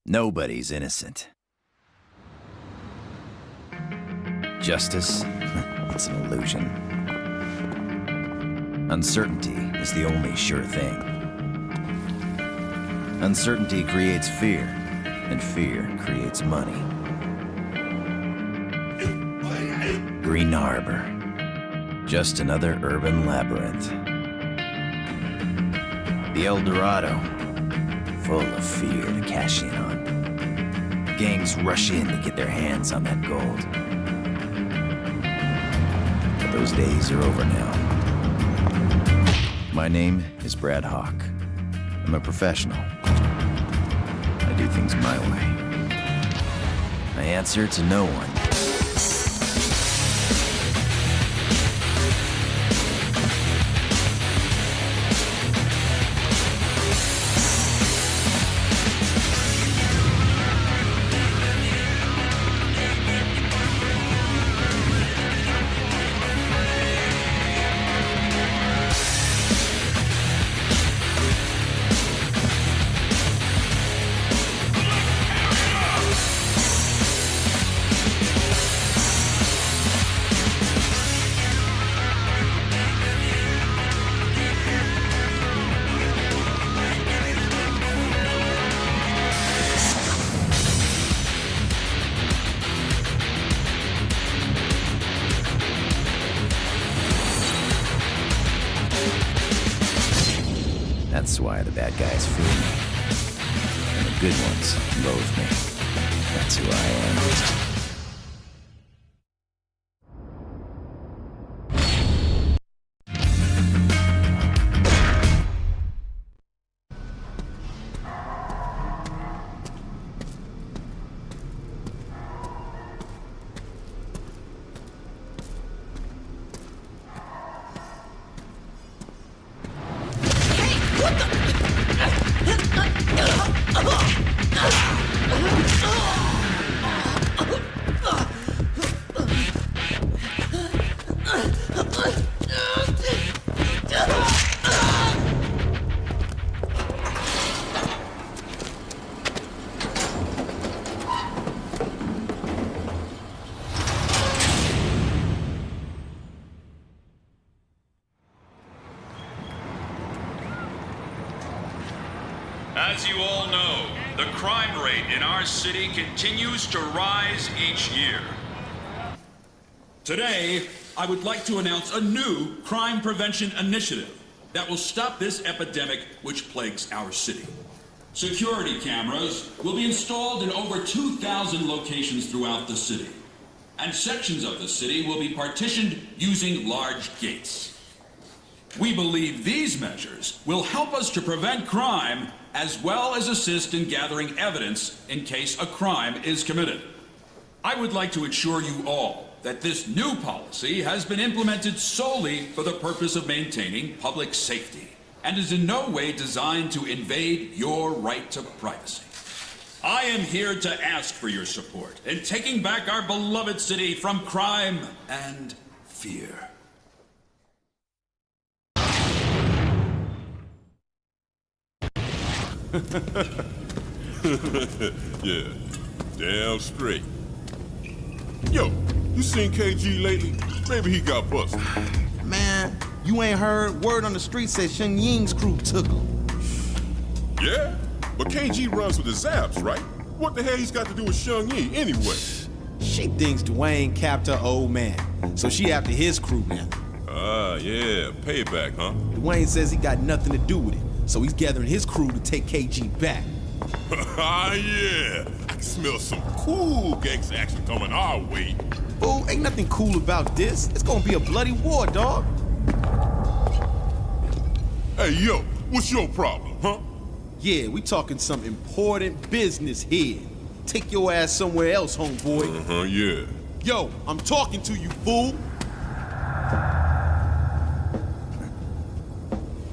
Nobody's innocent. Justice? It's an illusion. Uncertainty is the only sure thing. Uncertainty creates fear, and fear creates money. Green Harbor. Just another urban labyrinth. The El Dorado. Full of fear to cash in on. Gangs rush in to get their hands on that gold. But those days are over now. My name is Brad Hawk. I'm a professional. I do things my way. I answer to no one. That's why the bad guys fear me. And the good ones loathe me. That's who I am. As you all know, the crime rate in our city continues to rise each year. Today, I would like to announce a new crime prevention initiative that will stop this epidemic which plagues our city. Security cameras will be installed in over 2,000 locations throughout the city, and sections of the city will be partitioned using large gates. We believe these measures will help us to prevent crime as well as assist in gathering evidence in case a crime is committed. I would like to assure you all that this new policy has been implemented solely for the purpose of maintaining public safety and is in no way designed to invade your right to privacy. I am here to ask for your support in taking back our beloved city from crime and fear. Yeah, damn straight. Yo, you seen KG lately? Maybe he got busted. Man, you ain't heard? Word on the street says Shun Ying's crew took him. Yeah? But KG runs with the Zaps, right? What the hell he's got to do with Shun Ying anyway? She thinks Dwayne capped her old man, so she after his crew now. Ah, yeah, payback, huh? Dwayne says he got nothing to do with it, so he's gathering his crew to take KG back. Ah, yeah. I can smell some cool gangsta action coming our way. Fool, ain't nothing cool about this. It's gonna be a bloody war, dog. Hey, yo, what's your problem, huh? Yeah, we talking some important business here. Take your ass somewhere else, homeboy. Uh-huh, yeah. Yo, I'm talking to you, fool.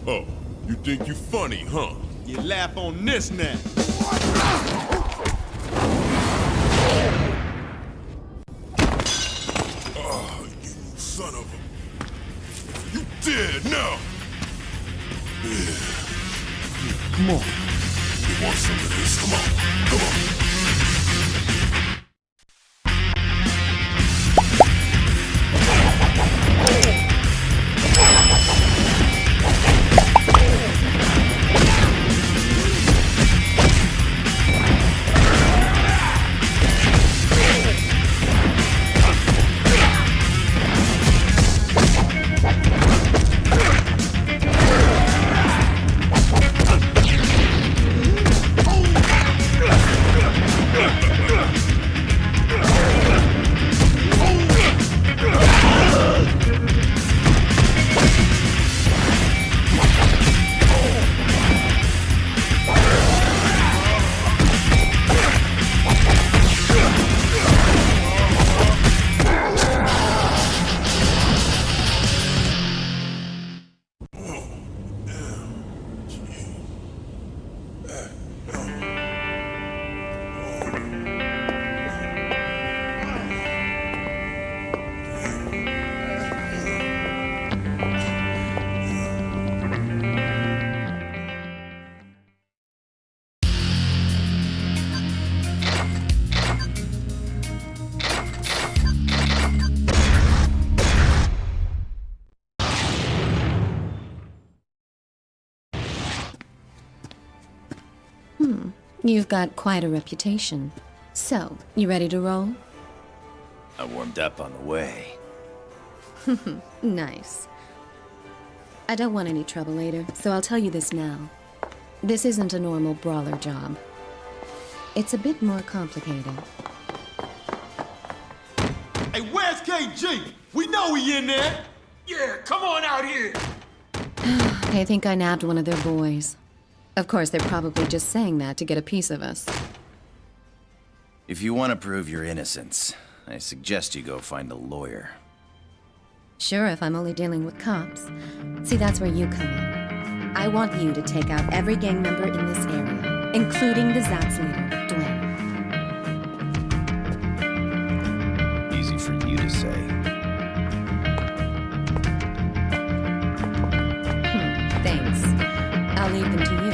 Oh, you think you funny, huh? You laugh on this now. Oh, you son of a... You dead now! Come on. Want some of this? Come on, come on. You've got quite a reputation. So, you ready to roll? I warmed up on the way. Nice. I don't want any trouble later, so I'll tell you this now. This isn't a normal brawler job. It's a bit more complicated. Hey, where's KG? We know he in there. Yeah, come on out here. They think I nabbed one of their boys. Of course, they're probably just saying that to get a piece of us. If you want to prove your innocence, I suggest you go find a lawyer. Sure, if I'm only dealing with cops. See, that's where you come in. I want you to take out every gang member in this area, including the Zaps leader, Dwayne. Easy for you to say. Thanks. I'll leave them to you.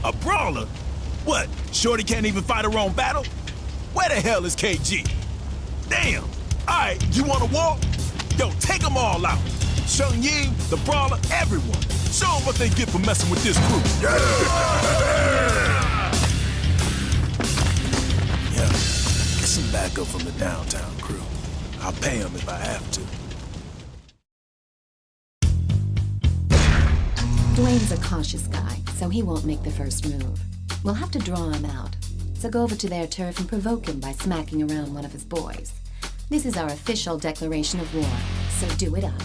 A brawler? What, Shorty can't even fight her own battle? Where the hell is KG? Damn! Alright, you wanna walk? Yo, take them all out. Shung Ying, the brawler, everyone. Show them what they get for messing with this crew. Yeah, get some backup from the downtown crew. I'll pay them if I have to. Dwayne's a cautious guy, so he won't make the first move. We'll have to draw him out. So go over to their turf and provoke him by smacking around one of his boys. This is our official declaration of war, so do it up.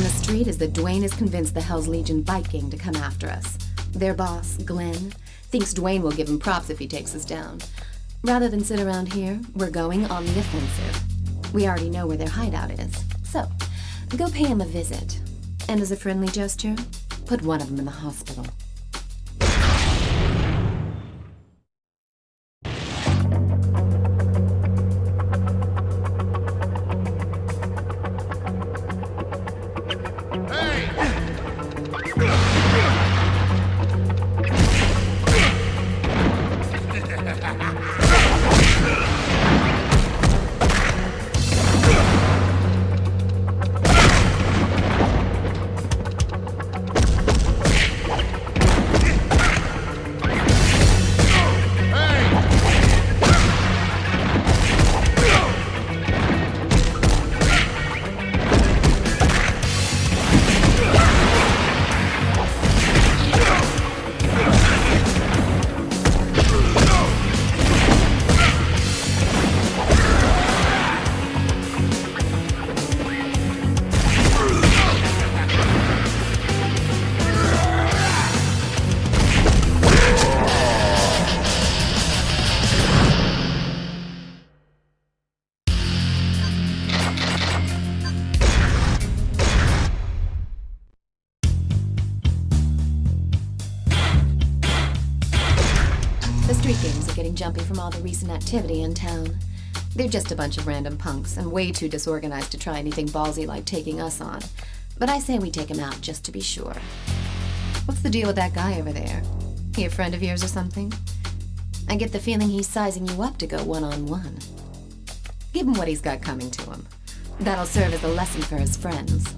the street is that Dwayne is convinced the Hell's Legion bike gang to come after us. Their boss, Glenn, thinks Dwayne will give him props if he takes us down. Rather than sit around here, we're going on the offensive. We already know where their hideout is, so go pay him a visit. And as a friendly gesture, put one of them in the hospital. Jumpy from all the recent activity in town. They're just a bunch of random punks and way too disorganized to try anything ballsy like taking us on. But I say we take him out just to be sure. What's the deal with that guy over there? He a friend of yours or something? I get the feeling he's sizing you up to go one-on-one. Give him what he's got coming to him. That'll serve as a lesson for his friends.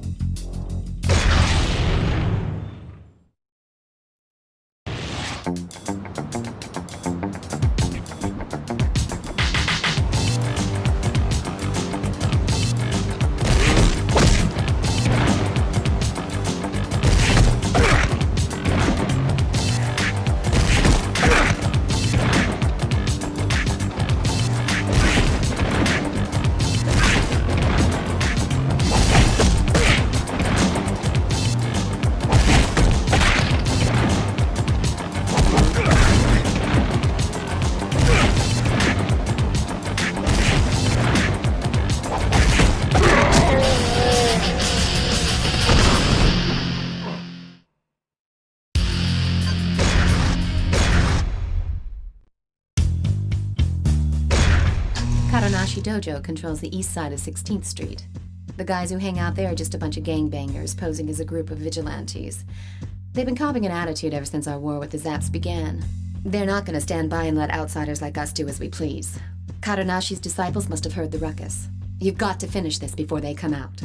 Dojo controls the east side of 16th Street. The guys who hang out there are just a bunch of gangbangers posing as a group of vigilantes. They've been copying an attitude ever since our war with the Zaps began. They're not going to stand by and let outsiders like us do as we please. Karanashi's disciples must have heard the ruckus. You've got to finish this before they come out.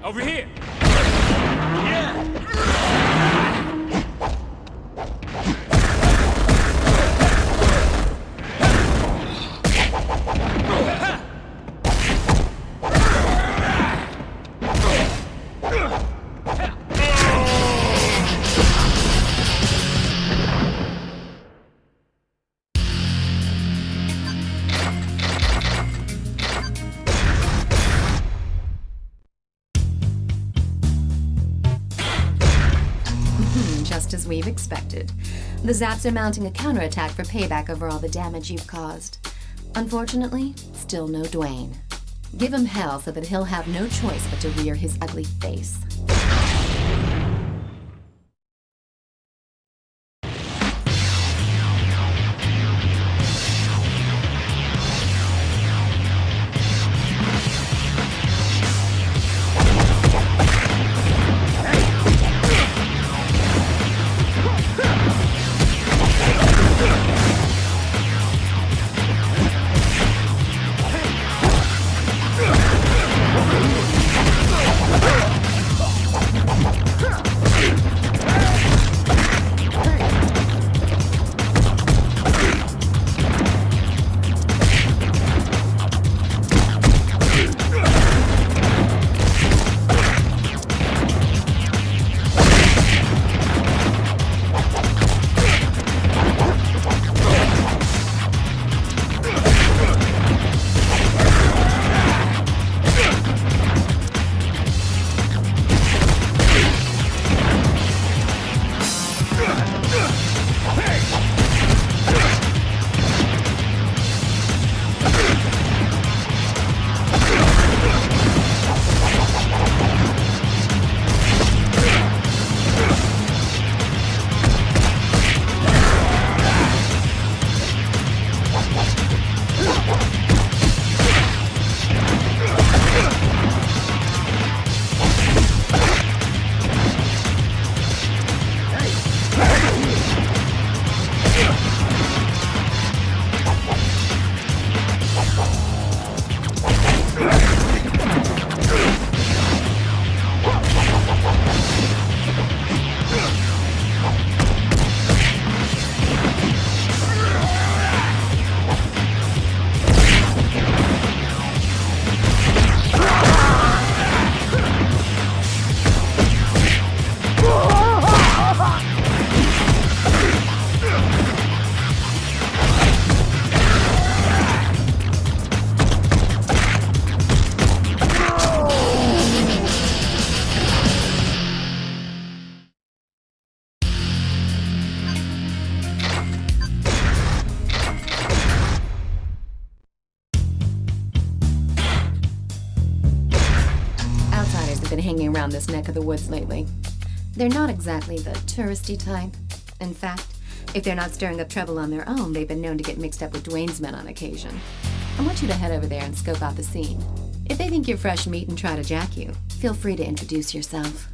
Over here! Just as we've expected. The Zaps are mounting a counterattack for payback over all the damage you've caused. Unfortunately, still no Dwayne. Give him hell so that he'll have no choice but to rear his ugly face. been hanging around this neck of the woods lately. They're not exactly the touristy type. In fact, if they're not stirring up trouble on their own, they've been known to get mixed up with Dwayne's men on occasion. I want you to head over there and scope out the scene. If they think you're fresh meat and try to jack you, feel free to introduce yourself.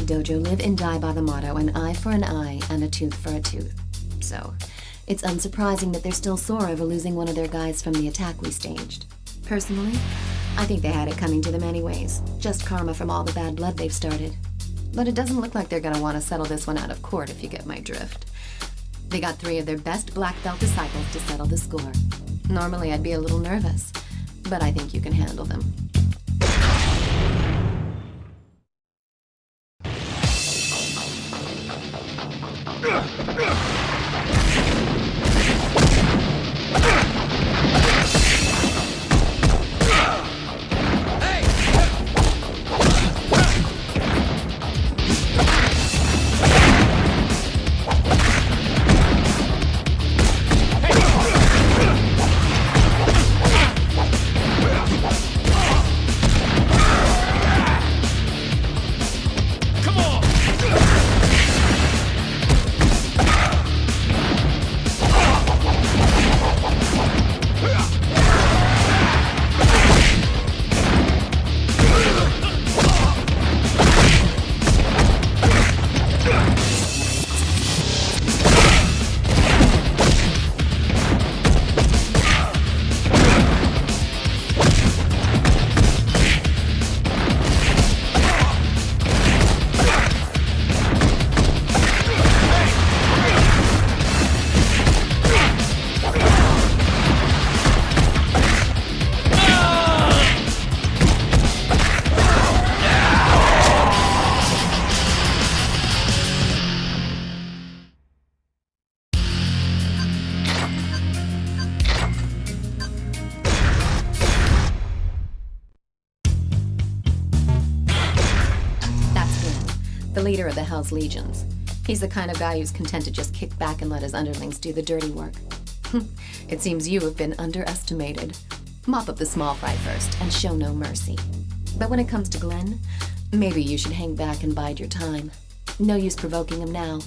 Dojo live and die by the motto, an eye for an eye and a tooth for a tooth. So, it's unsurprising that they're still sore over losing one of their guys from the attack we staged. Personally, I think they had it coming to them anyways, just karma from all the bad blood they've started. But it doesn't look like they're gonna want to settle this one out of court, if you get my drift. They got 3 of their best black belt disciples to settle the score. Normally I'd be a little nervous, but I think you can handle them. The leader of the Hell's Legions. He's the kind of guy who's content to just kick back and let his underlings do the dirty work. It seems you have been underestimated. Mop up the small fry first and show no mercy. But when it comes to Glenn, maybe you should hang back and bide your time. No use provoking him now.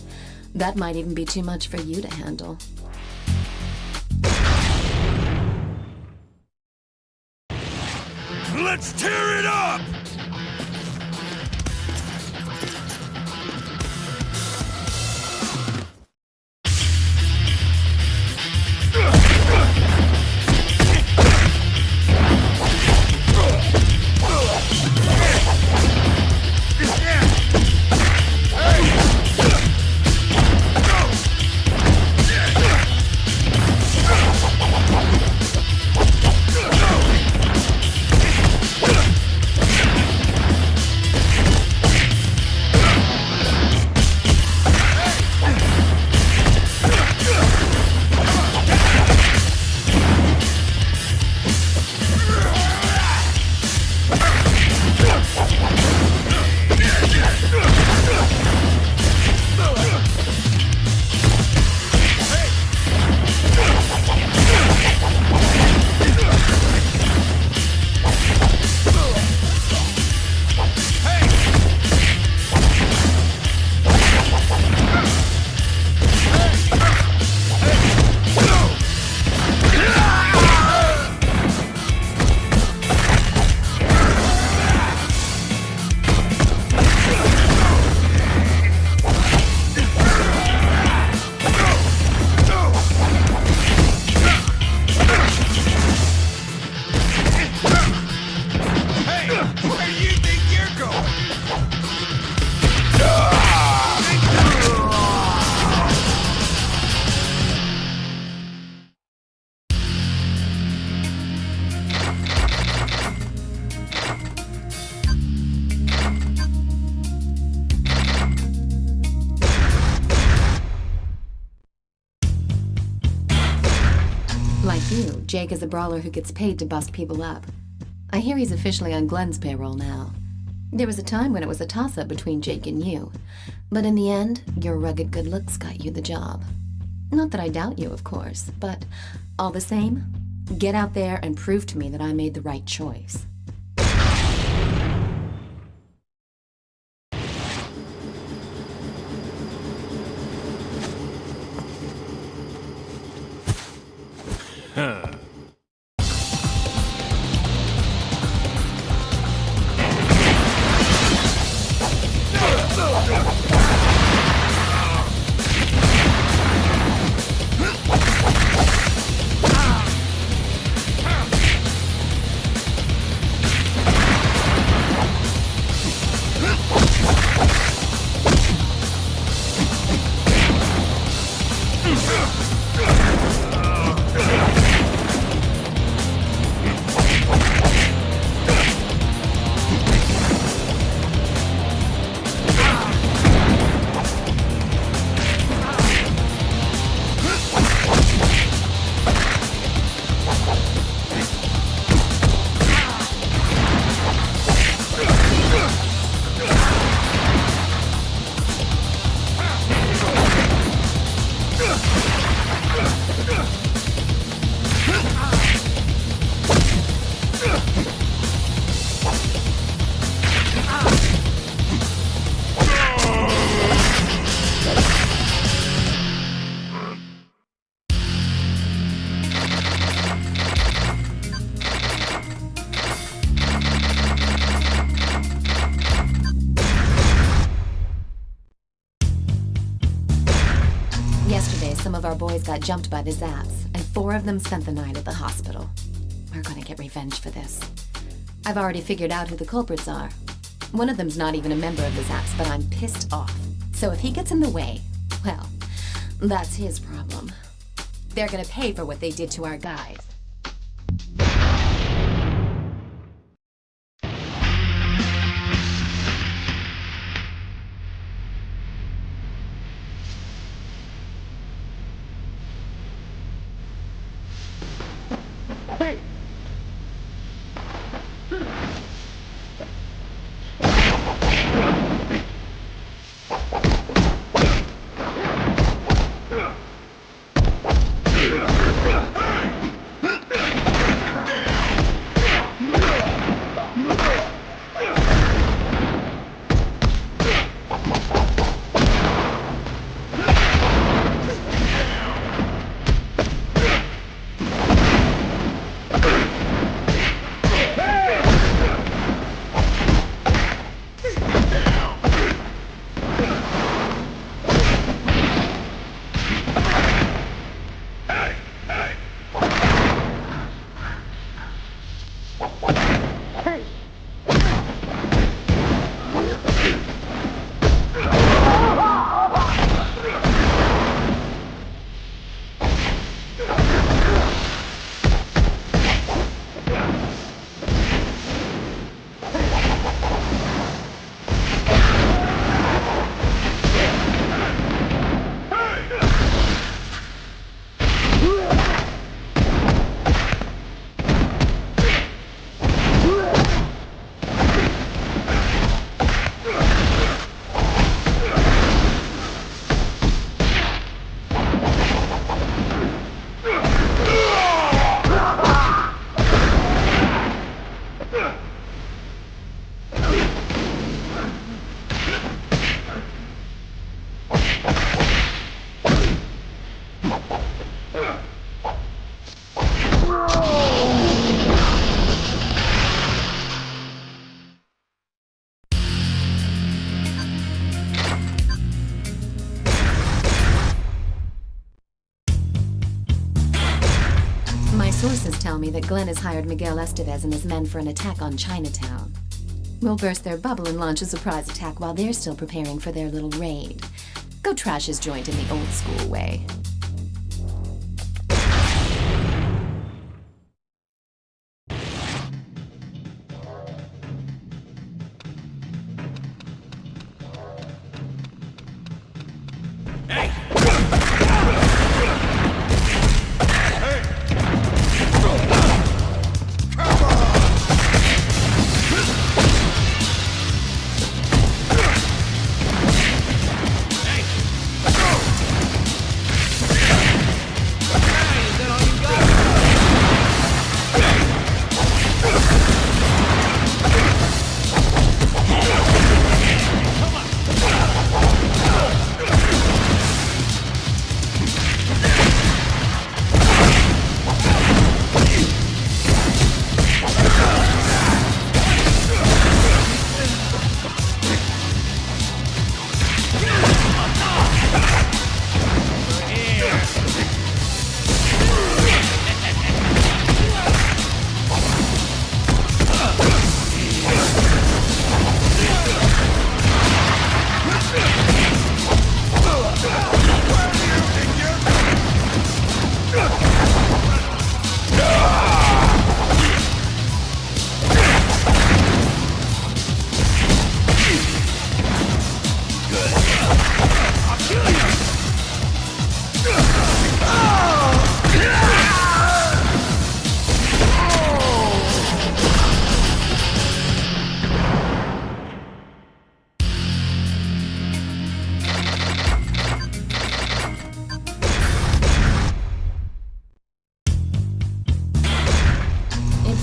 That might even be too much for you to handle. Let's tear it up! Like you, Jake is a brawler who gets paid to bust people up. I hear he's officially on Glenn's payroll now. There was a time when it was a toss-up between Jake and you, but in the end, your rugged good looks got you the job. Not that I doubt you, of course, but all the same, get out there and prove to me that I made the right choice. Some of our boys got jumped by the Zaps, and 4 of them spent the night at the hospital. We're gonna get revenge for this. I've already figured out who the culprits are. One of them's not even a member of the Zaps, but I'm pissed off. So if he gets in the way, well, that's his problem. They're gonna pay for what they did to our guys. Sources tell me that Glenn has hired Miguel Estevez and his men for an attack on Chinatown. We'll burst their bubble and launch a surprise attack while they're still preparing for their little raid. Go trash his joint in the old school way. Hey!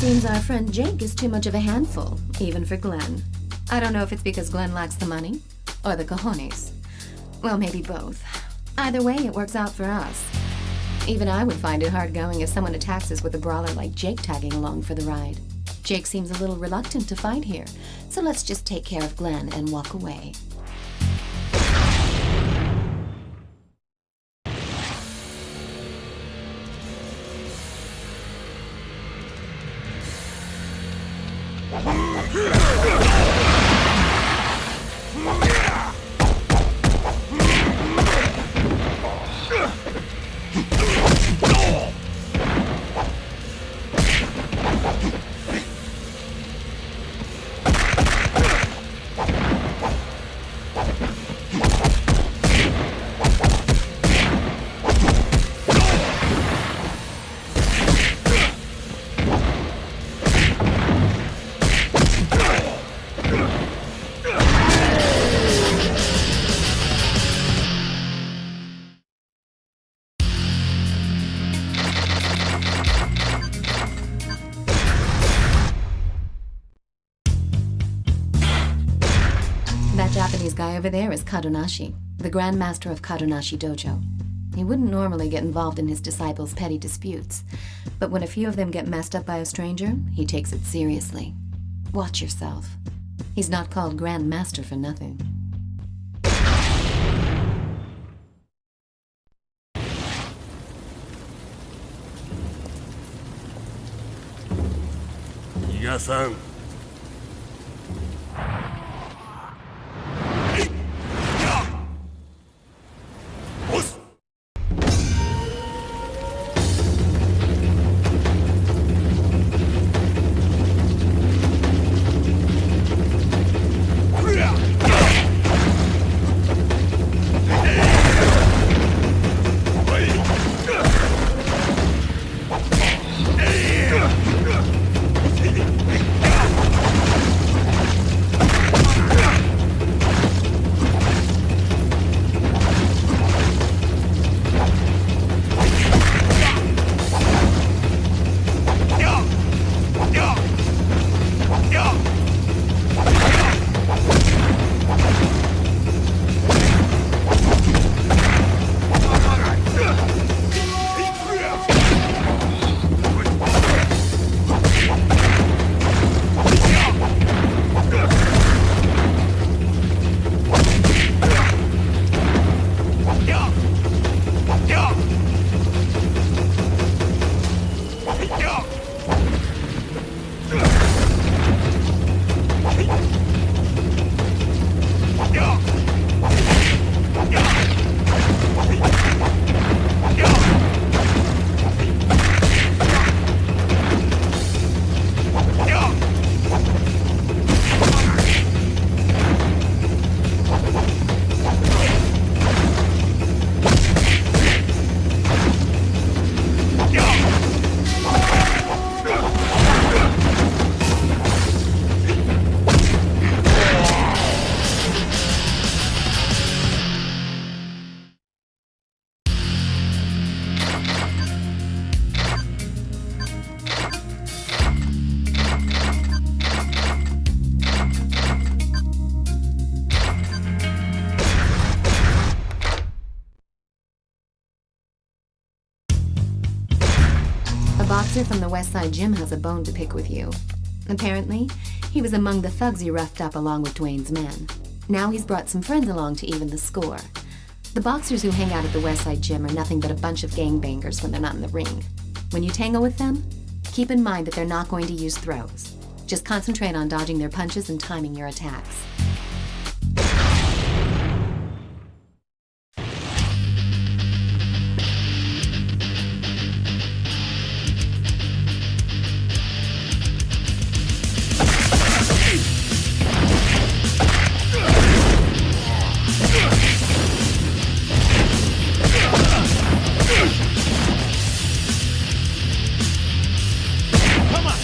Seems our friend Jake is too much of a handful, even for Glenn. I don't know if it's because Glenn lacks the money, or the cojones. Well, maybe both. Either way, it works out for us. Even I would find it hard going if someone attacks us with a brawler like Jake tagging along for the ride. Jake seems a little reluctant to fight here, so let's just take care of Glenn and walk away. Japanese guy over there is Kadonashi, the Grand Master of Kadonashi Dojo. He wouldn't normally get involved in his disciples' petty disputes, but when a few of them get messed up by a stranger, he takes it seriously. Watch yourself. He's not called Grand Master for nothing. Iga-san. Boxer from the West Side Gym has a bone to pick with you. Apparently, he was among the thugs he roughed up along with Dwayne's men. Now he's brought some friends along to even the score. The boxers who hang out at the West Side Gym are nothing but a bunch of gangbangers when they're not in the ring. When you tangle with them, keep in mind that they're not going to use throws. Just concentrate on dodging their punches and timing your attacks. Come on!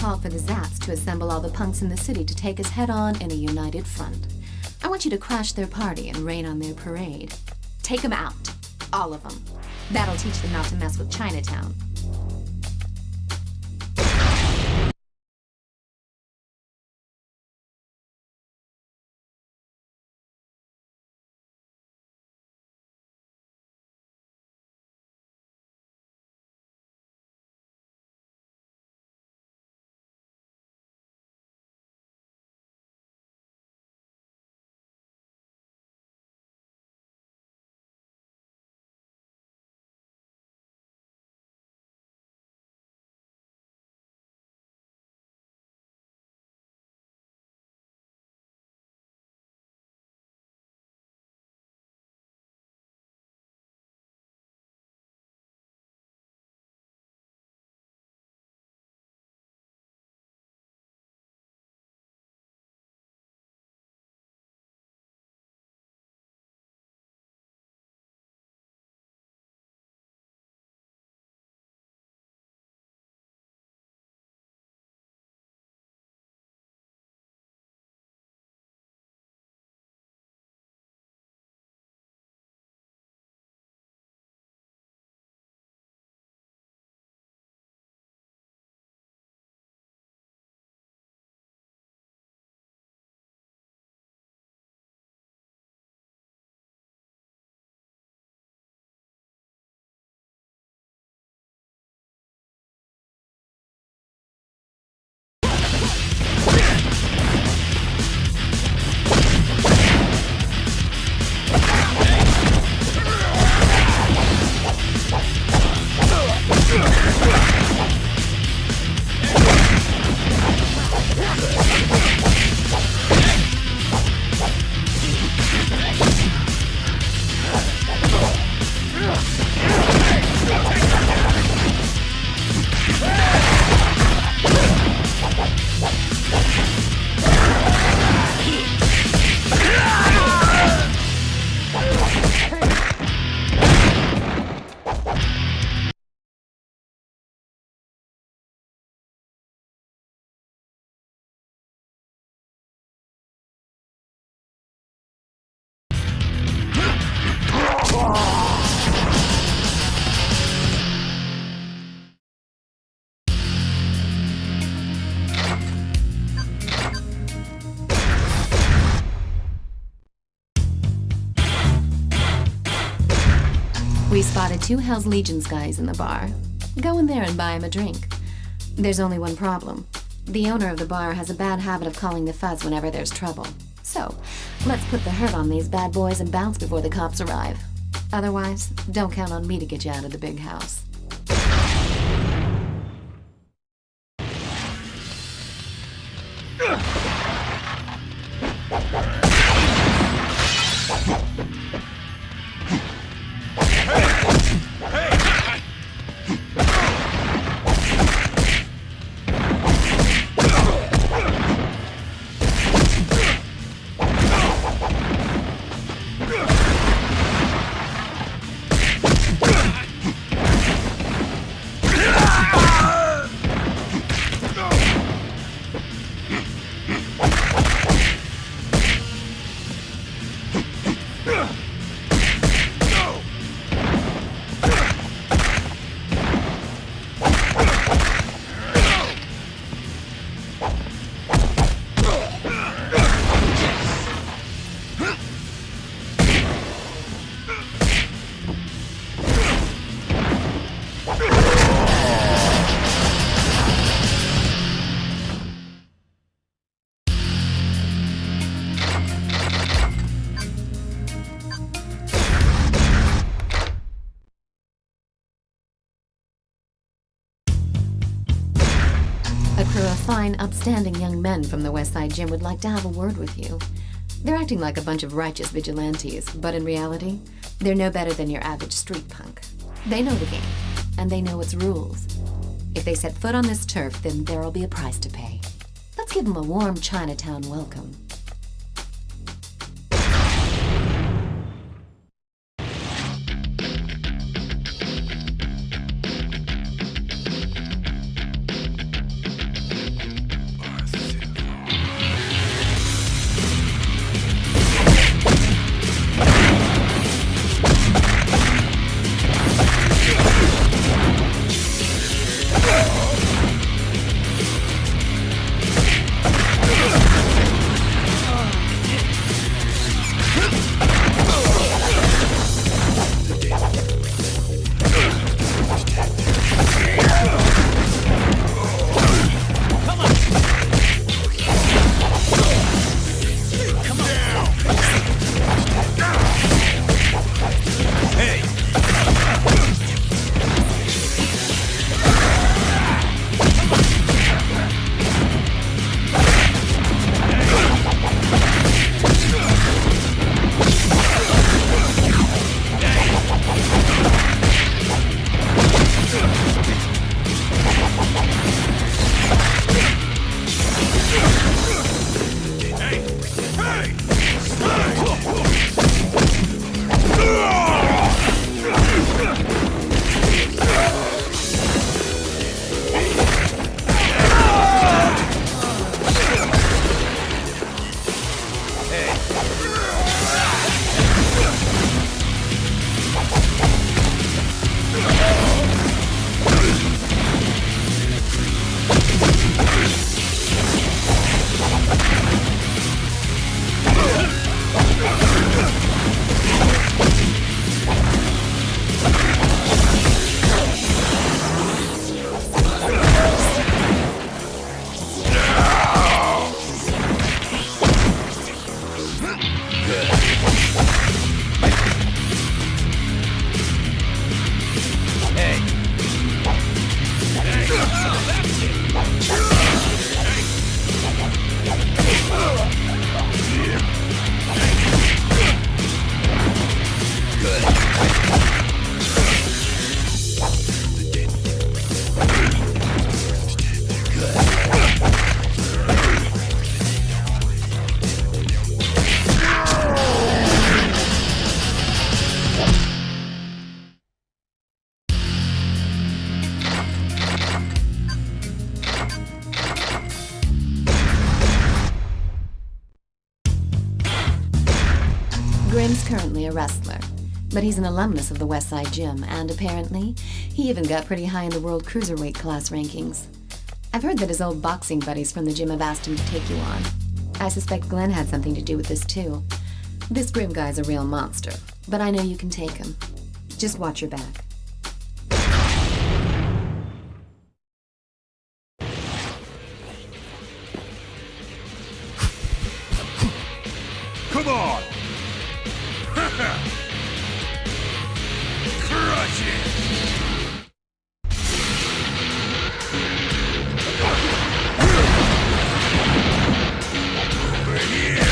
call for the Zats to assemble all the punks in the city to take us head-on in a united front. I want you to crash their party and rain on their parade. Take them out. All of them. That'll teach them not to mess with Chinatown. We spotted 2 Hell's Legions guys in the bar. Go in there and buy him a drink. There's only one problem. The owner of the bar has a bad habit of calling the fuzz whenever there's trouble. So, let's put the hurt on these bad boys and bounce before the cops arrive. Otherwise, don't count on me to get you out of the big house. A crew of fine, upstanding young men from the West Side Gym would like to have a word with you. They're acting like a bunch of righteous vigilantes, but in reality, they're no better than your average street punk. They know the game, and they know its rules. If they set foot on this turf, then there'll be a price to pay. Let's give them a warm Chinatown welcome. Grim's currently a wrestler, but he's an alumnus of the West Side Gym, and apparently, he even got pretty high in the world cruiserweight class rankings. I've heard that his old boxing buddies from the gym have asked him to take you on. I suspect Glenn had something to do with this, too. This Grim guy's a real monster, but I know you can take him. Just watch your back. Come on! Crush it! Over here!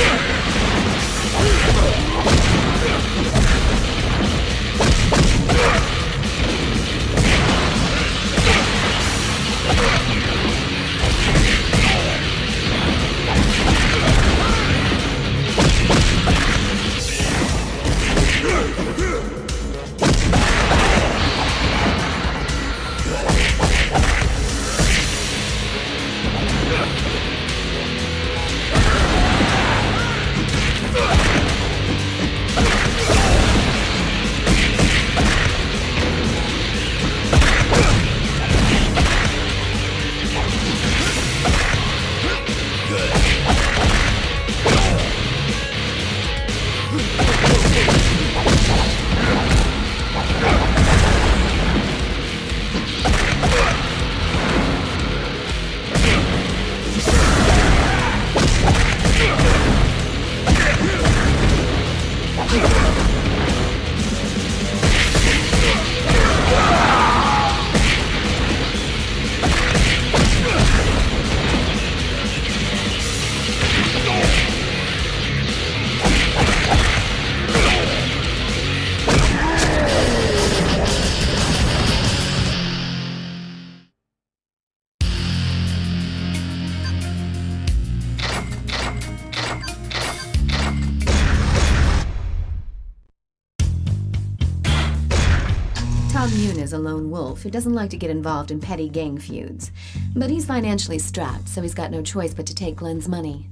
Tom Yoon is a lone wolf who doesn't like to get involved in petty gang feuds. But he's financially strapped, so he's got no choice but to take Glenn's money.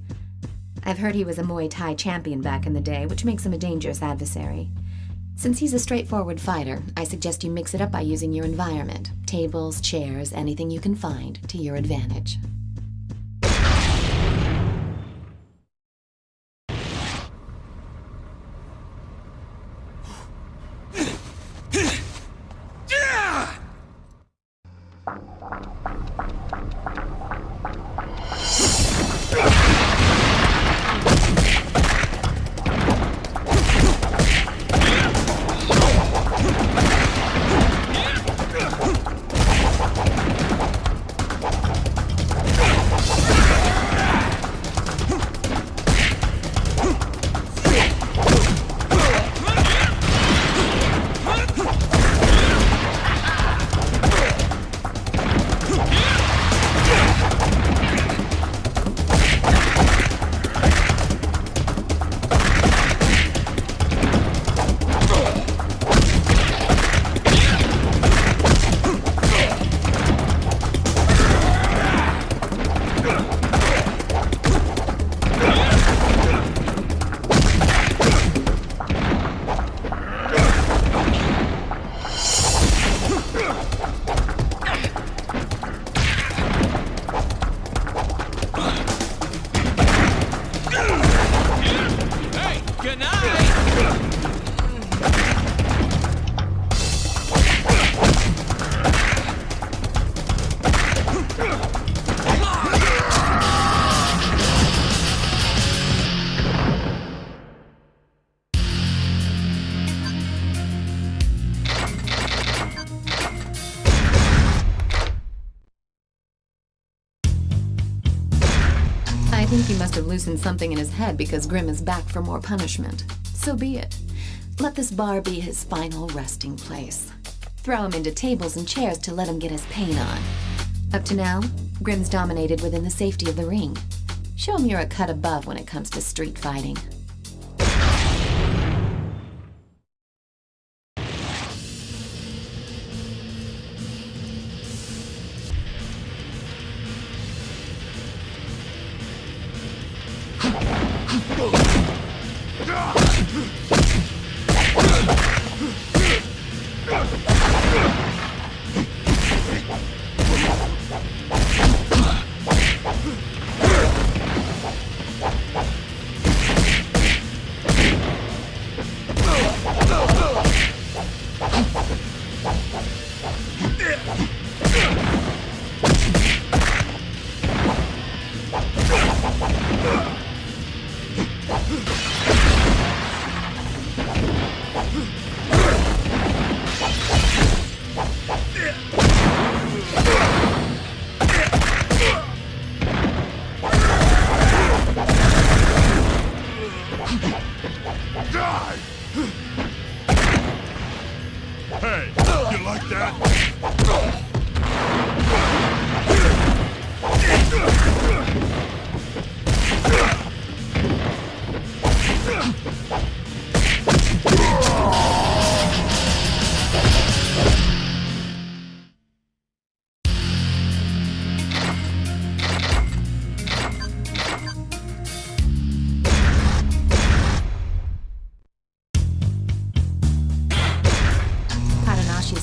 I've heard he was a Muay Thai champion back in the day, which makes him a dangerous adversary. Since he's a straightforward fighter, I suggest you mix it up by using your environment. Tables, chairs, anything you can find, to your advantage. I think he must have loosened something in his head because Grim is back for more punishment. So be it. Let this bar be his final resting place. Throw him into tables and chairs to let him get his paint on. Up to now, Grimm's dominated within the safety of the ring. Show him you're a cut above when it comes to street fighting. Hey, you like that?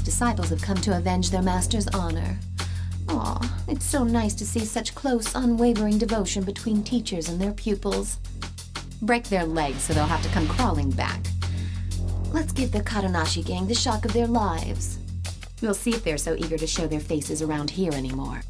Disciples have come to avenge their master's honor. Aw, it's so nice to see such close, unwavering devotion between teachers and their pupils. Break their legs so they'll have to come crawling back. Let's give the Kadonashi gang the shock of their lives. We'll see if they're so eager to show their faces around here anymore.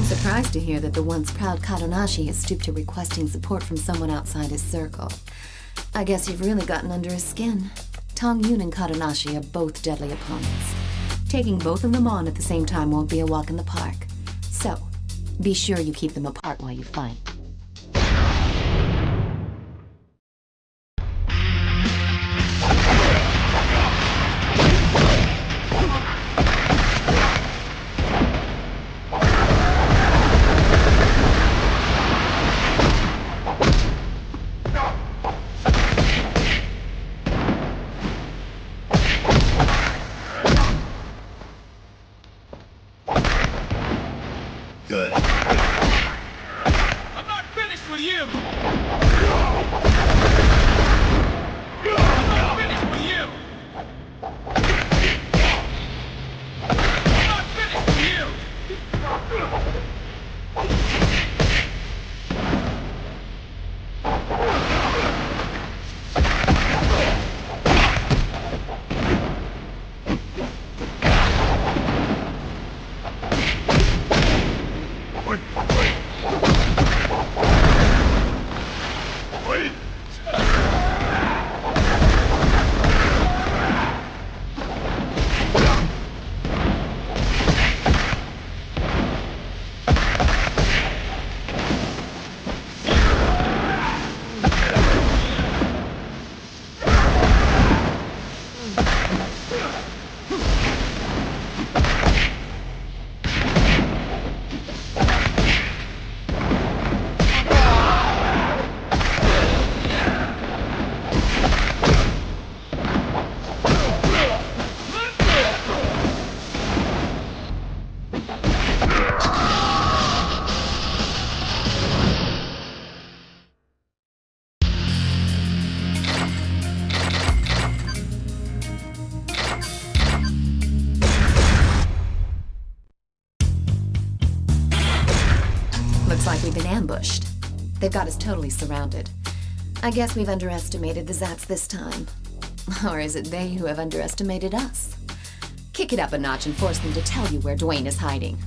Surprised to hear that the once proud Kadonashi has stooped to requesting support from someone outside his circle. I guess you've really gotten under his skin. Tong Yun and Kadonashi are both deadly opponents. Taking both of them on at the same time won't be a walk in the park. So, be sure you keep them apart while you fight. Good. I'm not finished with you! I'm not finished with you! I'm not finished with you! Wait. Looks like we've been ambushed. They've got us totally surrounded. I guess we've underestimated the Zats this time. Or is it they who have underestimated us? Kick it up a notch and force them to tell you where Dwayne is hiding.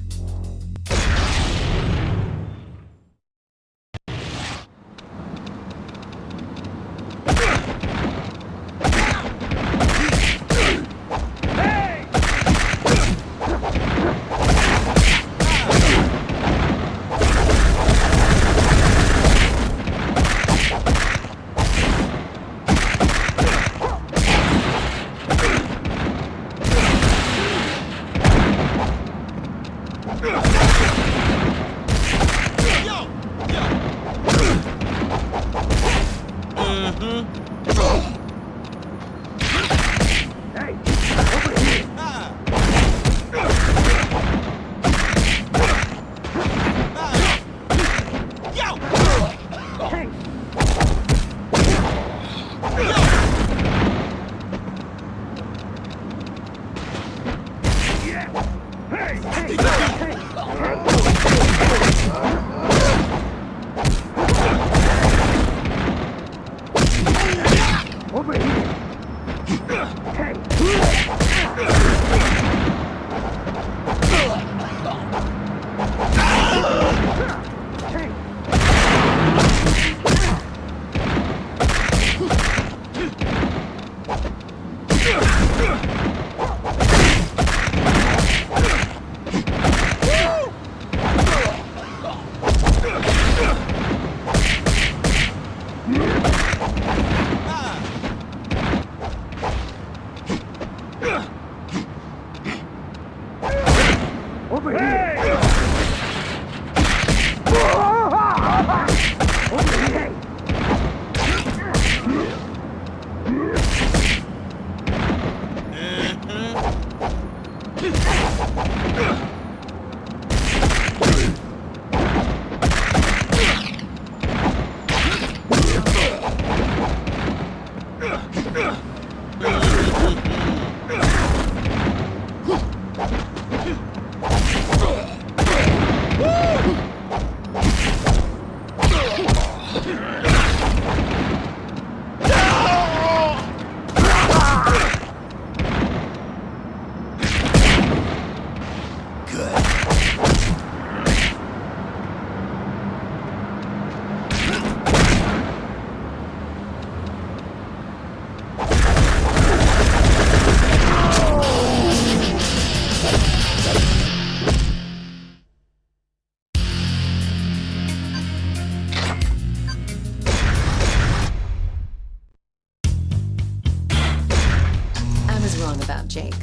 Jake.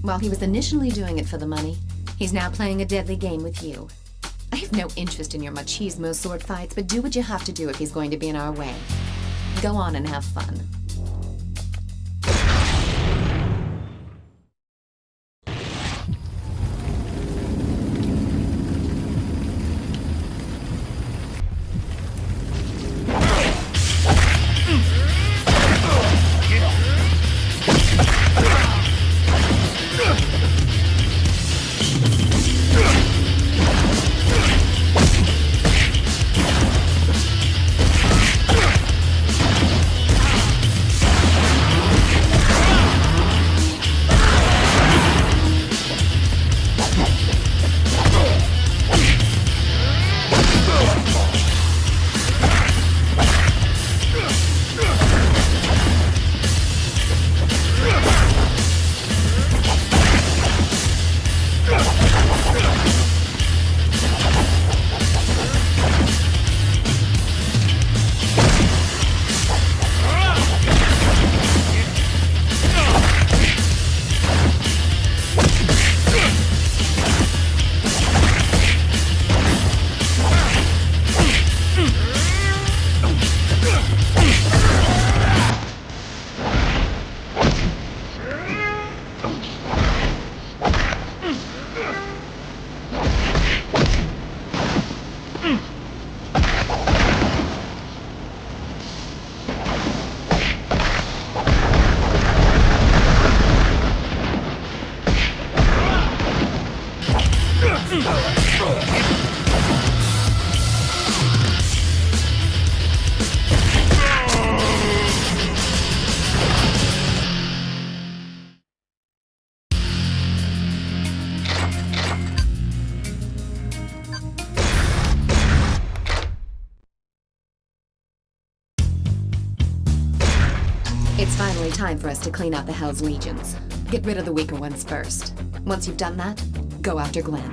While he was initially doing it for the money, he's now playing a deadly game with you. I have no interest in your machismo sword fights, but do what you have to do if he's going to be in our way. Go on and have fun. finally time for us to clean out the Hell's Legions. Get rid of the weaker ones first. Once you've done that, go after Glenn.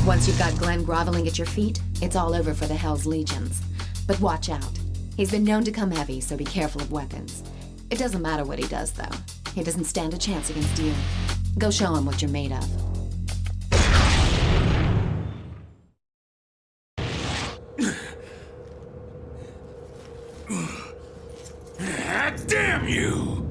Once you've got Glenn groveling at your feet, it's all over for the Hell's Legions. But watch out. He's been known to come heavy, so be careful of weapons. It doesn't matter what he does, though. He doesn't stand a chance against you. Go show him what you're made of. Damn you!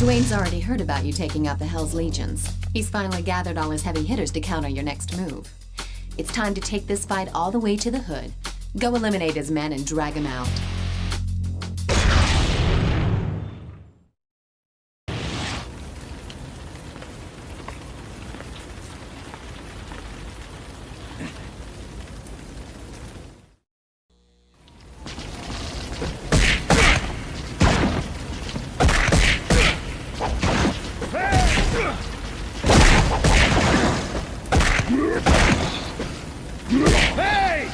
Dwayne's already heard about you taking out the Hell's Legions. He's finally gathered all his heavy hitters to counter your next move. It's time to take this fight all the way to the hood. Go eliminate his men and drag him out. Hey!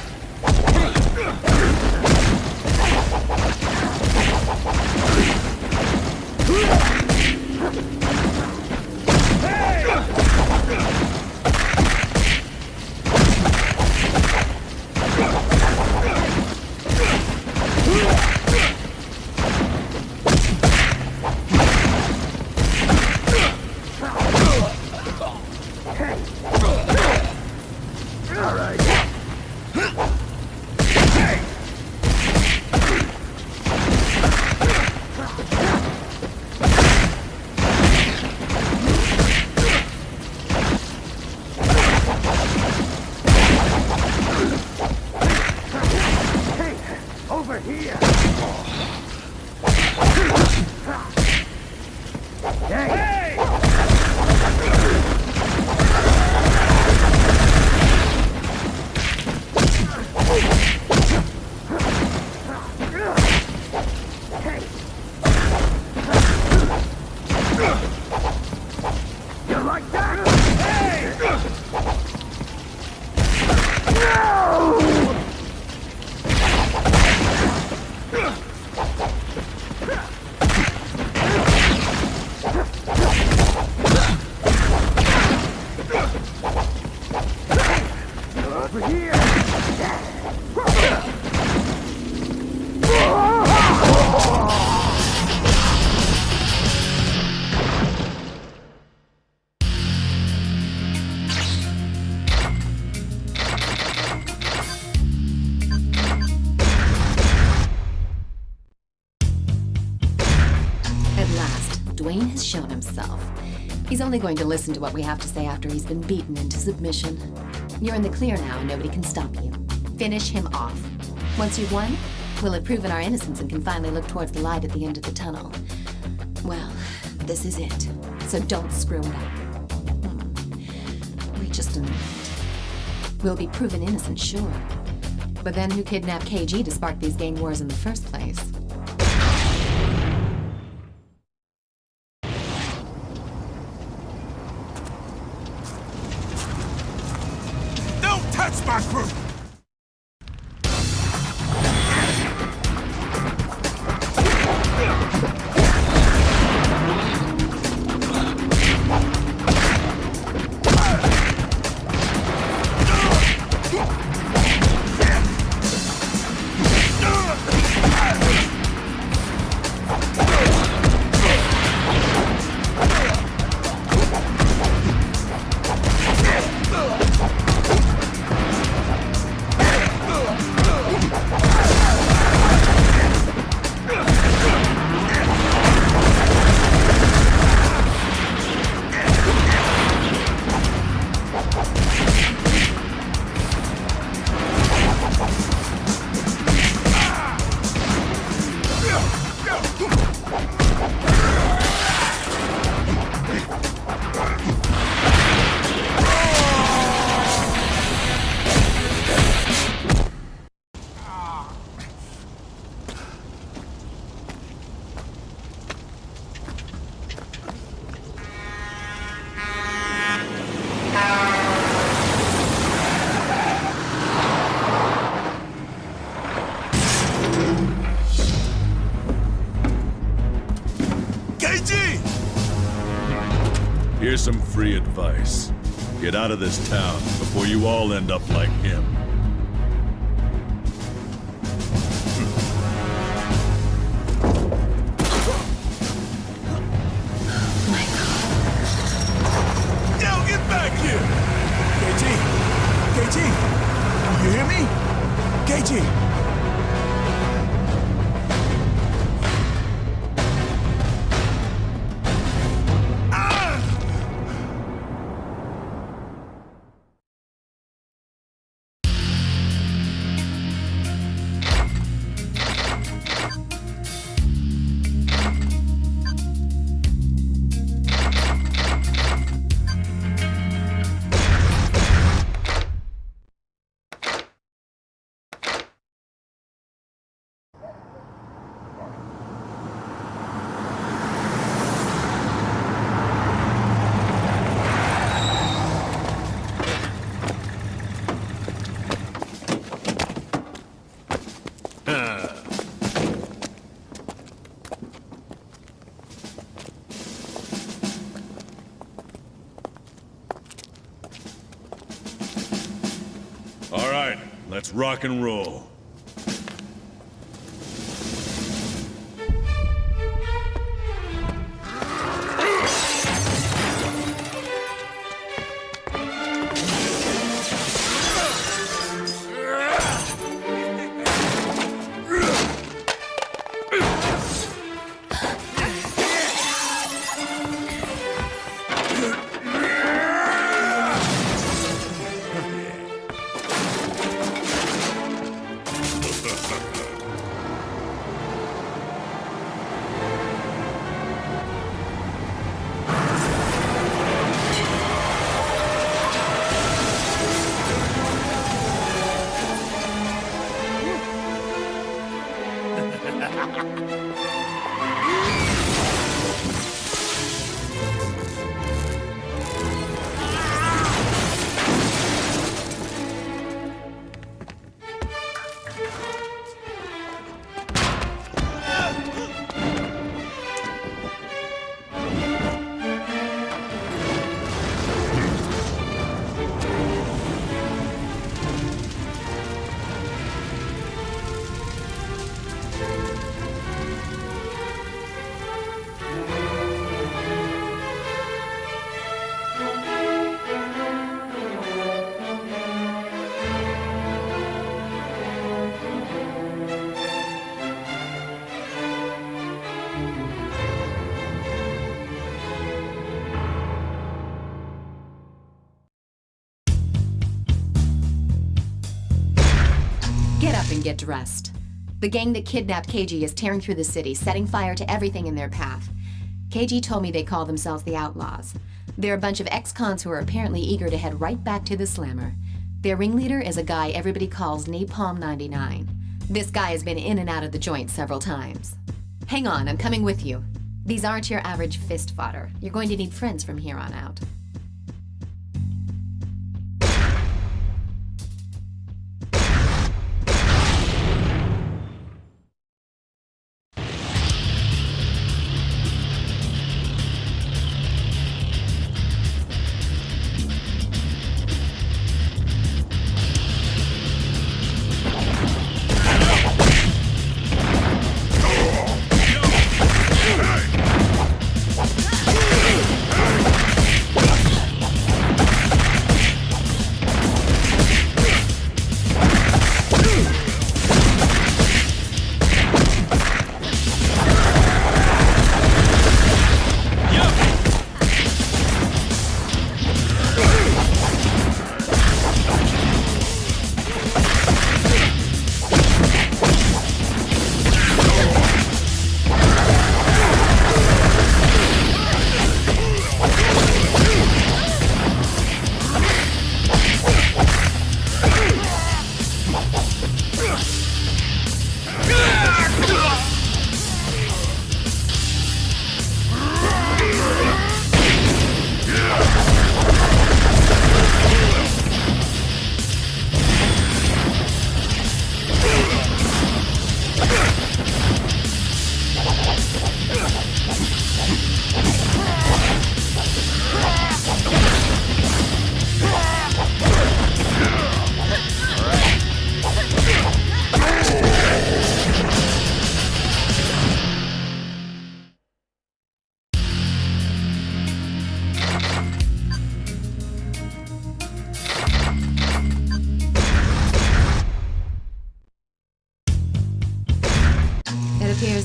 Dwayne has shown himself. He's only going to listen to what we have to say after he's been beaten into submission. You're in the clear now and nobody can stop you. Finish him off. Once you've won, we'll have proven our innocence and can finally look towards the light at the end of the tunnel. Well, this is it. So don't screw it up. Wait just a minute. We'll be proven innocent, sure. But then who kidnapped KG to spark these gang wars in the first place? Don't touch my crew! Here's some free advice. Get out of this town before you all end up like him. Yo, get back here! KG! You hear me? KG! All right, let's rock and roll. get dressed. The gang that kidnapped KG is tearing through the city, setting fire to everything in their path. KG told me they call themselves the Outlaws. They're a bunch of ex-cons who are apparently eager to head right back to the Slammer. Their ringleader is a guy everybody calls Napalm 99. This guy has been in and out of the joint several times. Hang on, I'm coming with you. These aren't your average fist fodder. You're going to need friends from here on out.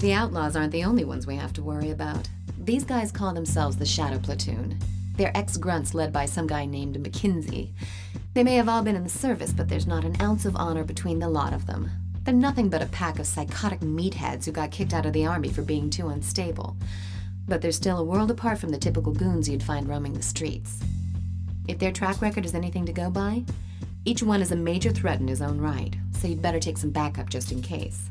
The Outlaws aren't the only ones we have to worry about. These guys call themselves the Shadow Platoon. They're ex-grunts led by some guy named McKinsey. They may have all been in the service, but there's not an ounce of honor between the lot of them. They're nothing but a pack of psychotic meatheads who got kicked out of the army for being too unstable. But they're still a world apart from the typical goons you'd find roaming the streets. If their track record is anything to go by, each one is a major threat in his own right, so you'd better take some backup just in case.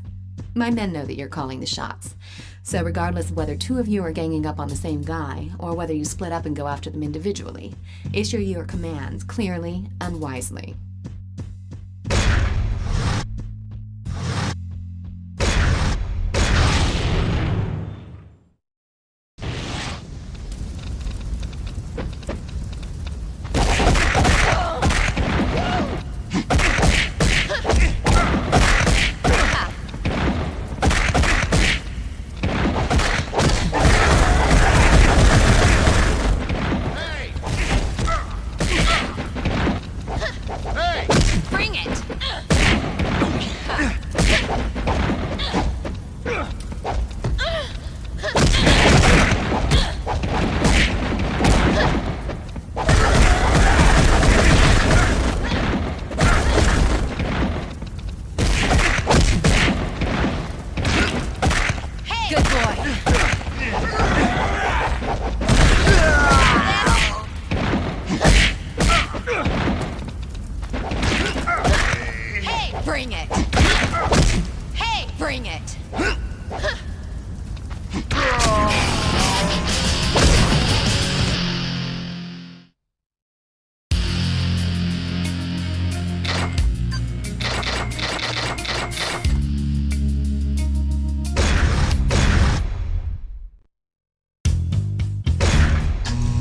My men know that you're calling the shots, so regardless of whether two of you are ganging up on the same guy, or whether you split up and go after them individually, issue your commands clearly and wisely. Bring it! Hey, bring it!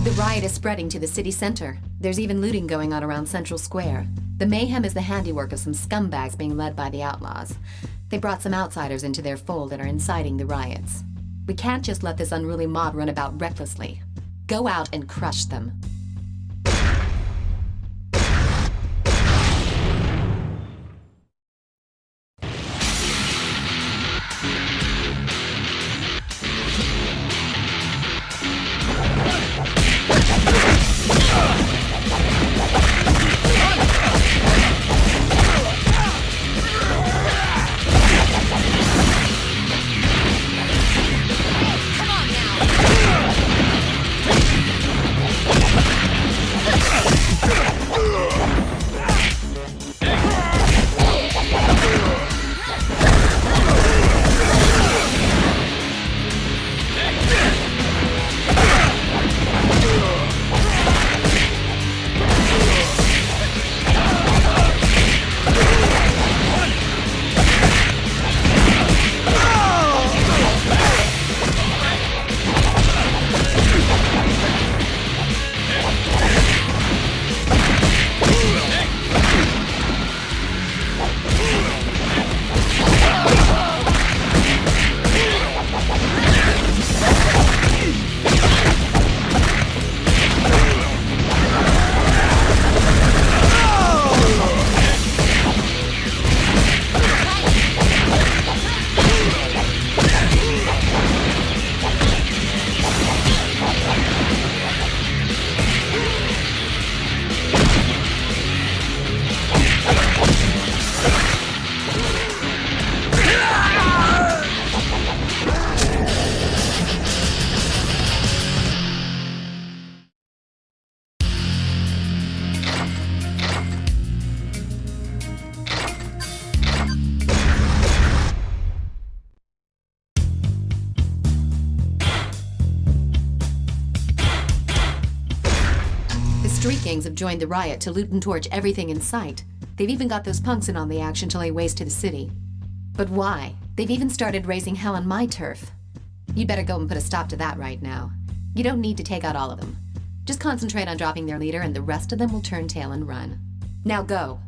The riot is spreading to the city center. There's even looting going on around Central Square. The mayhem is the handiwork of some scumbags being led by the Outlaws. They brought some outsiders into their fold and are inciting the riots. We can't just let this unruly mob run about recklessly. Go out and crush them. street gangs have joined the riot to loot and torch everything in sight. They've even got those punks in on the action to lay waste to the city. But why? They've even started raising hell on my turf. You'd better go and put a stop to that right now. You don't need to take out all of them. Just concentrate on dropping their leader and the rest of them will turn tail and run. Now go.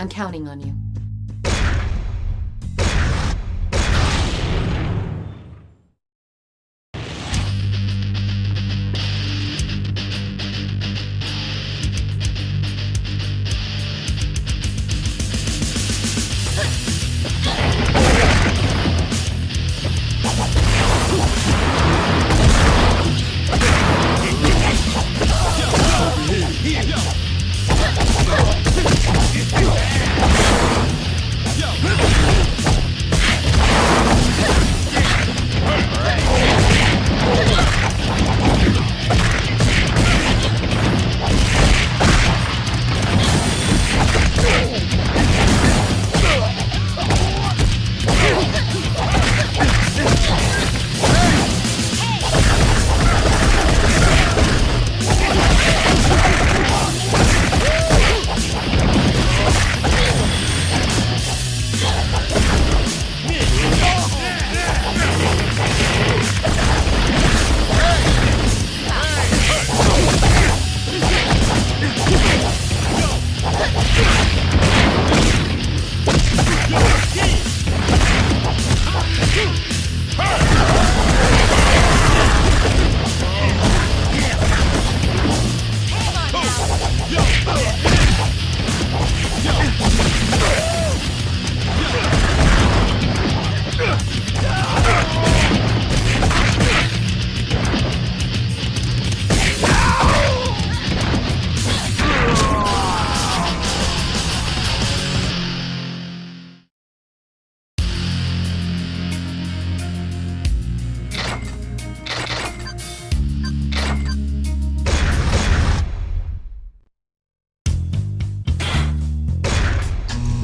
I'm counting on you.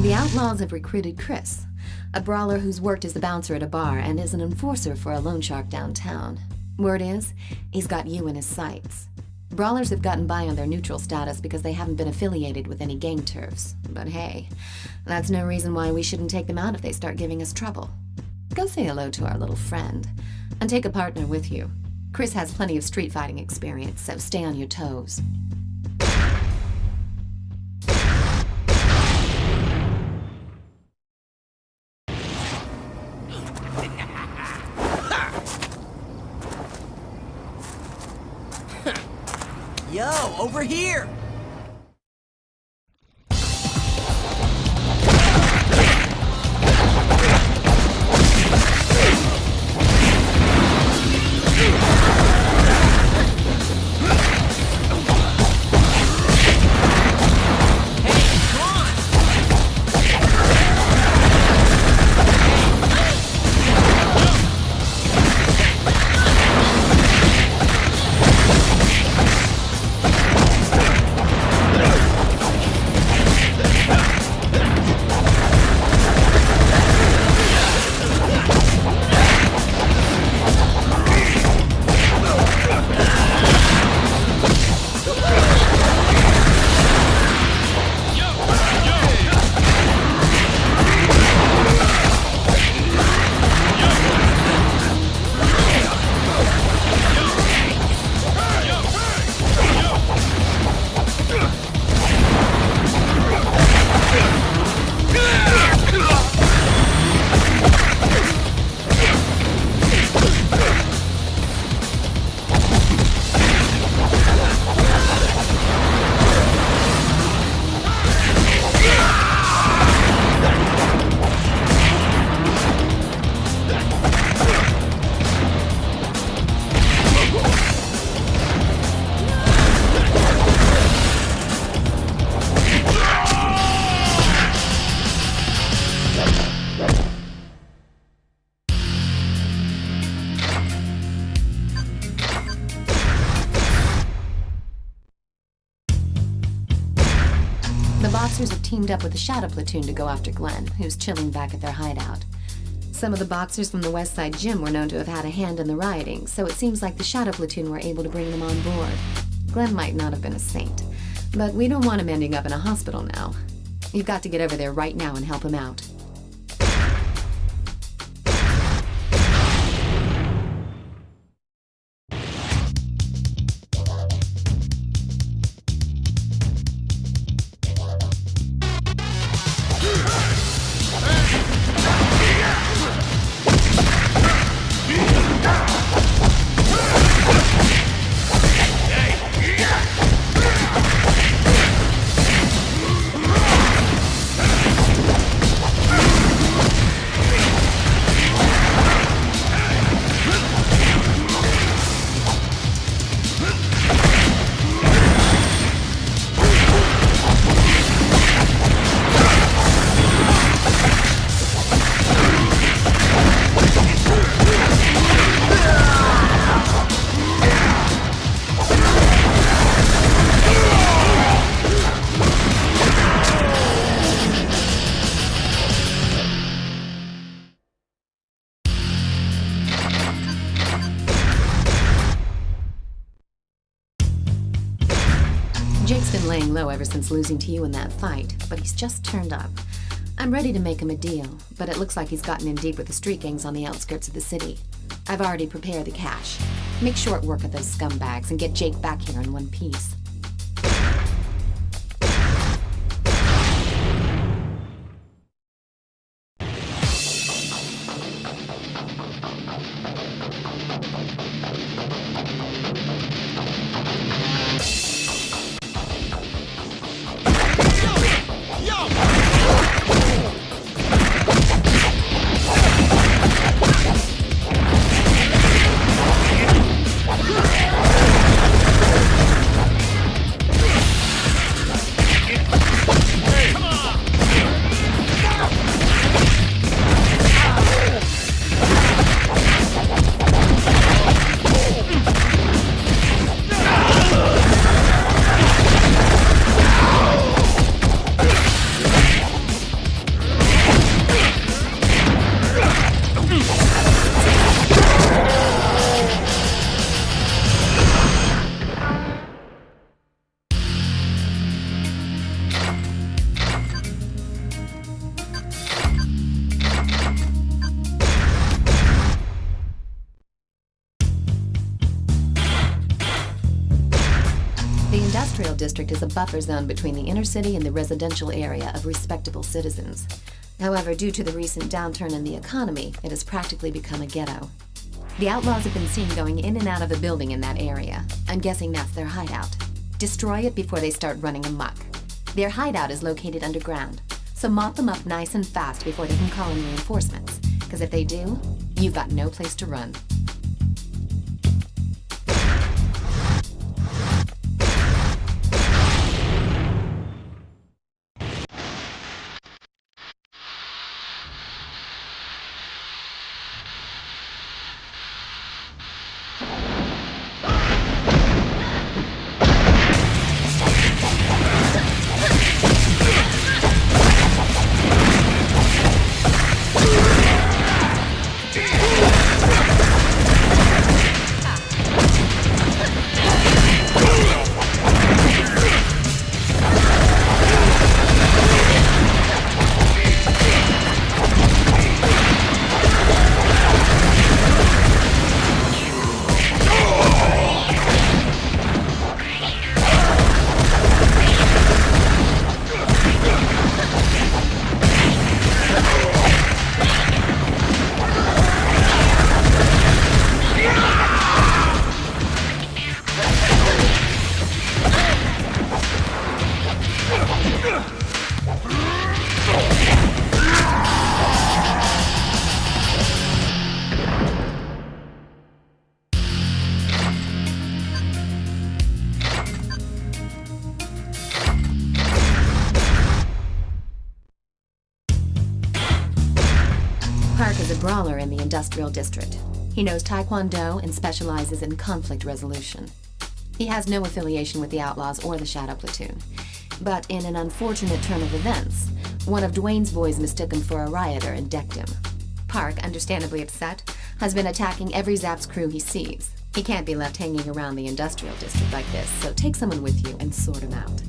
The Outlaws have recruited Chris, a brawler who's worked as the bouncer at a bar and is an enforcer for a loan shark downtown. Word is, he's got you in his sights. Brawlers have gotten by on their neutral status because they haven't been affiliated with any gang turfs. But hey, that's no reason why we shouldn't take them out if they start giving us trouble. Go say hello to our little friend, and take a partner with you. Chris has plenty of street fighting experience, so stay on your toes. Yo, over here! The Boxers have teamed up with the Shadow Platoon to go after Glenn, who's chilling back at their hideout. Some of the Boxers from the West Side Gym were known to have had a hand in the rioting, so it seems like the Shadow Platoon were able to bring them on board. Glenn might not have been a saint, But we don't want him ending up in a hospital now. You've got to get over there right now and help him out. Jake's been laying low ever since losing to you in that fight, but he's just turned up. I'm ready to make him a deal, but it looks like he's gotten in deep with the street gangs on the outskirts of the city. I've already prepared the cash. Make short work of those scumbags and get Jake back here in one piece. The industrial district is a buffer zone between the inner city and the residential area of respectable citizens. However, due to the recent downturn in the economy, it has practically become a ghetto. The outlaws have been seen going in and out of a building in that area. I'm guessing that's their hideout. Destroy it before they start running amok. Their hideout is located underground, so mop them up nice and fast before they can call in reinforcements. Because if they do, you've got no place to run. Park is a brawler in the industrial district. He knows Taekwondo and specializes in conflict resolution. He has no affiliation with the Outlaws or the Shadow Platoon. But in an unfortunate turn of events, one of Dwayne's boys mistook him for a rioter and decked him. Park, understandably upset, has been attacking every Zapp's crew he sees. He can't be left hanging around the industrial district like this, so take someone with you and sort him out.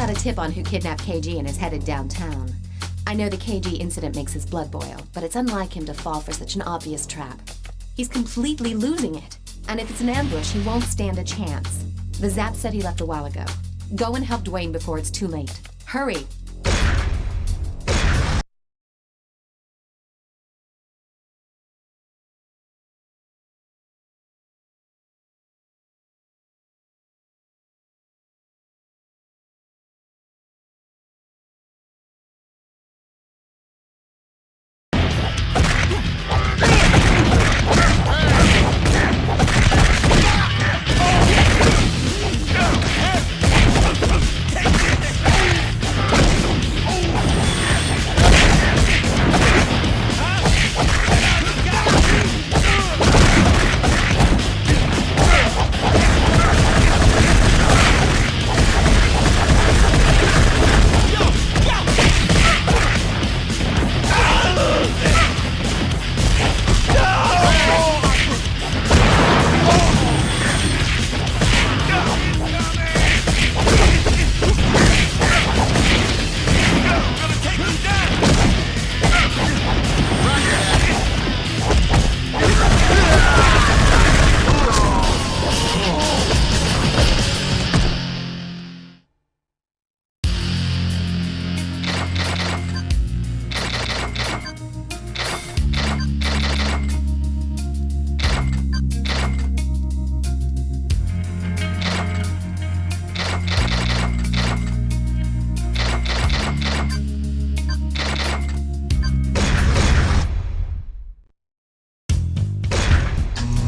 got a tip on who kidnapped KG and is headed downtown. I know the KG incident makes his blood boil, but it's unlike him to fall for such an obvious trap. He's completely losing it, and if it's an ambush, he won't stand a chance. The Zap said he left a while ago. Go and help Dwayne before it's too late. Hurry!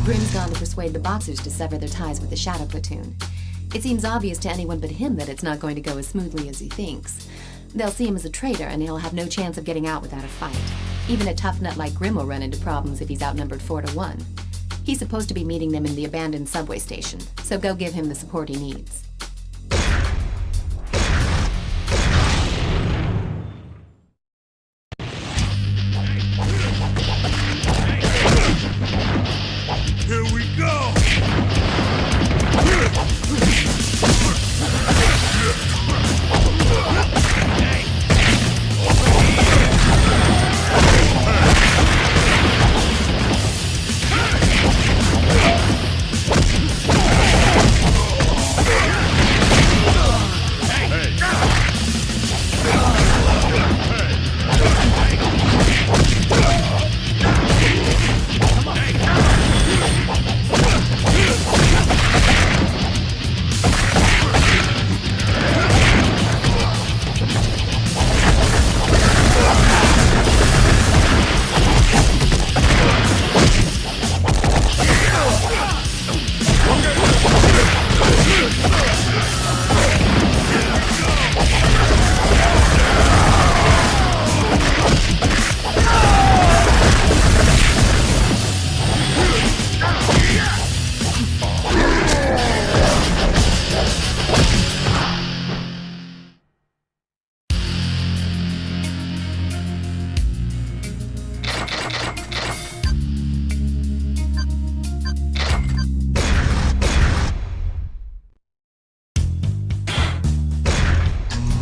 Grim's gone to persuade the Boxers to sever their ties with the Shadow Platoon. It seems obvious to anyone but him that it's not going to go as smoothly as he thinks. They'll see him as a traitor, and he'll have no chance of getting out without a fight. Even a tough nut like Grim will run into problems if he's outnumbered 4-1. He's supposed to be meeting them in the abandoned subway station, so go give him the support he needs. Here we go!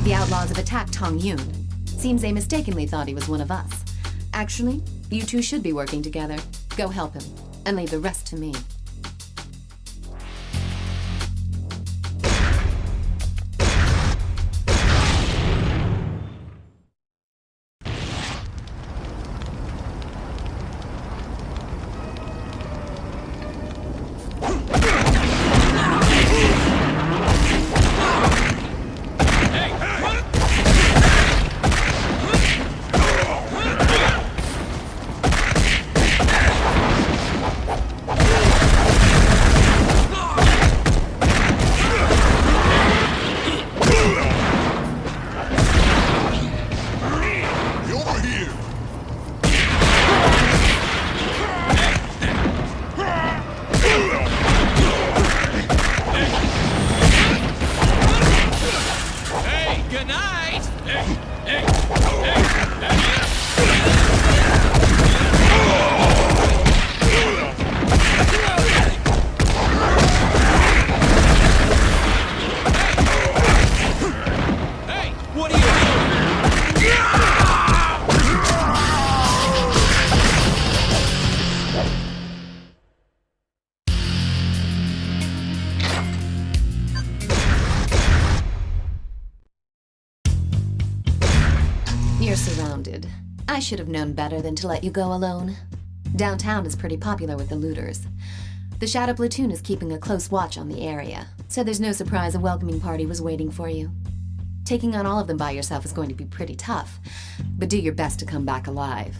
The outlaws have attacked Tong Yun. Seems they mistakenly thought he was one of us. Actually, you two should be working together. Go help him, and leave the rest to me. surrounded. I should have known better than to let you go alone. Downtown is pretty popular with the looters. The Shadow Platoon is keeping a close watch on the area, so there's no surprise a welcoming party was waiting for you. Taking on all of them by yourself is going to be pretty tough, but do your best to come back alive.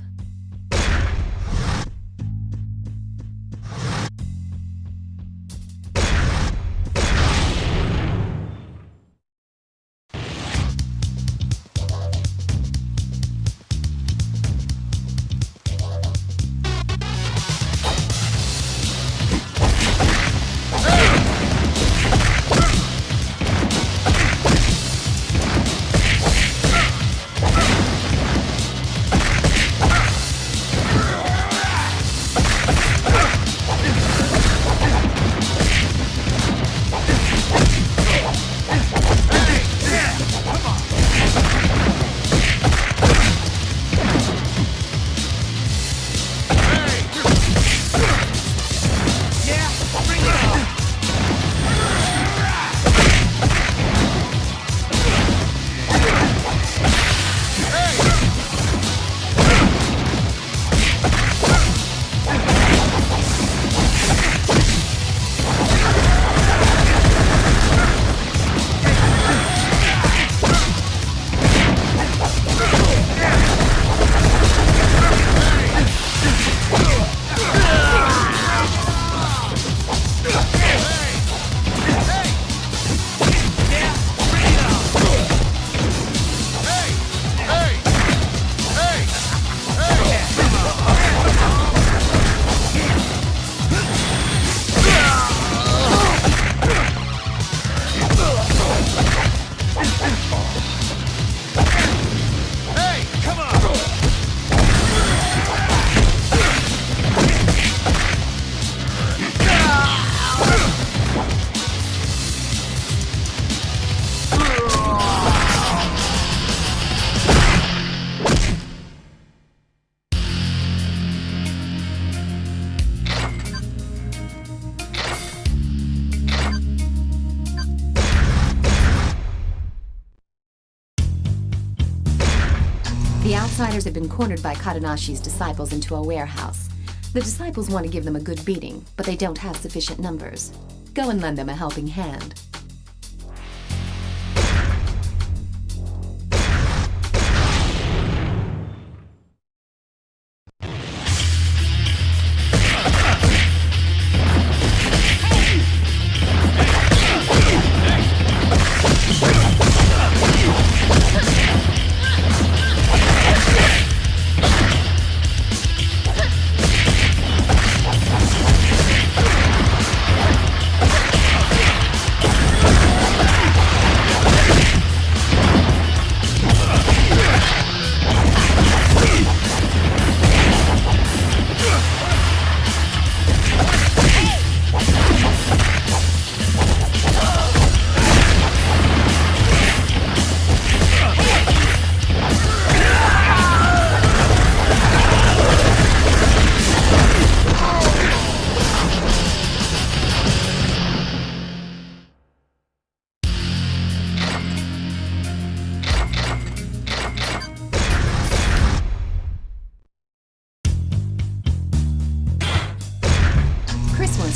The outsiders have been cornered by Kadanashi's disciples into a warehouse. The disciples want to give them a good beating, but they don't have sufficient numbers. Go and lend them a helping hand.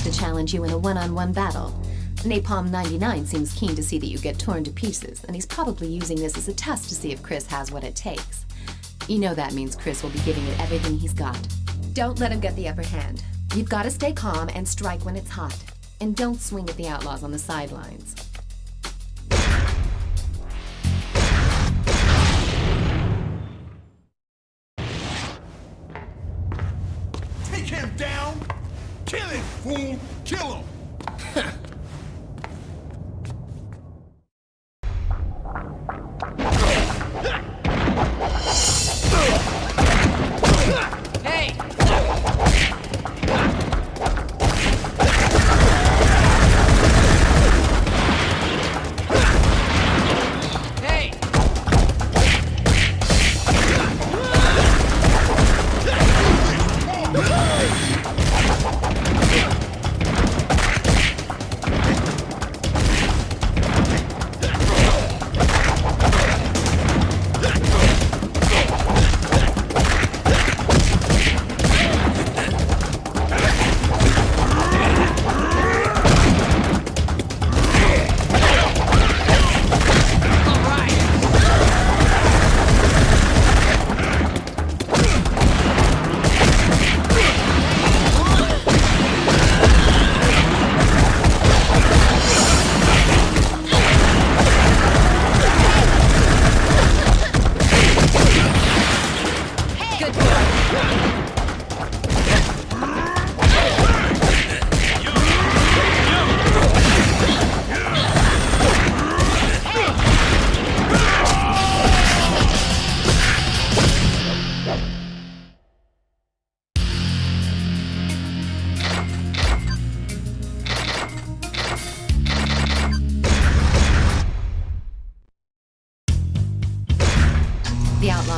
To challenge you in a one-on-one battle. Napalm 99 seems keen to see that you get torn to pieces, and he's probably using this as a test to see if Chris has what it takes. You know that means Chris will be giving it everything he's got. Don't let him get the upper hand. You've got to stay calm and strike when it's hot. And don't swing at the outlaws on the sidelines. Take him down! Kill him, fool! Kill him! Hey! Hey!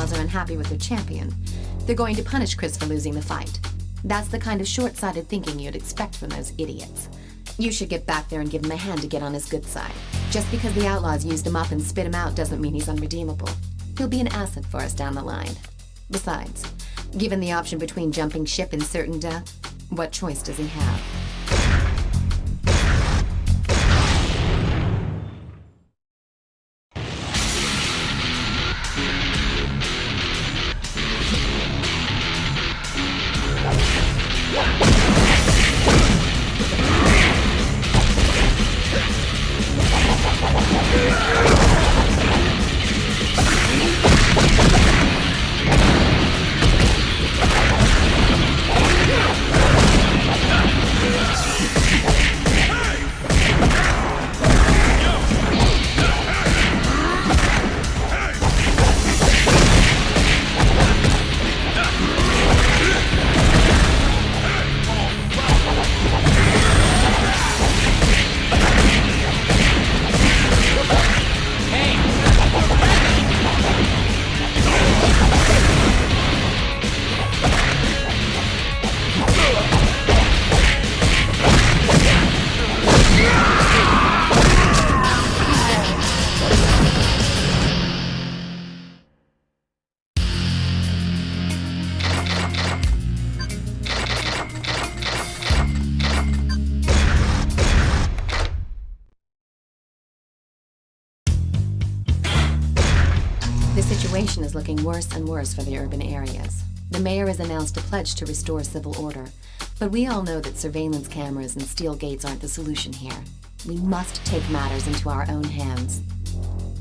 outlaws are unhappy with their champion, they're going to punish Chris for losing the fight. That's the kind of short-sighted thinking you'd expect from those idiots. You should get back there and give him a hand to get on his good side. Just because the outlaws used him up and spit him out doesn't mean he's unredeemable. He'll be an asset for us down the line. Besides, given the option between jumping ship and certain death, what choice does he have? The situation is looking worse and worse for the urban areas. The mayor has announced a pledge to restore civil order, but we all know that surveillance cameras and steel gates aren't the solution here. We must take matters into our own hands.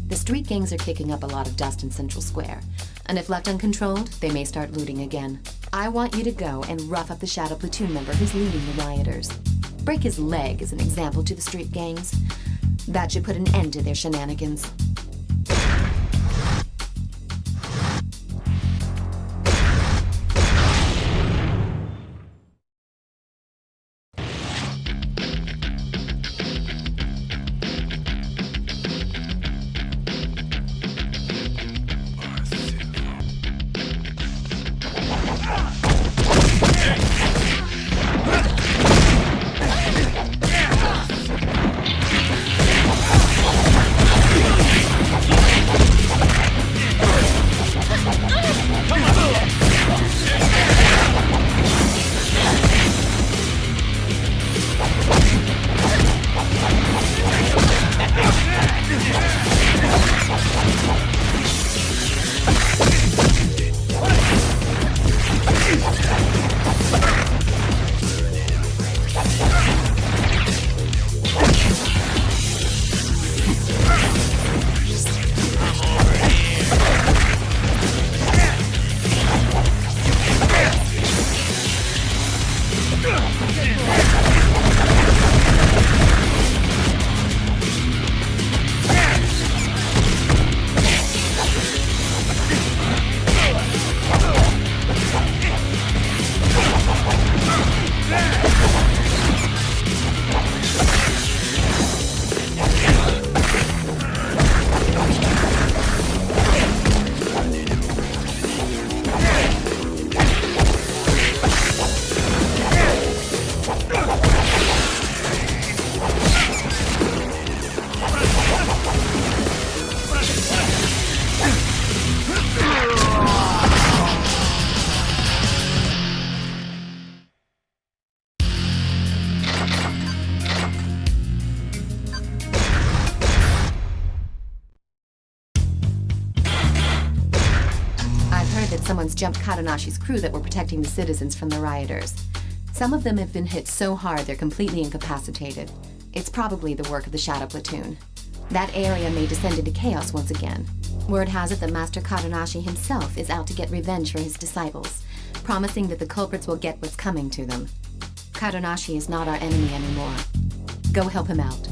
The street gangs are kicking up a lot of dust in Central Square, and if left uncontrolled, they may start looting again. I want you to go and rough up the Shadow Platoon member who's leading the rioters. Break his leg as an example to the street gangs. That should put an end to their shenanigans. Someone's jumped Kadanashi's crew that were protecting the citizens from the rioters. Some of them have been hit so hard they're completely incapacitated. It's probably the work of the Shadow Platoon. That area may descend into chaos once again. Word has it that Master Kadanashi himself is out to get revenge for his disciples, promising that the culprits will get what's coming to them. Kadanashi is not our enemy anymore. Go help him out.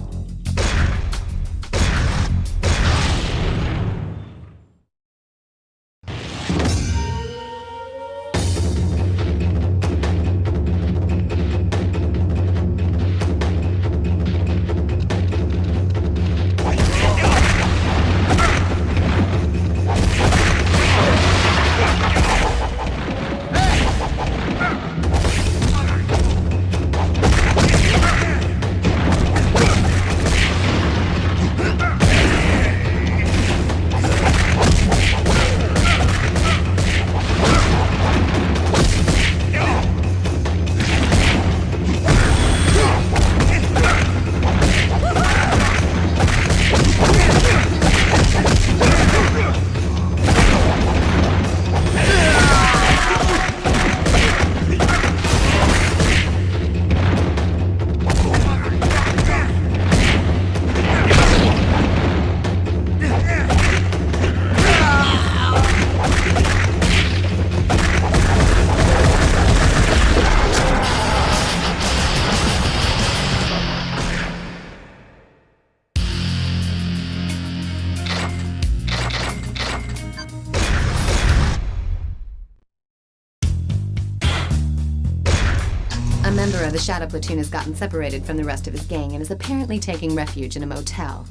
the Shadow Platoon has gotten separated from the rest of his gang and is apparently taking refuge in a motel.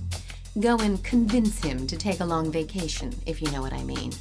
Go and convince him to take a long vacation, if you know what I mean.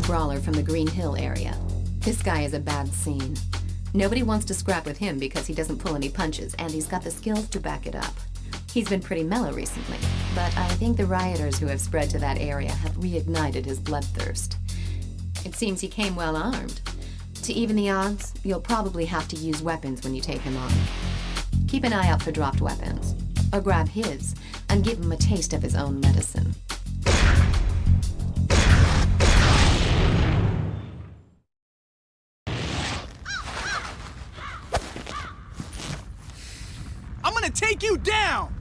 Brawler from the Green Hill area. This guy is a bad scene. Nobody wants to scrap with him because he doesn't pull any punches, and he's got the skills to back it up. He's been pretty mellow recently, but I think the rioters who have spread to that area have reignited his bloodthirst. It seems he came well armed. To even the odds, you'll probably have to use weapons when you take him on. Keep an eye out for dropped weapons, or grab his, and give him a taste of his own medicine. Take you down!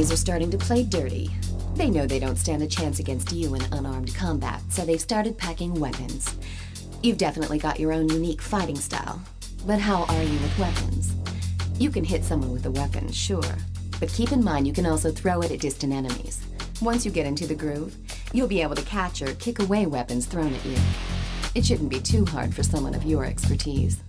Are starting to play dirty. They know they don't stand a chance against you in unarmed combat, so they've started packing weapons. You've definitely got your own unique fighting style. But how are you with weapons? You can hit someone with a weapon, sure, but keep in mind you can also throw it at distant enemies. Once you get into the groove, you'll be able to catch or kick away weapons thrown at you. It shouldn't be too hard for someone of your expertise.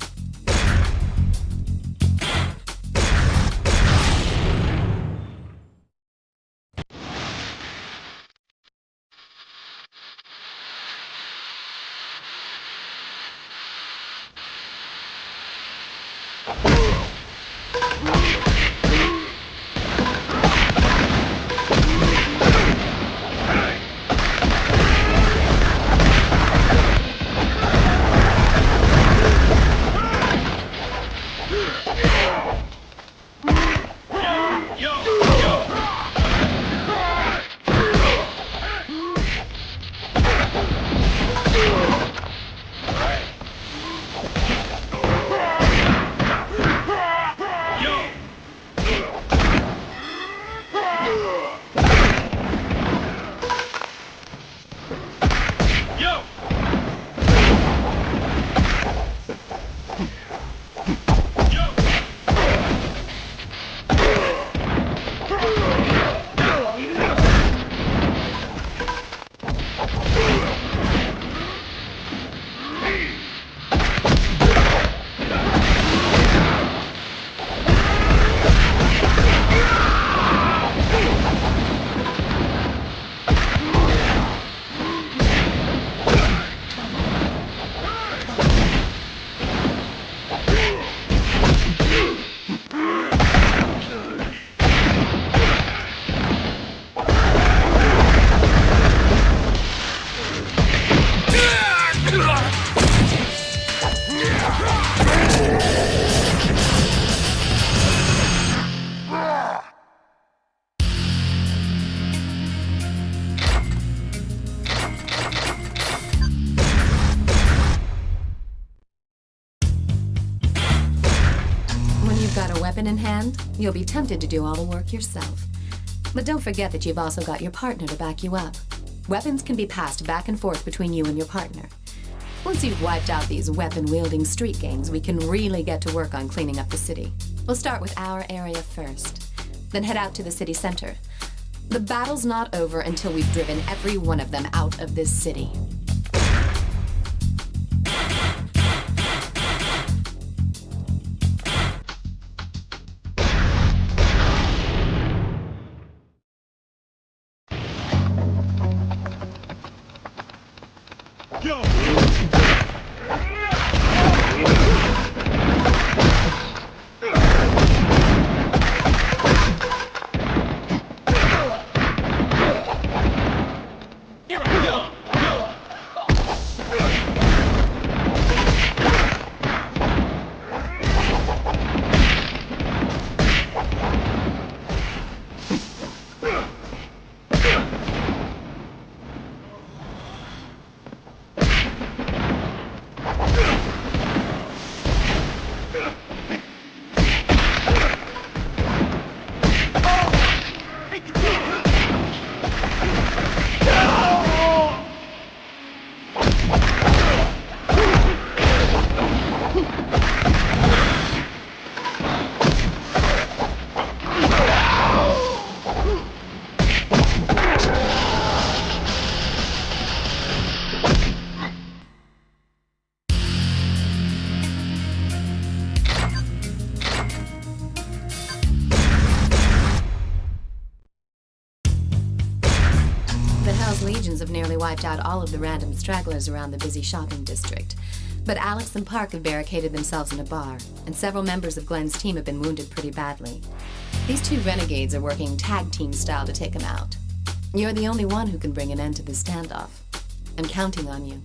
Yo! In hand, you'll be tempted to do all the work yourself. But don't forget that you've also got your partner to back you up. Weapons can be passed back and forth between you and your partner. Once you've wiped out these weapon-wielding street gangs, we can really get to work on cleaning up the city. We'll start with our area first, then head out to the city center. The battle's not over until we've driven every one of them out of this city. Legions have nearly wiped out all of the random stragglers around the busy shopping district. But Alex and Park have barricaded themselves in a bar, and several members of Glenn's team have been wounded pretty badly. These two renegades are working tag team style to take them out. You're the only one who can bring an end to this standoff. I'm counting on you.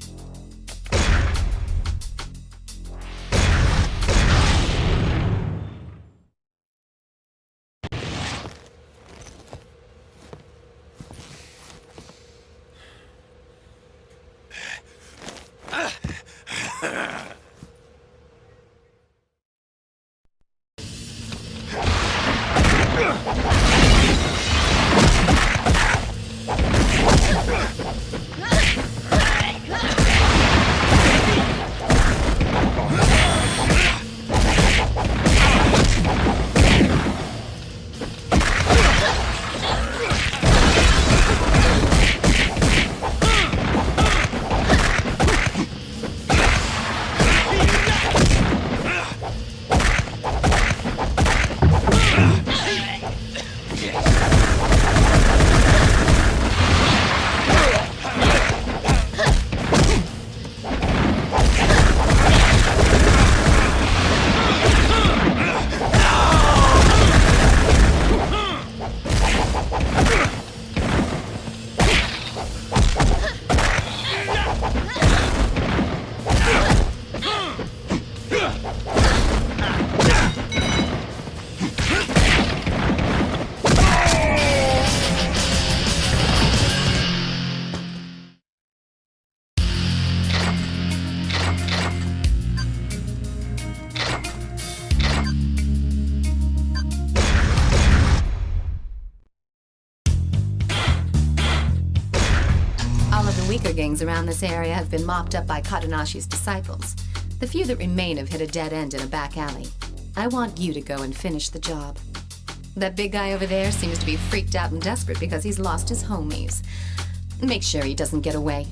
weaker gangs around this area have been mopped up by Katanashi's disciples. The few that remain have hit a dead end in a back alley. I want you to go and finish the job. That big guy over there seems to be freaked out and desperate because he's lost his homies. Make sure he doesn't get away.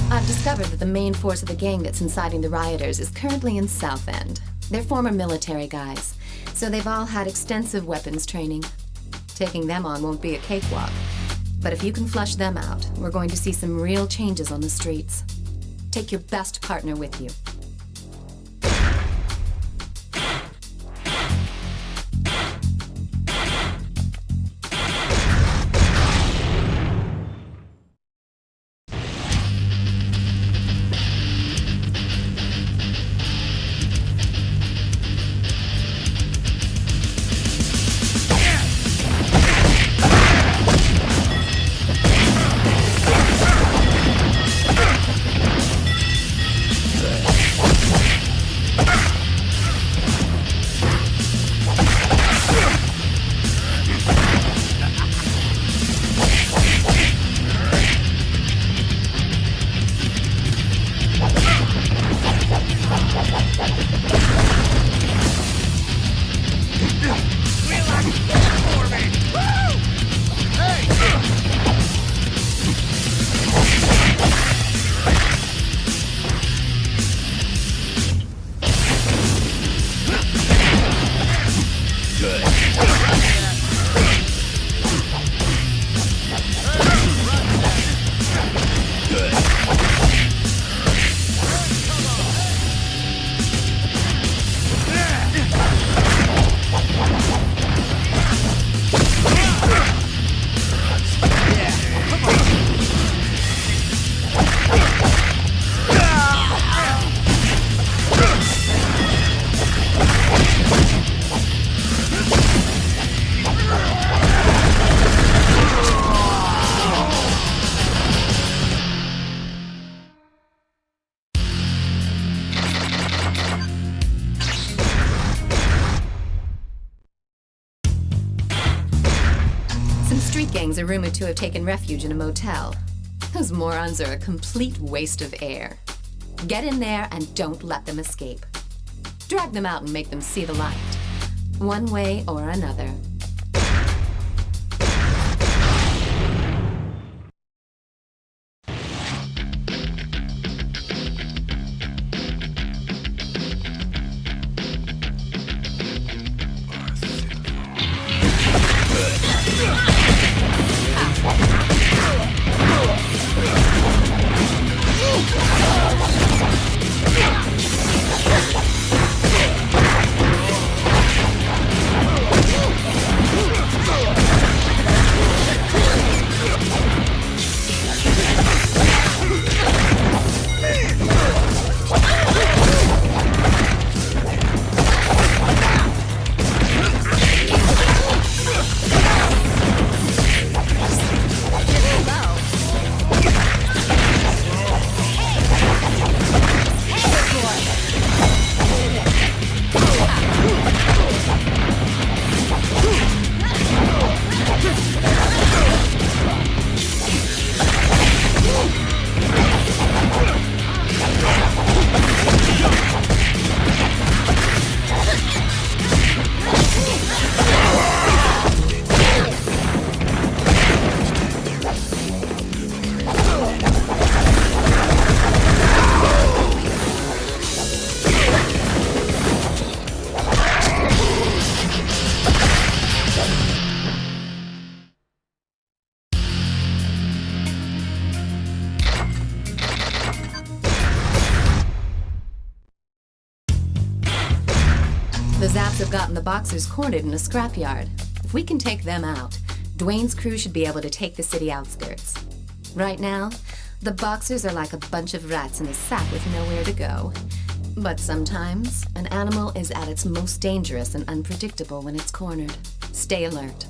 I've discovered that the main force of the gang that's inciting the rioters is currently in South End. They're former military guys, so they've all had extensive weapons training. Taking them on won't be a cakewalk, but if you can flush them out, we're going to see some real changes on the streets. Take your best partner with you. Gangs are rumored to have taken refuge in a motel. Those morons are a complete waste of air. Get in there and don't let them escape. Drag them out and make them see the light. One way or another. punks have gotten the Boxers cornered in a scrapyard. If we can take them out, Dwayne's crew should be able to take the city outskirts. Right now, the Boxers are like a bunch of rats in a sack with nowhere to go. But sometimes, an animal is at its most dangerous and unpredictable when it's cornered. Stay alert.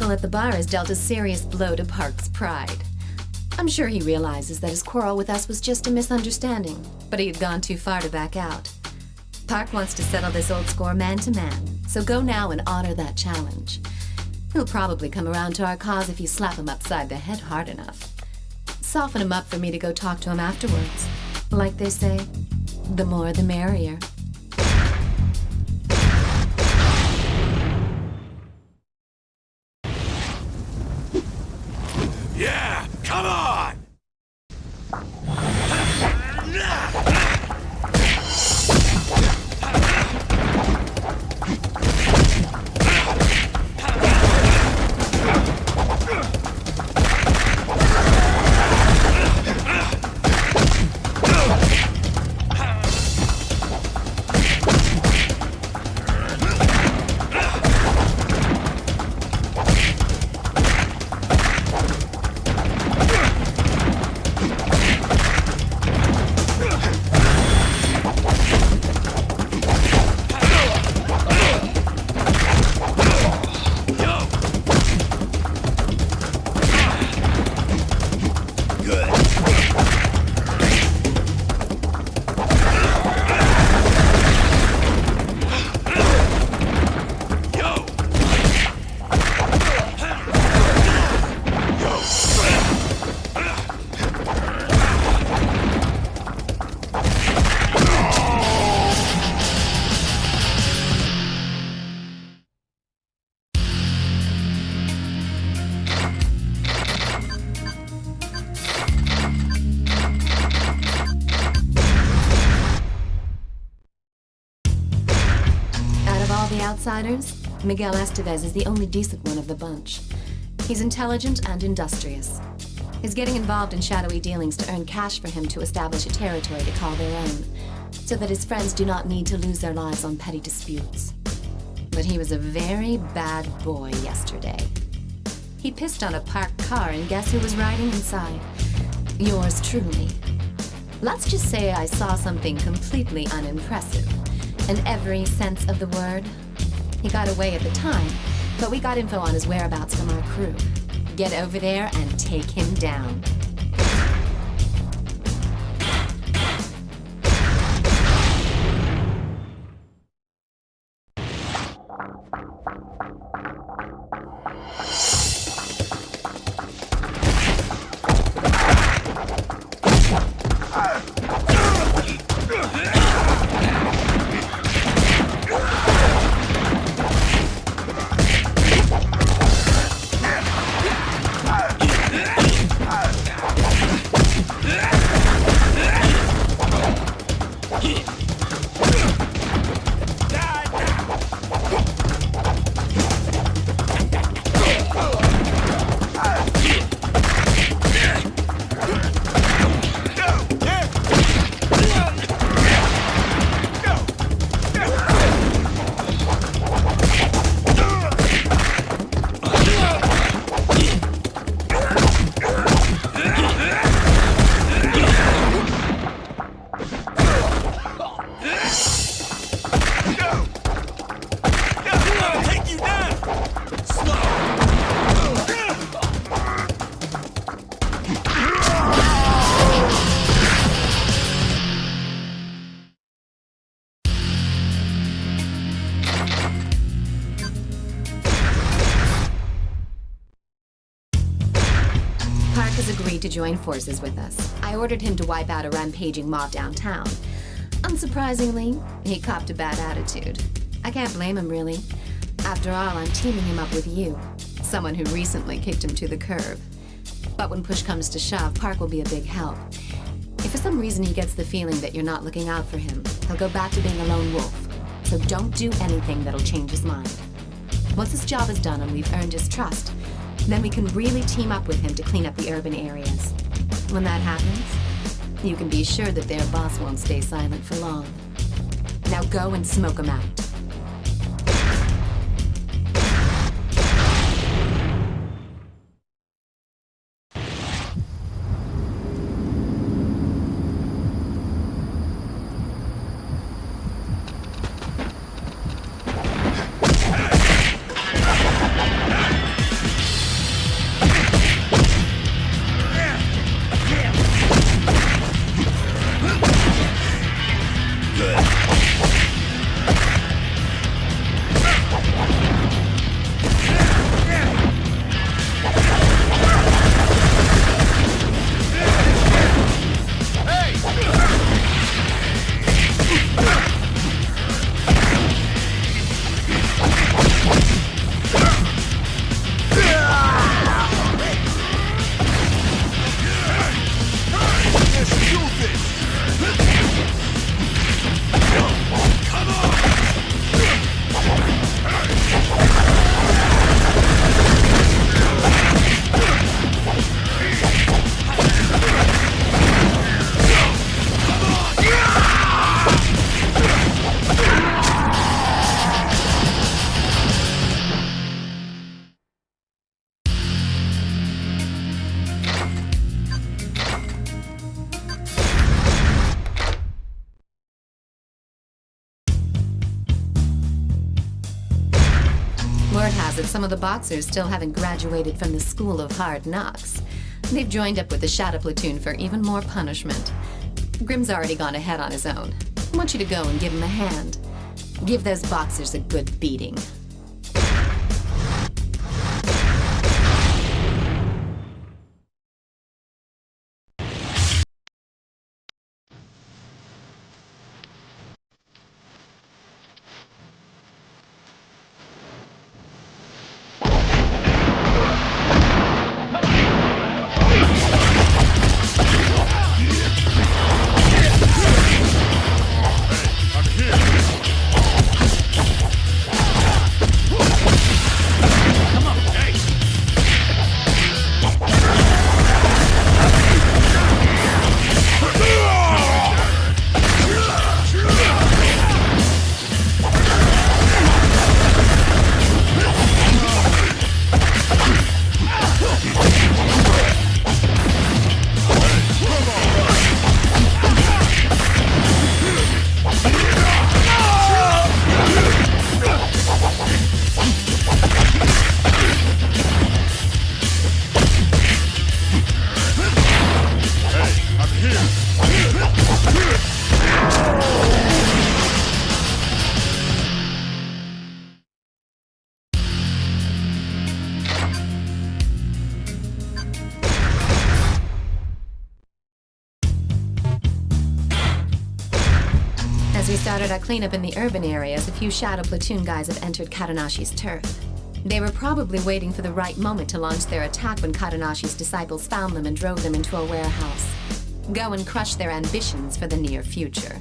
At the bar has dealt a serious blow to Park's pride. I'm sure he realizes that his quarrel with us was just a misunderstanding, but he had gone too far to back out. Park wants to settle this old score man to man, so go now and honor that challenge. He'll probably come around to our cause if you slap him upside the head hard enough. Soften him up for me to go talk to him afterwards. Like they say, the more the merrier. Yeah, come on! Outsiders, Miguel Estevez is the only decent one of the bunch. He's intelligent and industrious. He's getting involved in shadowy dealings to earn cash for him to establish a territory to call their own, so that his friends do not need to lose their lives on petty disputes. But he was a very bad boy yesterday. He pissed on a parked car, and guess who was riding inside? Yours truly. Let's just say I saw something completely unimpressive, in every sense of the word. He got away at the time, but we got info on his whereabouts from our crew. Get over there and take him down. agreed to join forces with us. I ordered him to wipe out a rampaging mob downtown. Unsurprisingly, he copped a bad attitude. I can't blame him, really. After all, I'm teaming him up with you, someone who recently kicked him to the curb. But when push comes to shove, Park will be a big help. If for some reason he gets the feeling that you're not looking out for him, he'll go back to being a lone wolf. So don't do anything that'll change his mind. Once this job is done and we've earned his trust, then we can really team up with him to clean up the urban areas. When that happens, you can be sure that their boss won't stay silent for long. Now go and smoke him out. Word has it some of the boxers still haven't graduated from the School of Hard Knocks. They've joined up with the Shadow Platoon for even more punishment. Grimm's already gone ahead on his own. I want you to go and give him a hand. Give those boxers a good beating. As we started our cleanup in the urban areas, a few Shadow Platoon guys have entered Katanashi's turf. They were probably waiting for the right moment to launch their attack when Katanashi's disciples found them and drove them into a warehouse. Go and crush their ambitions for the near future.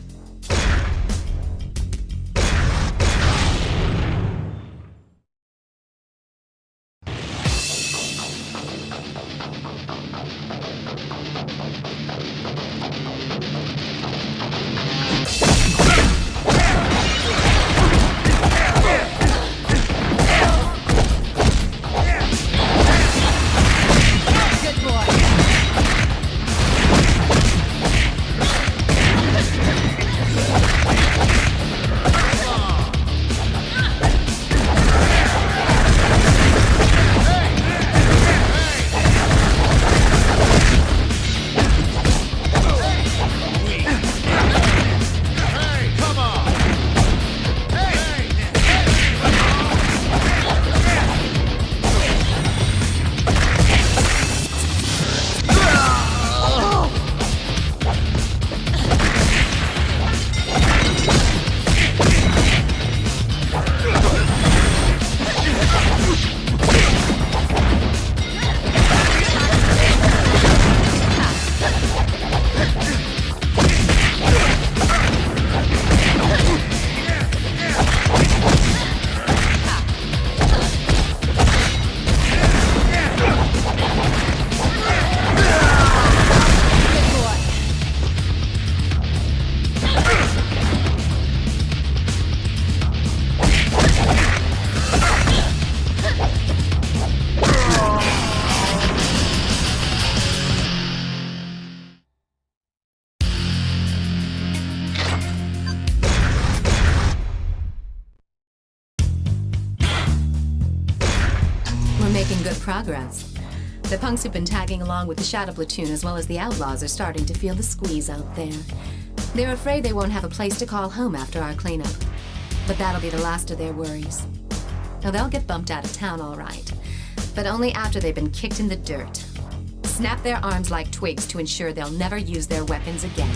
making good progress. The punks who've been tagging along with the Shadow Platoon as well as the Outlaws are starting to feel the squeeze out there. They're afraid they won't have a place to call home after our cleanup. But that'll be the last of their worries. Now, they'll get bumped out of town all right, but only after they've been kicked in the dirt. Snap their arms like twigs to ensure they'll never use their weapons again.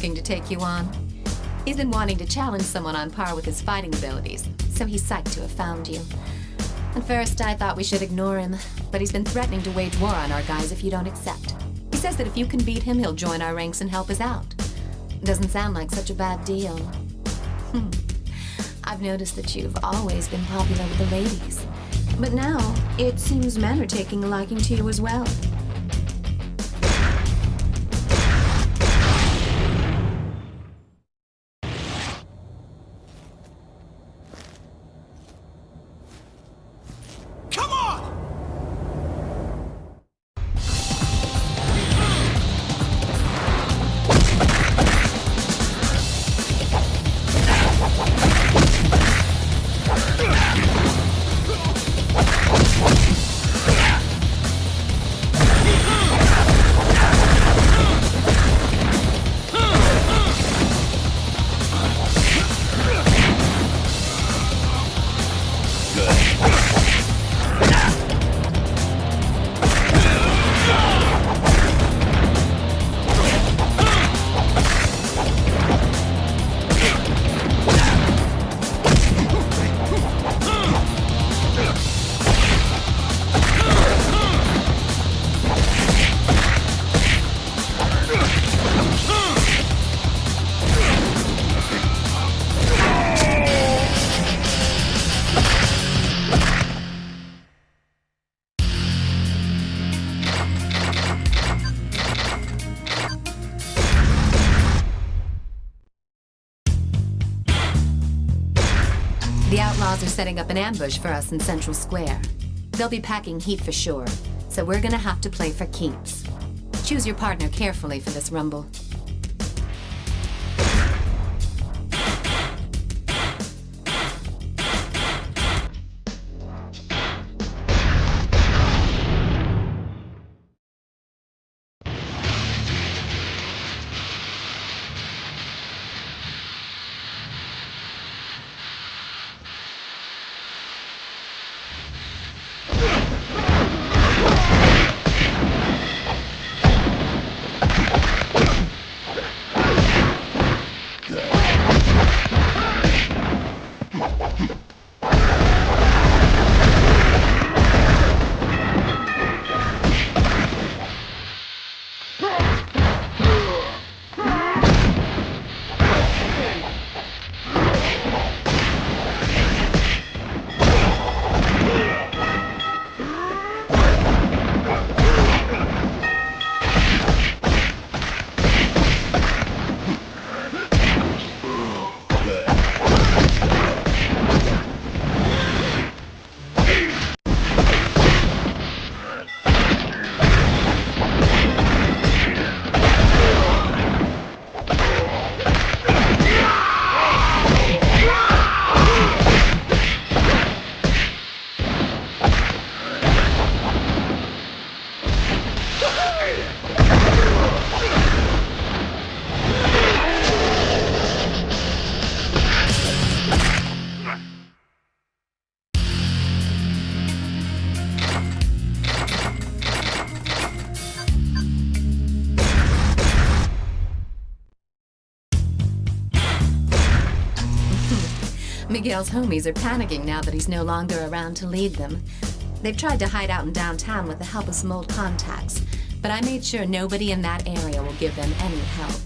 To take you on. He's been wanting to challenge someone on par with his fighting abilities, so he's psyched to have found you. At first, I thought we should ignore him, but he's been threatening to wage war on our guys if you don't accept. He says that if you can beat him, he'll join our ranks and help us out. Doesn't sound like such a bad deal. I've noticed that you've always been popular with the ladies, but now it seems men are taking a liking to you as well. The Outlaws are setting up an ambush for us in Central Square. They'll be packing heat for sure, so we're gonna have to play for keeps. Choose your partner carefully for this rumble. Miguel's homies are panicking now that he's no longer around to lead them. They've tried to hide out in downtown with the help of some old contacts, but I made sure nobody in that area will give them any help.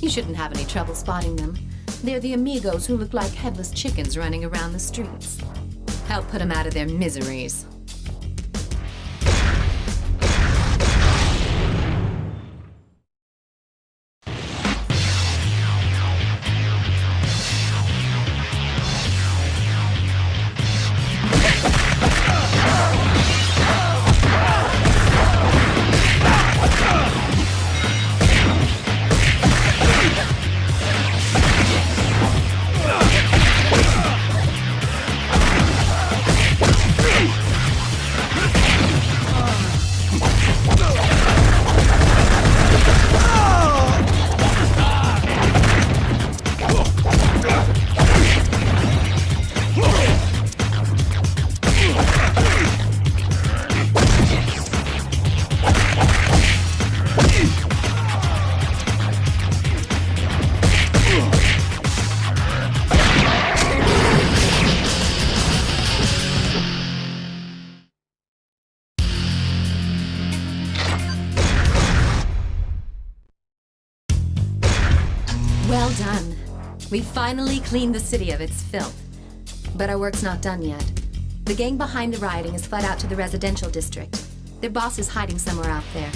You shouldn't have any trouble spotting them. They're the amigos who look like headless chickens running around the streets. Help put them out of their miseries. Well done. We finally cleaned the city of its filth. But our work's not done yet. The gang behind the rioting has fled out to the residential district. Their boss is hiding somewhere out there.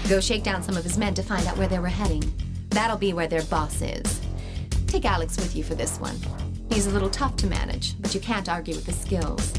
Go shake down some of his men to find out where they were heading. That'll be where their boss is. Take Alex with you for this one. He's a little tough to manage, but you can't argue with his skills.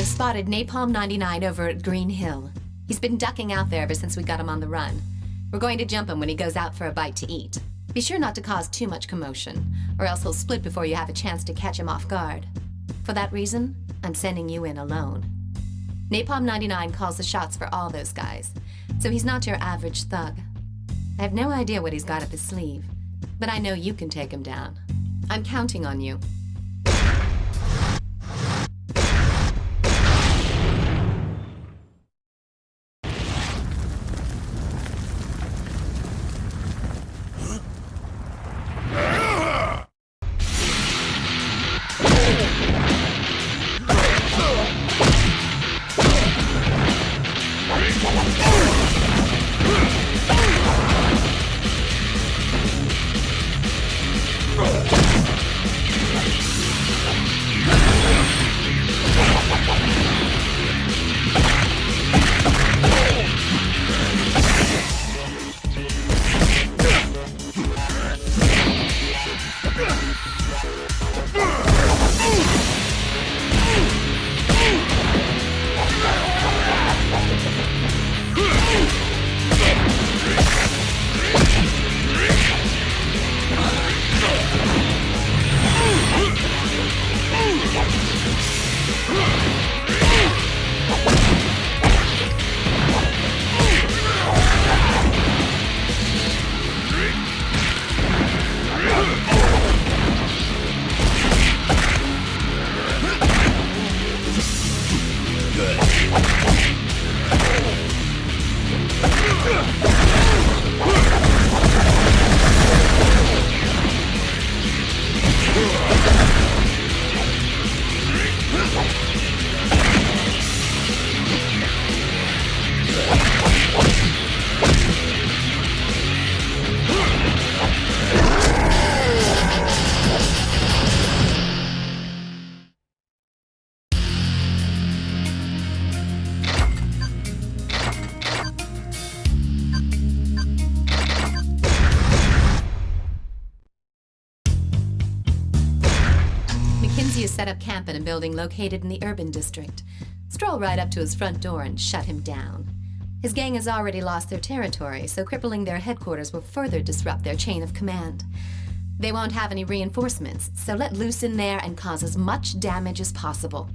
Spotted Napalm 99 over at Green Hill. He's been ducking out there ever since we got him on the run. We're going to jump him when he goes out for a bite to eat. Be sure not to cause too much commotion, or else he'll split before you have a chance to catch him off guard. For that reason, I'm sending you in alone. Napalm 99 calls the shots for all those guys, so he's not your average thug. I have no idea what he's got up his sleeve, but I know you can take him down. I'm counting on you. set up camp in a building located in the urban district. Stroll right up to his front door and shut him down. His gang has already lost their territory, so crippling their headquarters will further disrupt their chain of command. They won't have any reinforcements, so let loose in there and cause as much damage as possible.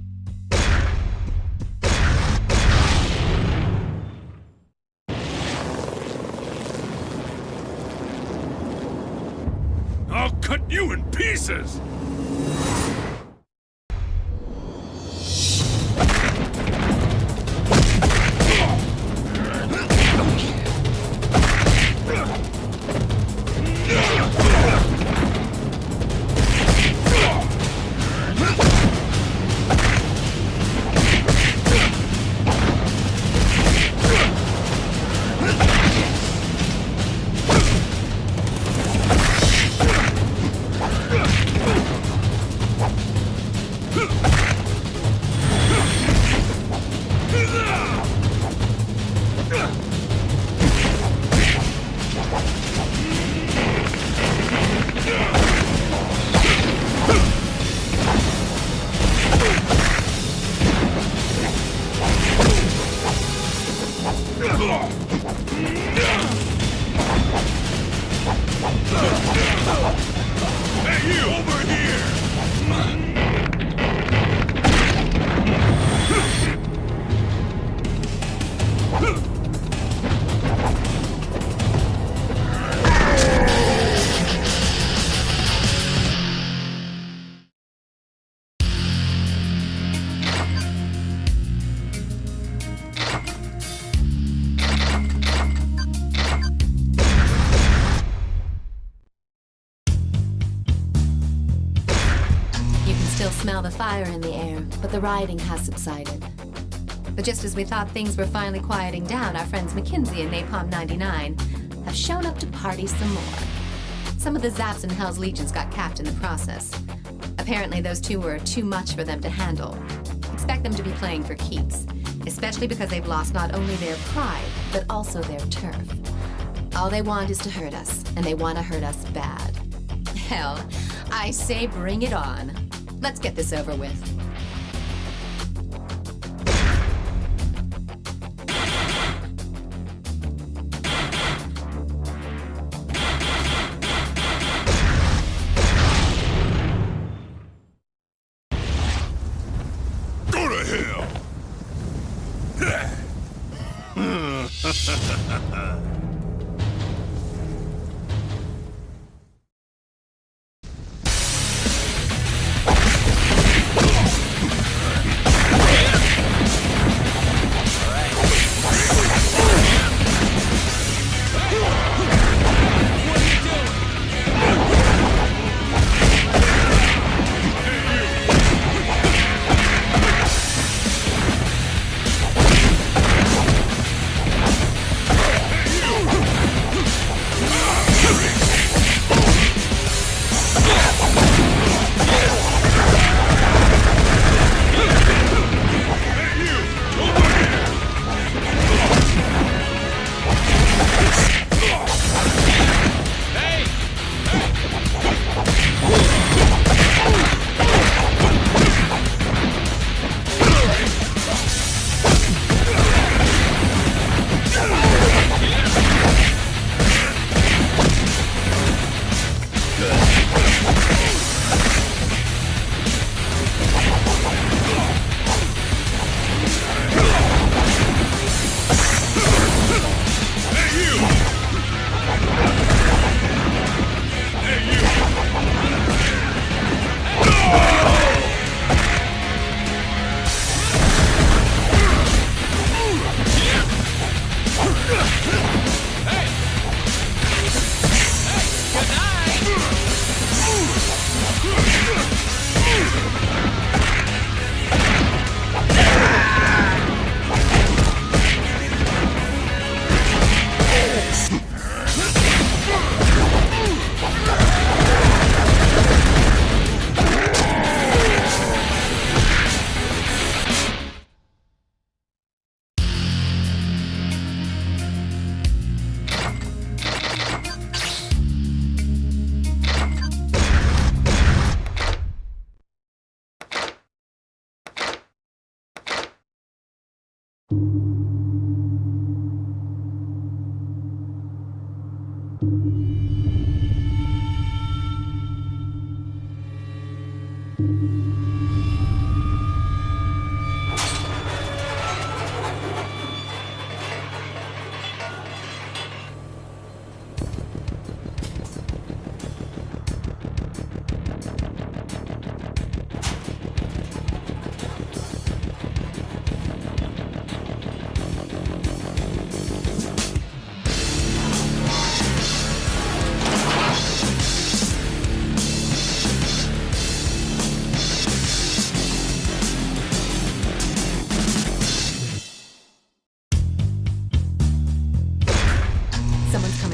I'll cut you in pieces! Hey, you over here! Still smell the fire in the air, but the rioting has subsided. But just as we thought things were finally quieting down, our friends McKinsey and Napalm 99 have shown up to party some more. Some of the Zaps and Hell's Legions got capped in the process. Apparently those two were too much for them to handle. Expect them to be playing for keeps, especially because they've lost not only their pride, but also their turf. All they want is to hurt us, and they want to hurt us bad. Hell, I say bring it on. Let's get this over with. Go to hell!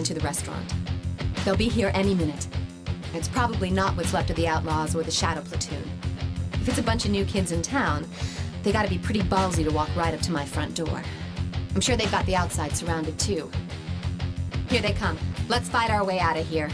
to the restaurant. They'll be here any minute. It's probably not what's left of the Outlaws or the Shadow Platoon. If it's a bunch of new kids in town, they gotta be pretty ballsy to walk right up to my front door. I'm sure they've got the outside surrounded too. Here they come. Let's fight our way out of here.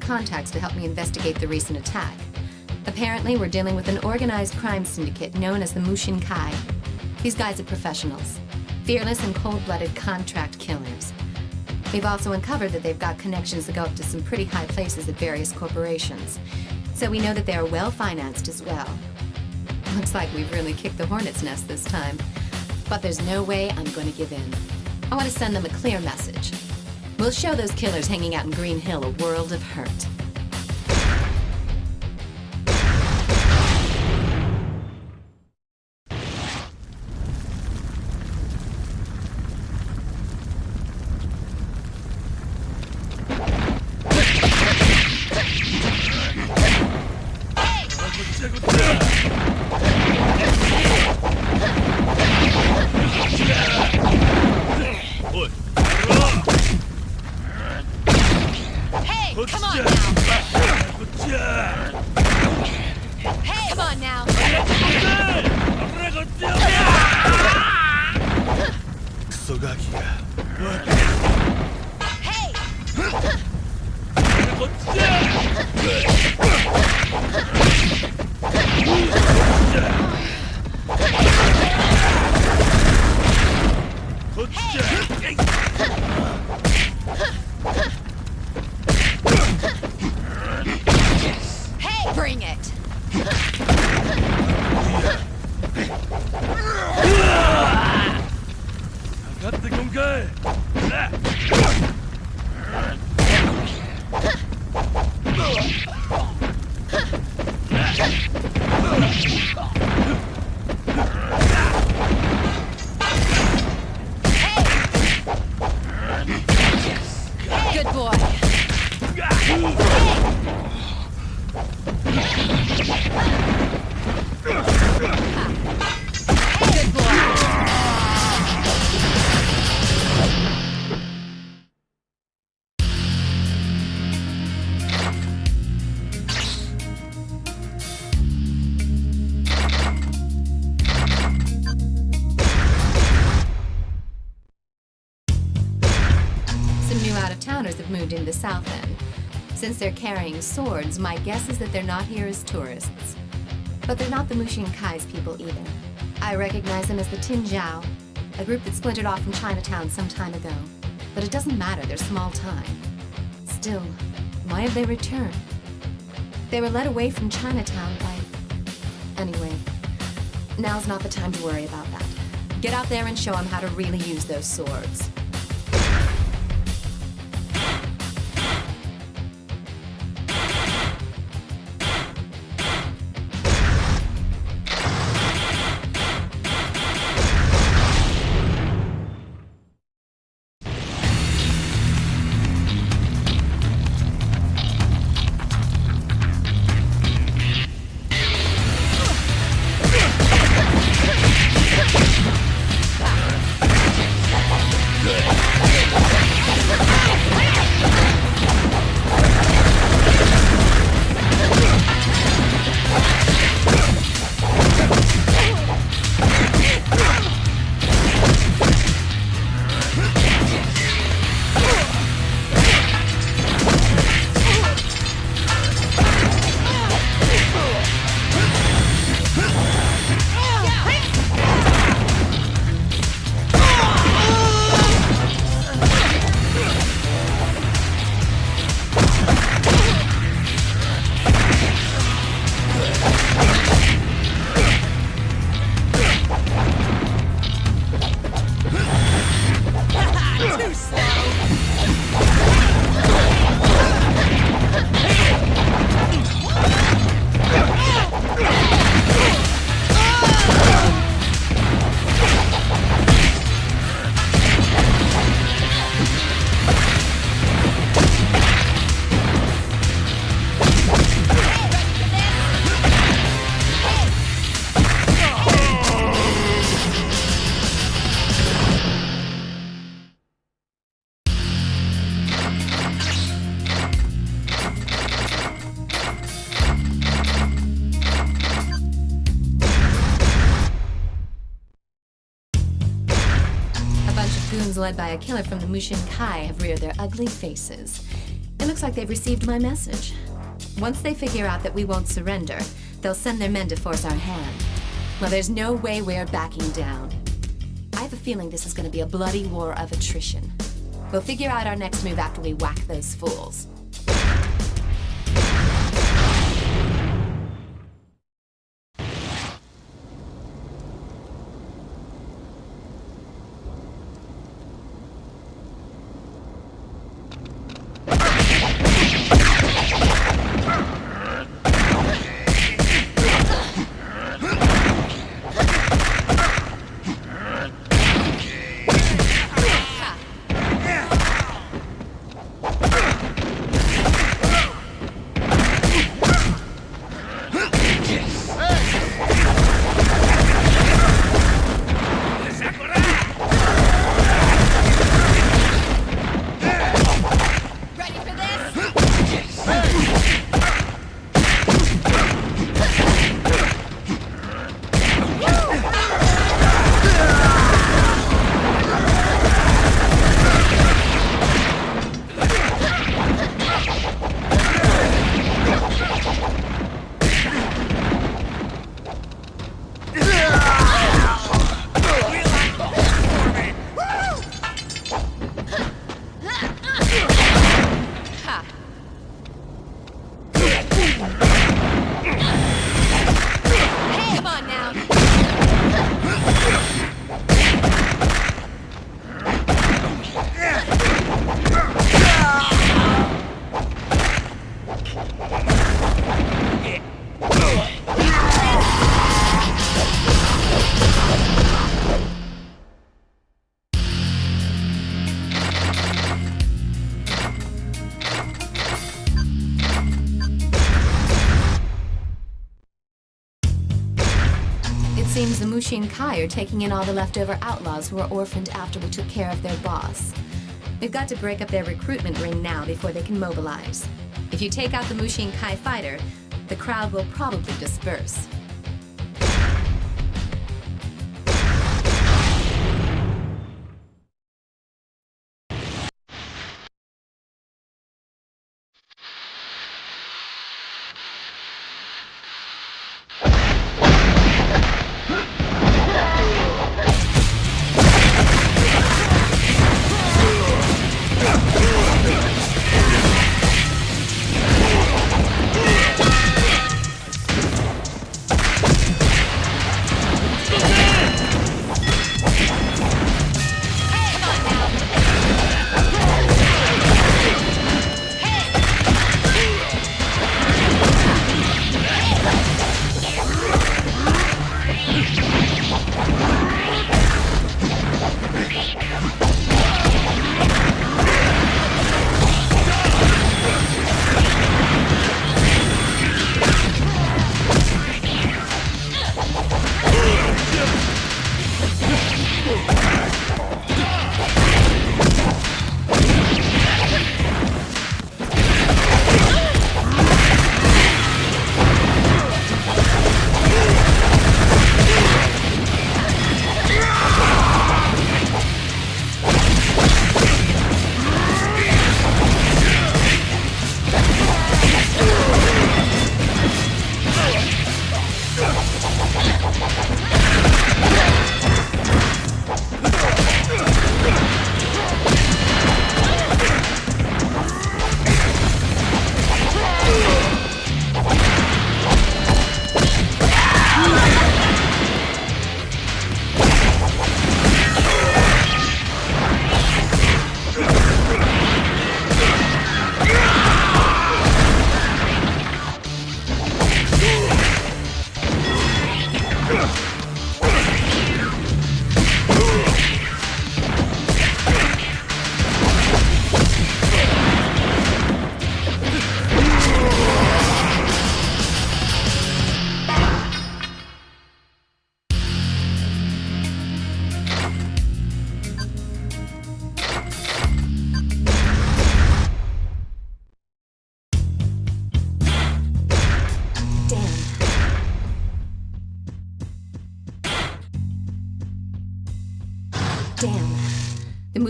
Contacts to help me investigate the recent attack. Apparently, we're dealing with an organized crime syndicate known as the Mushin Kai. These guys are professionals, fearless and cold-blooded contract killers. We've also uncovered that they've got connections that go up to some pretty high places at various corporations. So we know that they are well-financed as well. Looks like we've really kicked the hornet's nest this time. But there's no way I'm going to give in. I want to send them a clear message. We'll show those killers hanging out in Green Hill a world of hurt. Bring it! Good boy. Good boy. Some new out-of-towners have moved into the South End. Since they're carrying swords, my guess is that they're not here as tourists. But they're not the Mushin Kai's people either. I recognize them as the Tin Jiao, a group that splintered off from Chinatown some time ago. But it doesn't matter, they're small time. Still, why have they returned? They were led away from Chinatown by... Anyway, now's not the time to worry about that. Get out there and show them how to really use those swords. led by a killer from the Mushin Kai have reared their ugly faces. It looks like they've received my message. Once they figure out that we won't surrender, they'll send their men to force our hand. Well, there's no way we're backing down. I have a feeling this is going to be a bloody war of attrition. We'll figure out our next move after we whack those fools. Seems the Mushin Kai are taking in all the leftover outlaws who were orphaned after we took care of their boss. We've got to break up their recruitment ring now before they can mobilize. If you take out the Mushin Kai fighter, the crowd will probably disperse.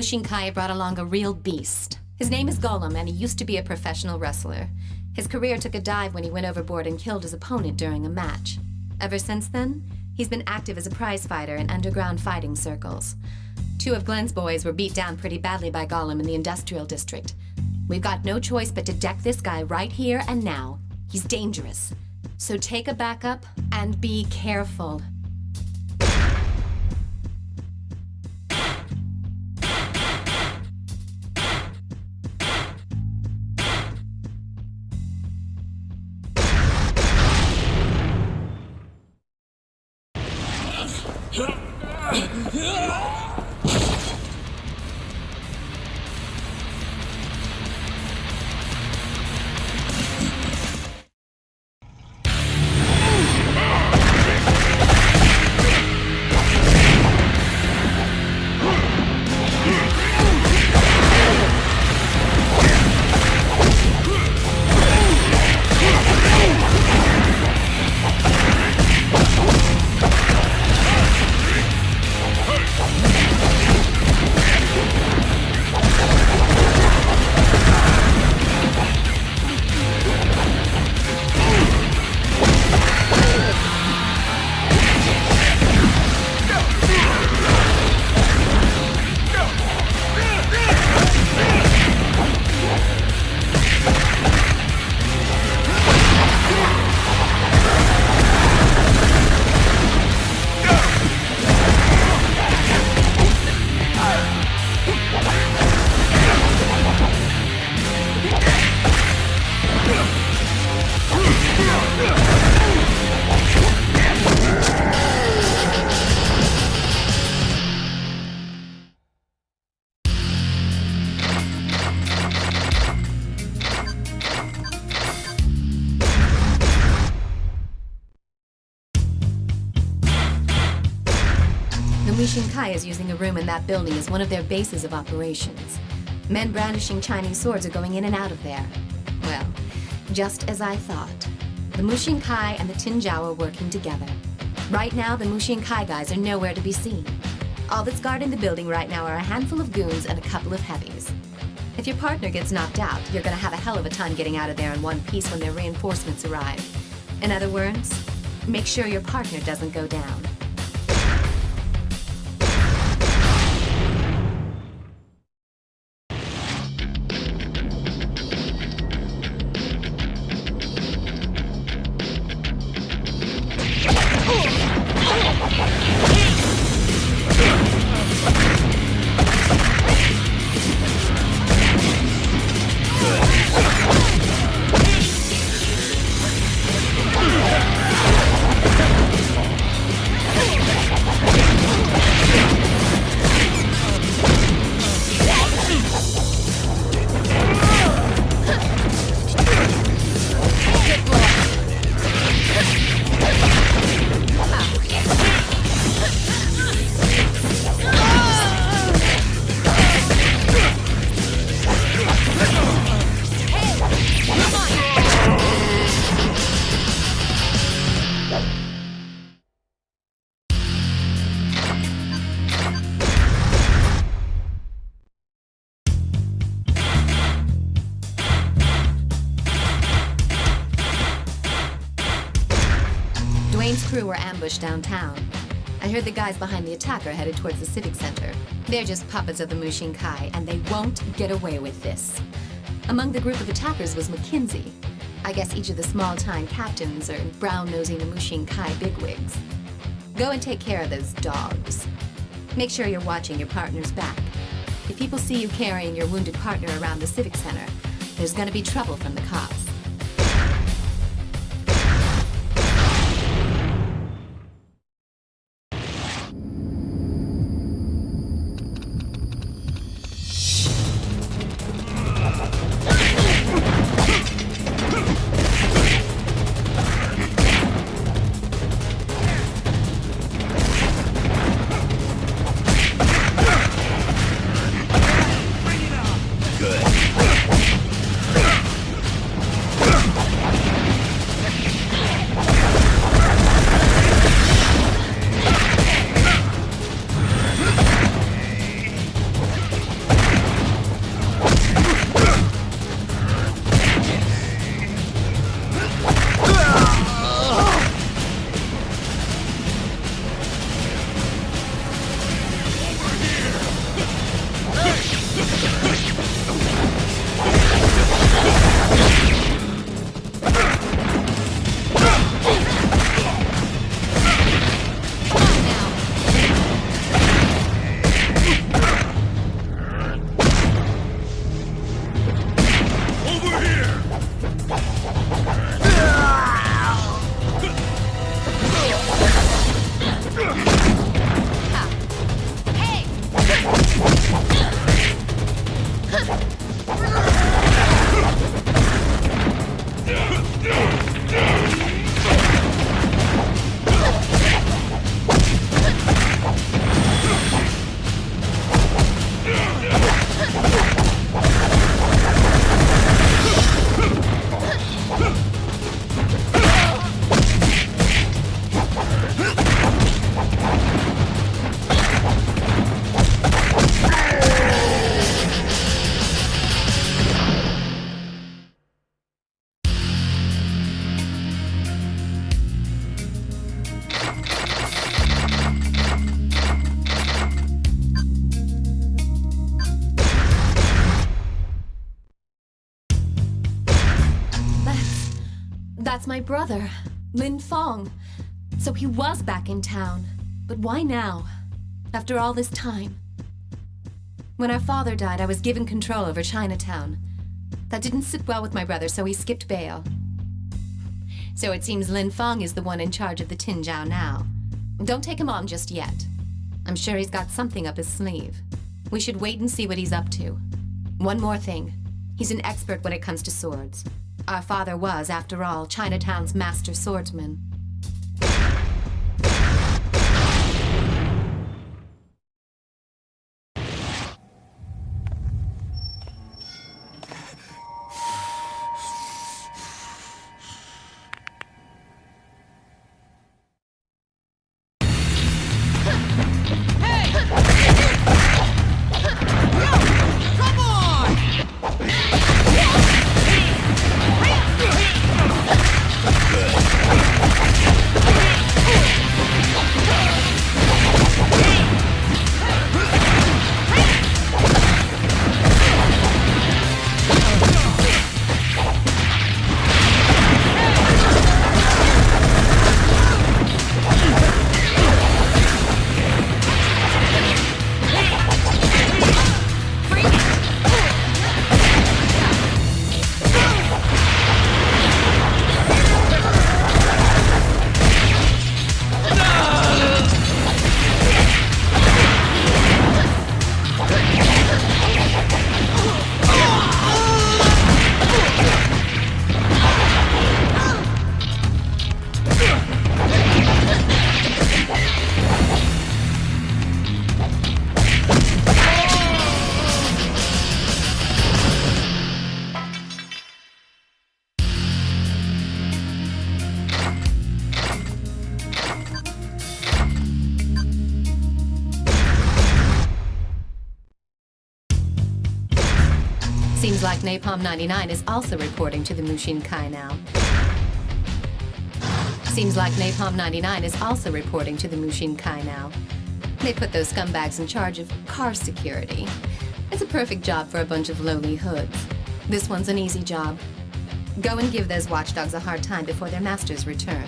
Mushin Kai brought along a real beast. His name is Golem, and he used to be a professional wrestler. His career took a dive when he went overboard and killed his opponent during a match. Ever since then, he's been active as a prize fighter in underground fighting circles. 2 of Glenn's boys were beat down pretty badly by Golem in the industrial district. We've got no choice but to deck this guy right here and now. He's dangerous. So take a backup and be careful. Mushin Kai is using a room in that building as one of their bases of operations. Men brandishing Chinese swords are going in and out of there. Well, just as I thought. The Mushin Kai and the Tinjiao are working together. Right now, the Mushin Kai guys are nowhere to be seen. All that's guarding the building right now are a handful of goons and a couple of heavies. If your partner gets knocked out, you're gonna have a hell of a time getting out of there in one piece when their reinforcements arrive. In other words, make sure your partner doesn't go down. Dwayne's crew were ambushed downtown. I heard the guys behind the attack are headed towards the Civic Center. They're just puppets of the Mushin Kai, and they won't get away with this. Among the group of attackers was McKinsey. I guess each of the small-time captains are brown-nosing the Mushin Kai bigwigs. Go and take care of those dogs. Make sure you're watching your partner's back. If people see you carrying your wounded partner around the Civic Center, there's gonna be trouble from the cops. That's my brother, Lin Fong. So he was back in town. But why now? After all this time? When our father died, I was given control over Chinatown. That didn't sit well with my brother, so he skipped bail. So it seems Lin Fong is the one in charge of the Tinjiao now. Don't take him on just yet. I'm sure he's got something up his sleeve. We should wait and see what he's up to. One more thing. He's an expert when it comes to swords. Our father was, after all, Chinatown's master swordsman. Seems like Napalm 99 is also reporting to the Mushin Kai now. Seems like Napalm 99 is also reporting to the Mushin Kai now. They put those scumbags in charge of car security. It's a perfect job for a bunch of lowly hoods. This one's an easy job. Go and give those watchdogs a hard time before their masters return.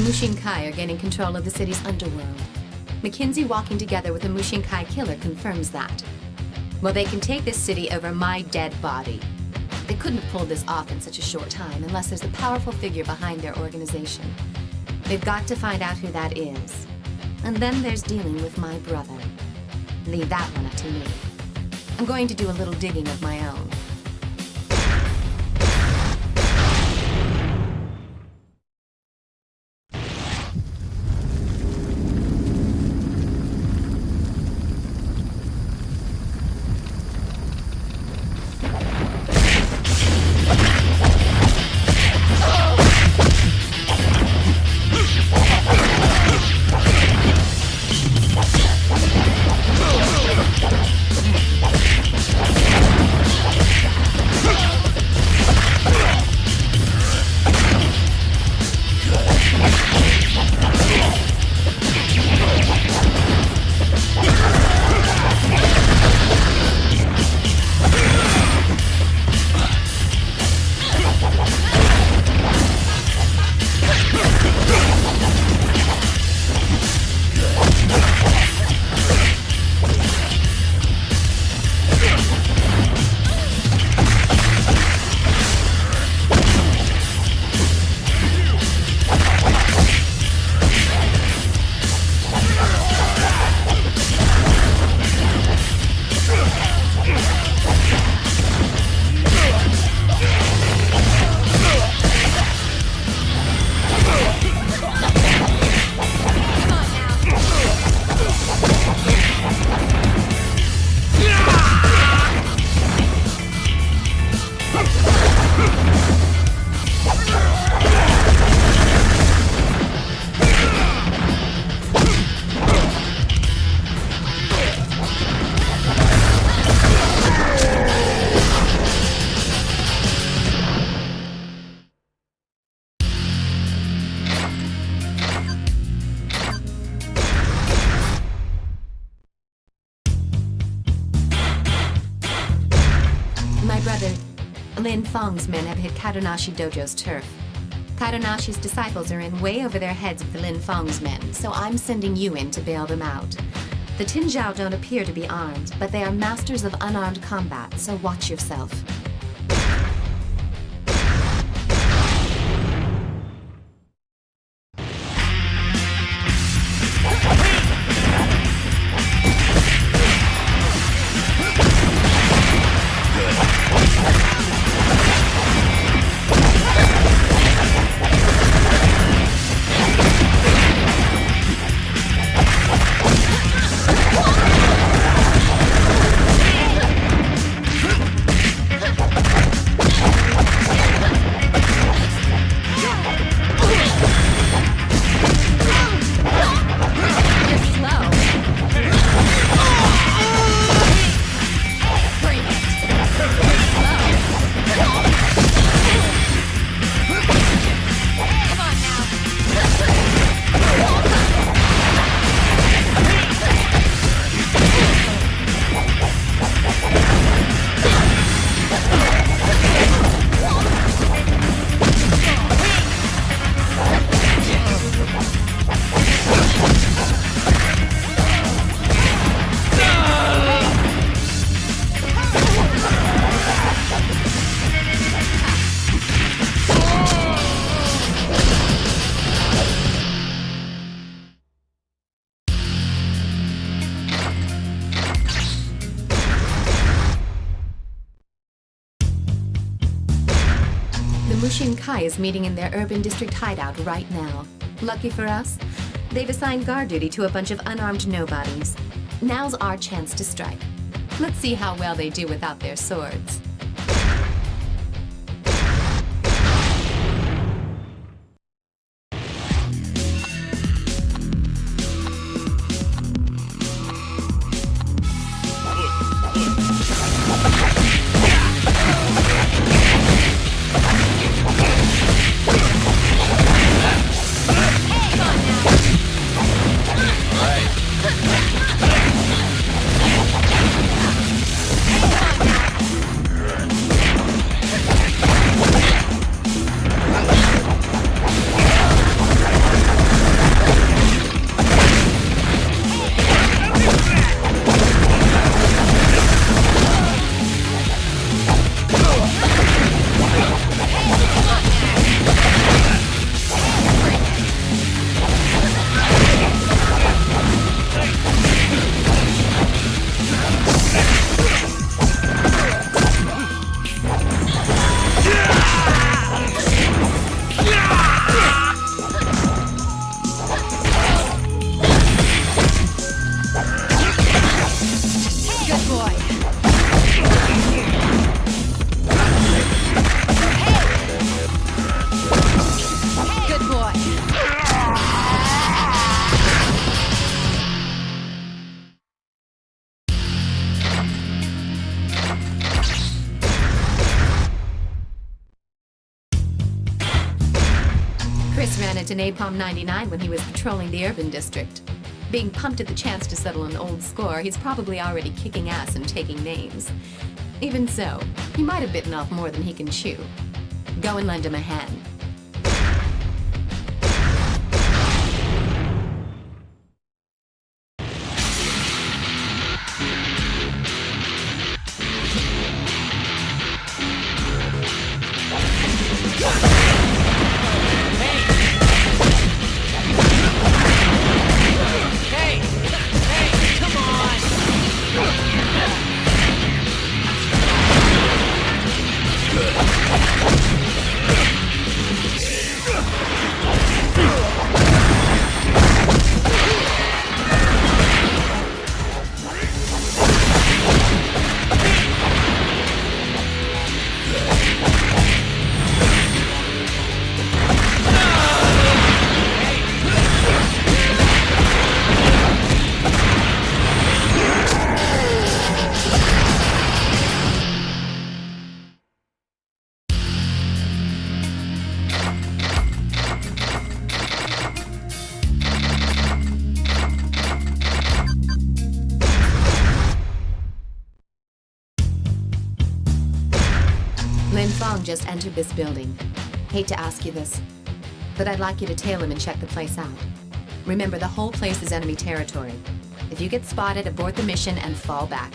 Mushin Kai are gaining control of the city's underworld. McKinsey walking together with a Mushin Kai killer confirms that. Well, they can take this city over my dead body. They couldn't have pulled this off in such a short time unless there's a powerful figure behind their organization. They've got to find out who that is. And then there's dealing with my brother. Leave that one up to me. I'm going to do a little digging of my own. Brother, Lin Feng's men have hit Kadonashi Dojo's turf. Kadonashi's disciples are in way over their heads with the Lin Feng's men, so I'm sending you in to bail them out. The Tinjiao don't appear to be armed, but they are masters of unarmed combat, so watch yourself. Shinkai is meeting in their urban district hideout right now. Lucky for us, they've assigned guard duty to a bunch of unarmed nobodies. Now's our chance to strike. Let's see how well they do without their swords. Ran into Napalm 99 when he was patrolling the urban district. Being pumped at the chance to settle an old score, he's probably already kicking ass and taking names. Even so, he might have bitten off more than he can chew. Go and lend him a hand. just entered this building. Hate to ask you this, but I'd like you to tail him and check the place out. Remember, the whole place is enemy territory. If you get spotted, abort the mission and fall back.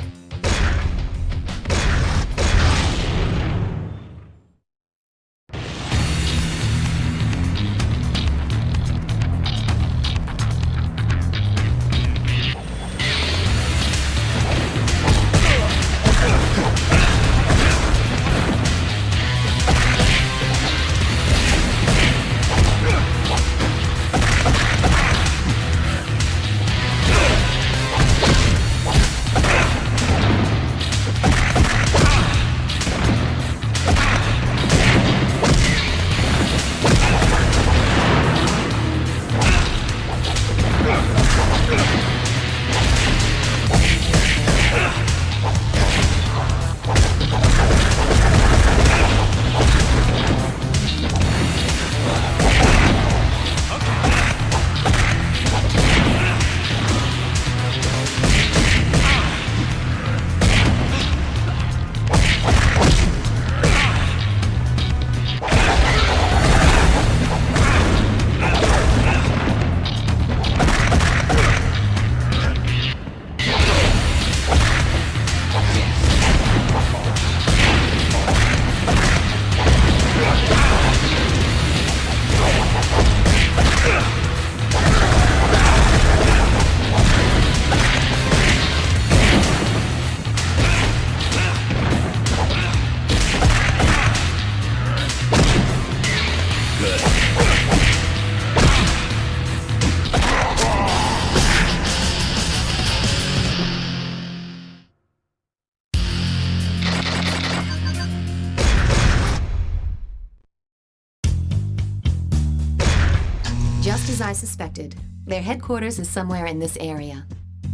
Just as I suspected, their headquarters is somewhere in this area.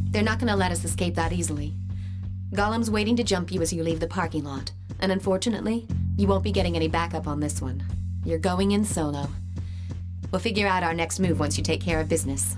They're not gonna let us escape that easily. Golem's waiting to jump you as you leave the parking lot, and unfortunately, you won't be getting any backup on this one. You're going in solo. We'll figure out our next move once you take care of business.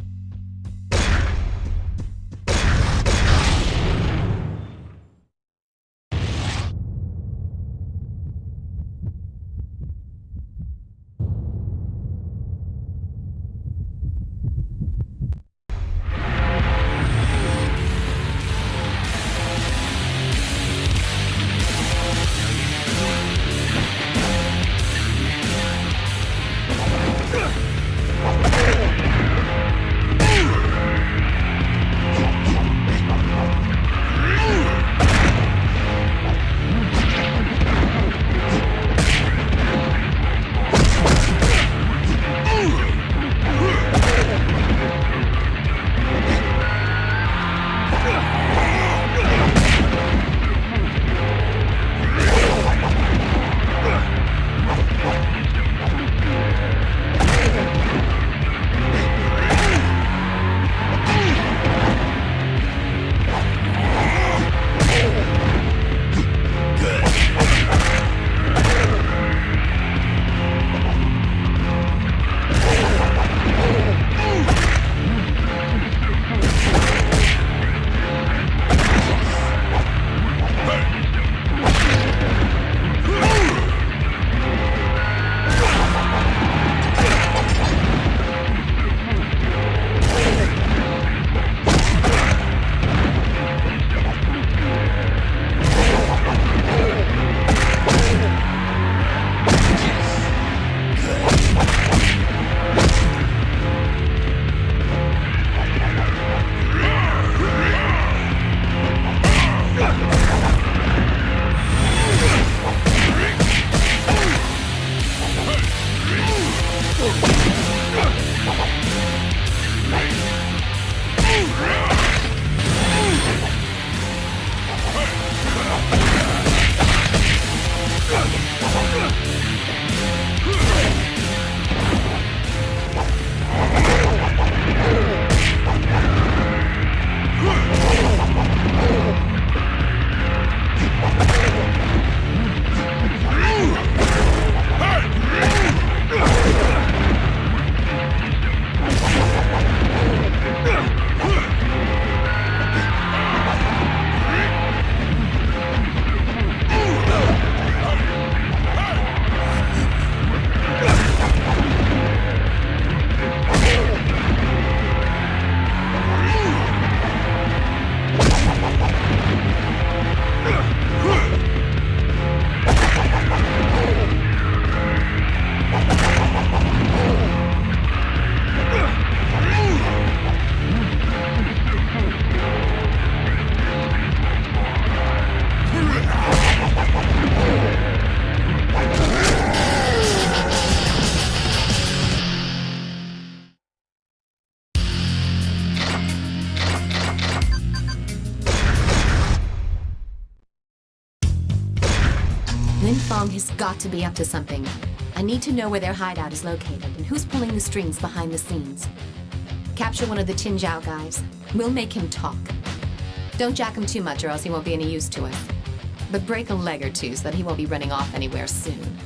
Lin Fong has got to be up to something. I need to know where their hideout is located and who's pulling the strings behind the scenes. Capture one of the Tin Zhao guys. We'll make him talk. Don't jack him too much or else he won't be any use to us. But break a leg or two so that he won't be running off anywhere soon.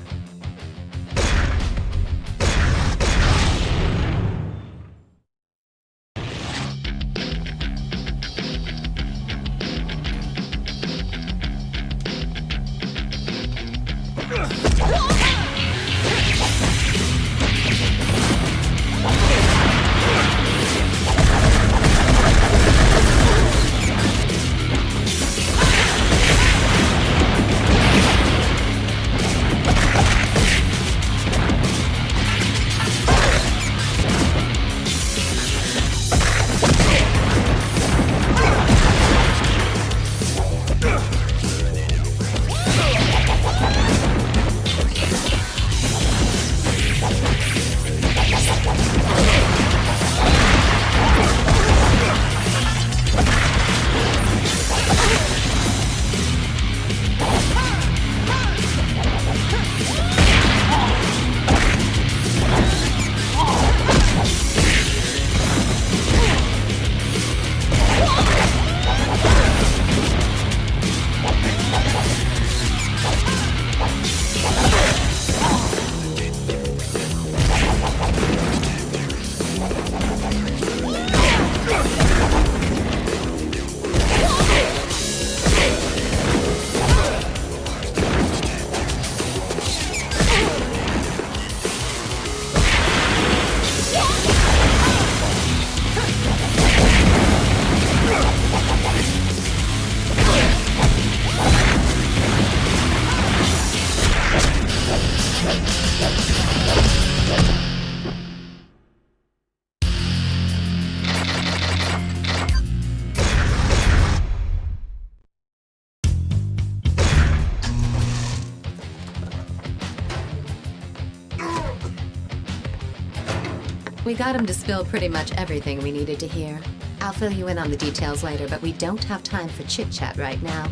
We got him to spill pretty much everything we needed to hear. I'll fill you in on the details later, but we don't have time for chit-chat right now.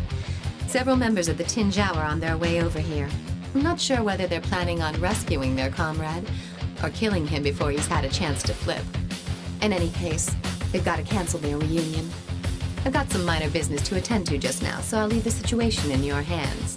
Several members of the Tin Zhao are on their way over here. I'm not sure whether they're planning on rescuing their comrade or killing him before he's had a chance to flip. In any case, they've got to cancel their reunion. I've got some minor business to attend to just now, so I'll leave the situation in your hands.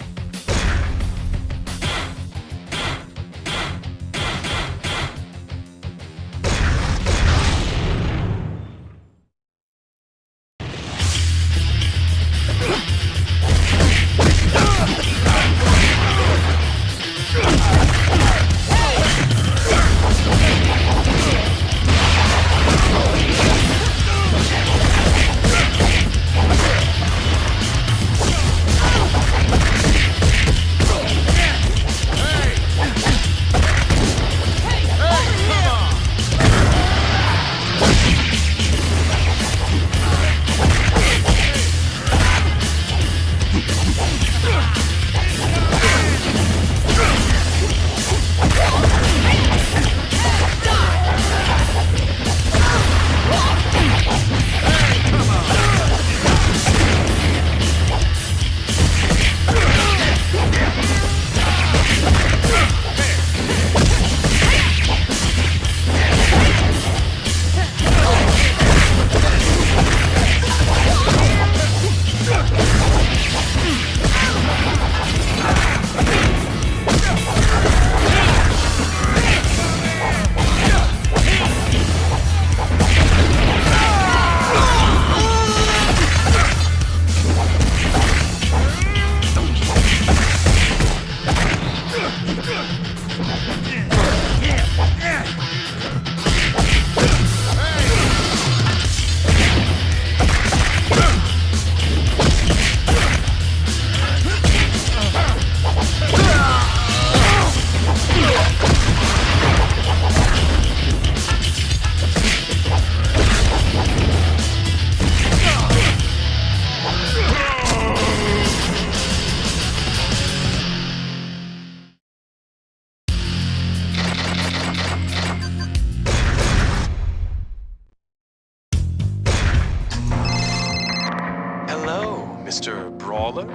Hello, Mr. Brawler.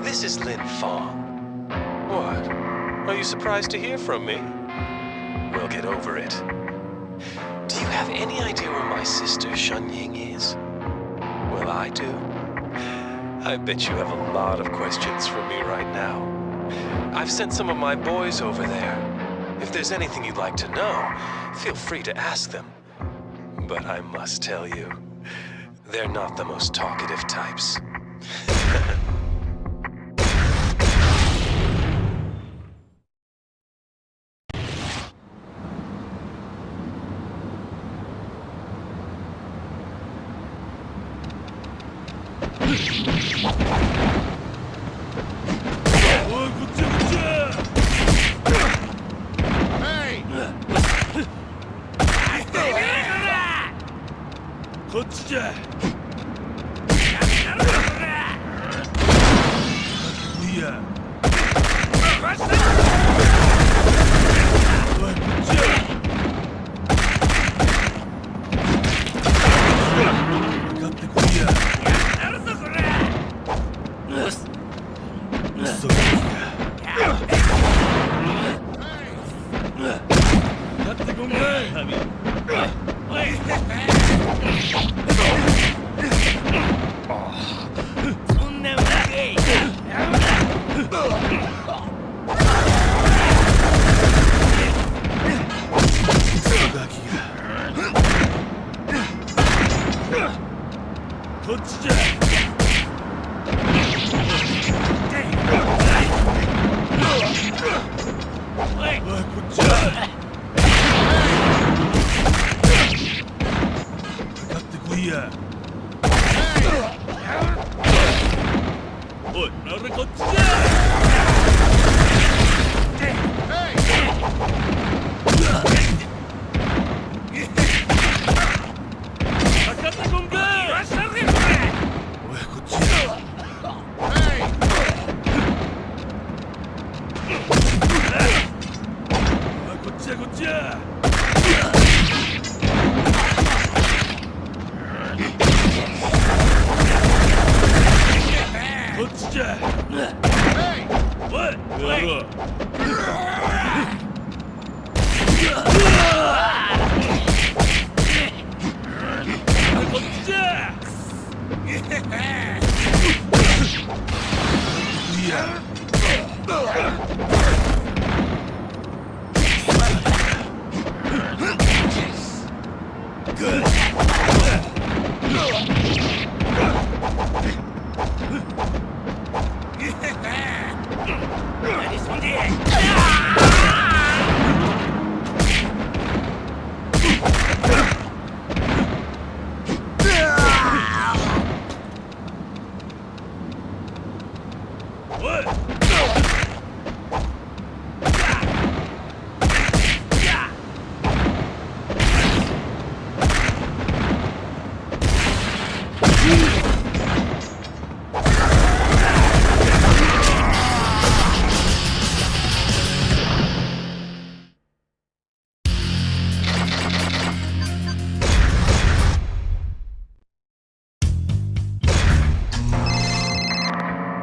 This is Lin Fong. What? Are you surprised to hear from me? We'll get over it. Do you have any idea where my sister Shunying is? Well, I do. I bet you have a lot of questions for me right now. I've sent some of my boys over there. If there's anything you'd like to know, feel free to ask them. But I must tell you, they're not the most talkative types.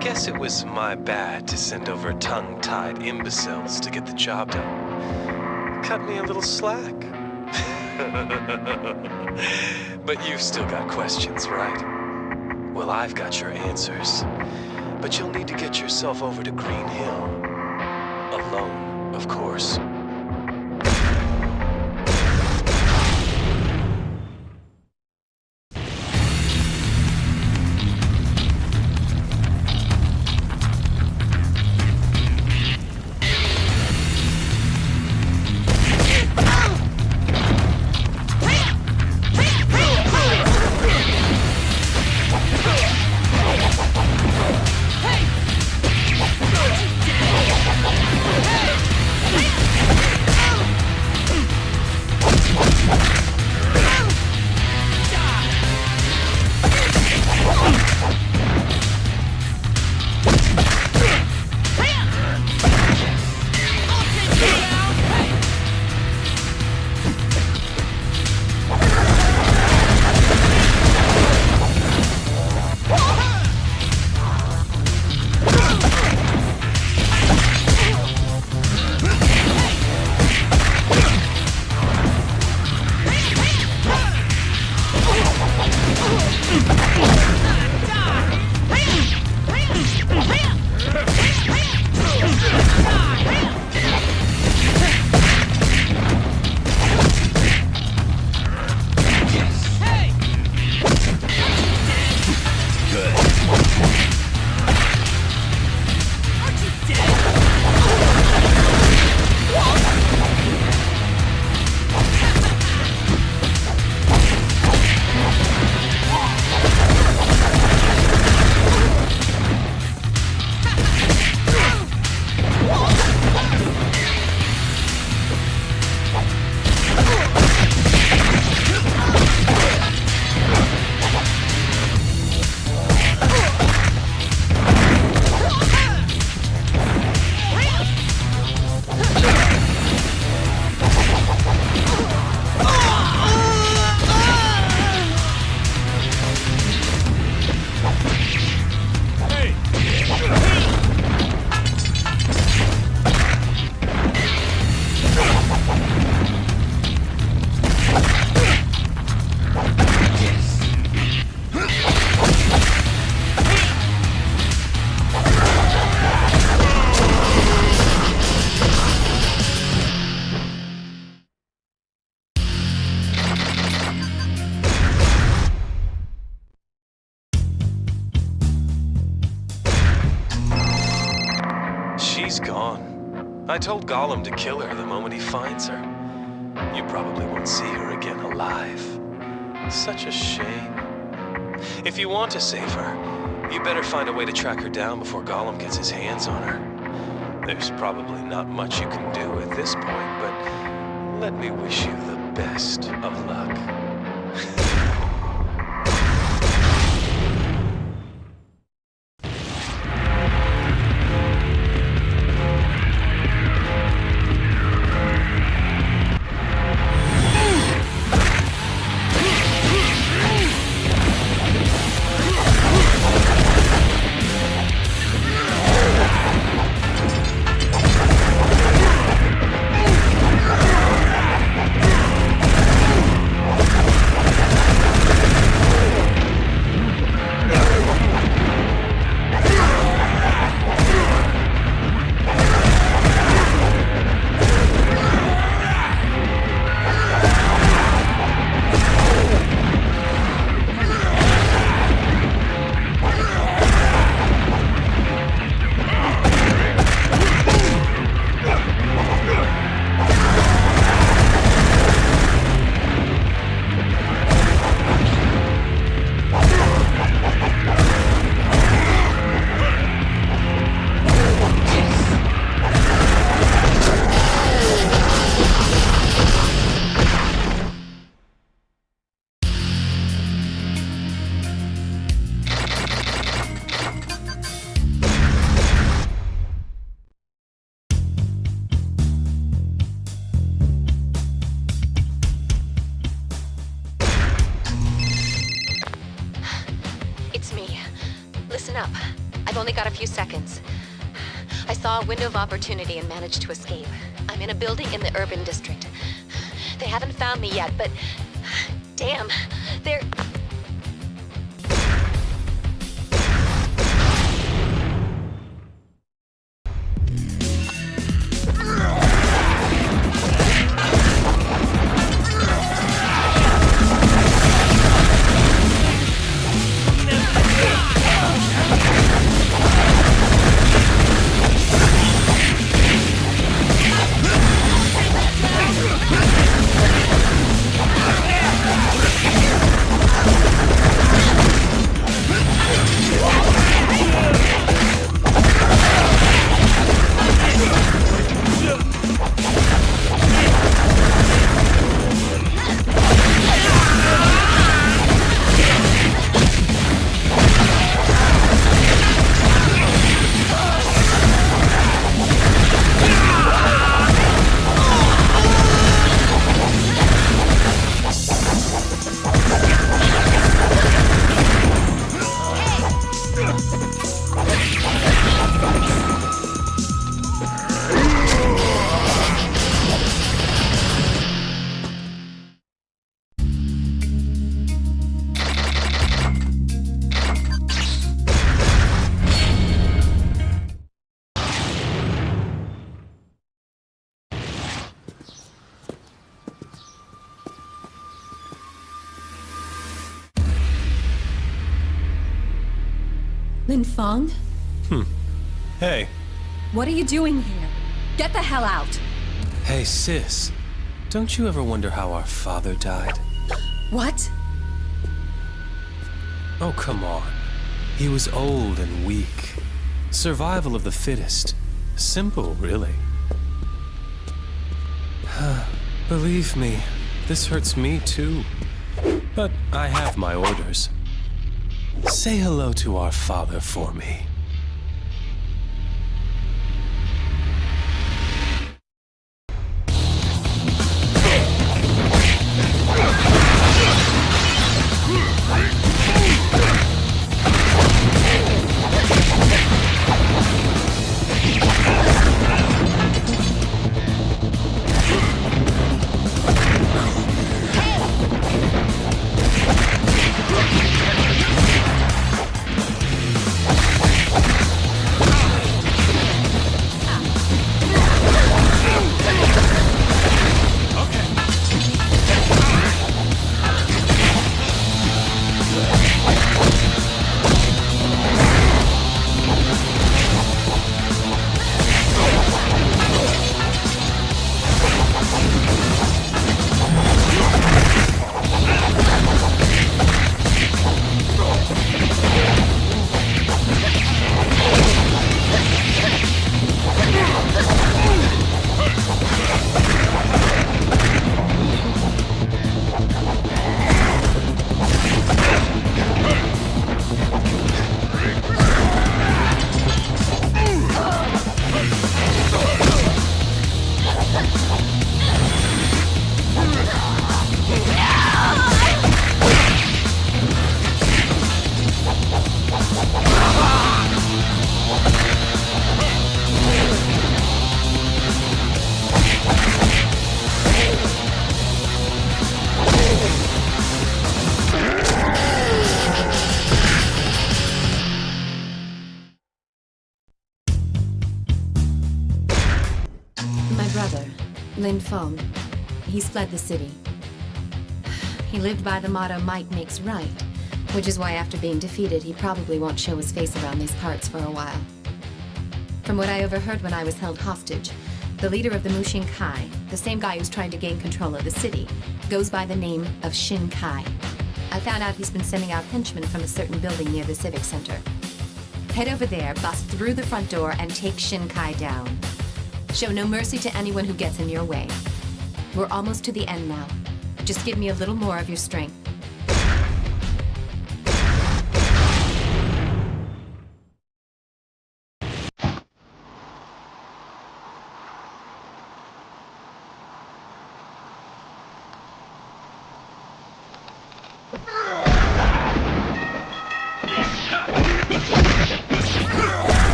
Guess it was my bad to send over tongue-tied imbeciles to get the job done. Cut me a little slack. But you've still got questions, right? Well, I've got your answers. But you'll need to get yourself over to Green Hill. Alone, of course. Hey! She's gone. I told Gollum to kill her the moment he finds her. You probably won't see her again alive. Such a shame. If you want to save her, you better find a way to track her down before Gollum gets his hands on her. There's probably not much you can do at this point, but let me wish you the best of luck. I've only got a few seconds. I saw a window of opportunity and managed to escape. I'm in a building in the urban district. They haven't found me yet, but damn, they're... Lin Feng? Hey. What are you doing here? Get the hell out! Hey, sis. Don't you ever wonder how our father died? What? Oh, come on. He was old and weak. Survival of the fittest. Simple, really. Believe me, this hurts me too. But I have my orders. Say hello to our father for me. Lin Feng. He's fled the city. He lived by the motto, might makes right, which is why after being defeated, he probably won't show his face around these parts for a while. From what I overheard when I was held hostage, the leader of the Mushin Kai, the same guy who's trying to gain control of the city, goes by the name of Shin Kai. I found out he's been sending out henchmen from a certain building near the Civic Center. Head over there, bust through the front door, and take Shin Kai down. Show no mercy to anyone who gets in your way. We're almost to the end now. Just give me a little more of your strength.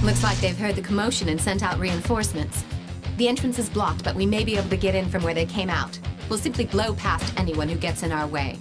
Looks like they've heard the commotion and sent out reinforcements. The entrance is blocked, but we may be able to get in from where they came out. We'll simply blow past anyone who gets in our way.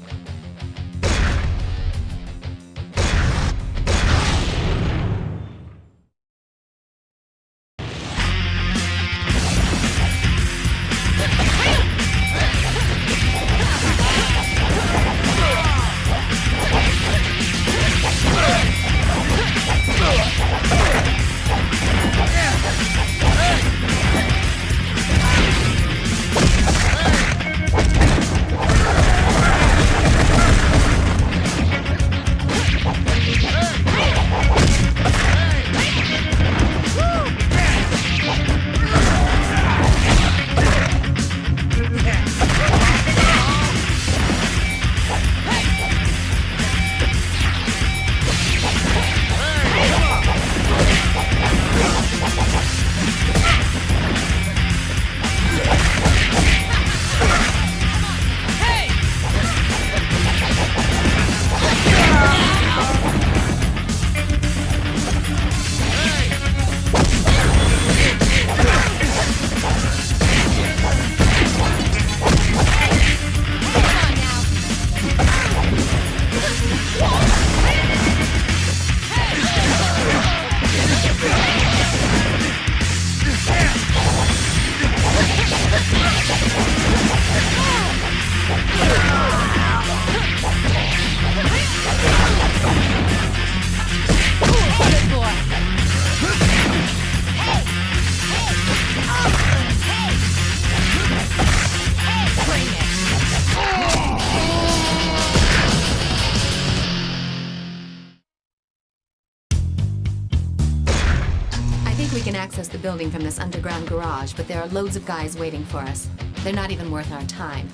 We can access the building from this underground garage, but there are loads of guys waiting for us. They're not even worth our time.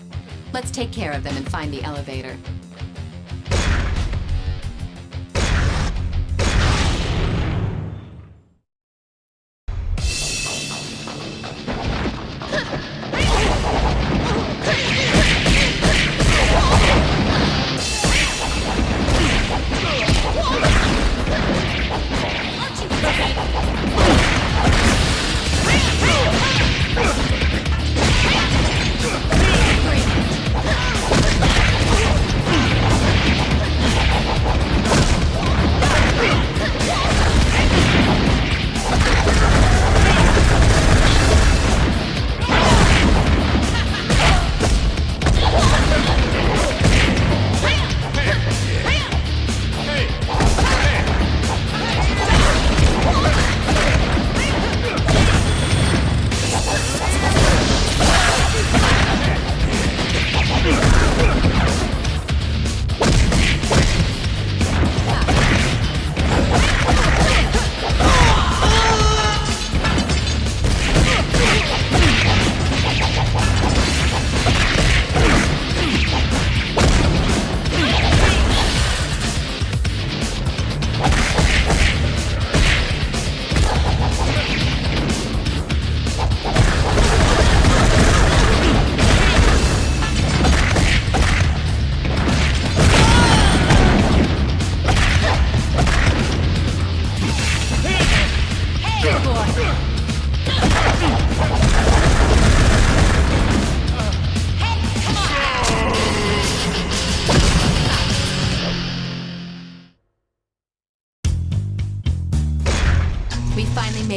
Let's take care of them and find the elevator.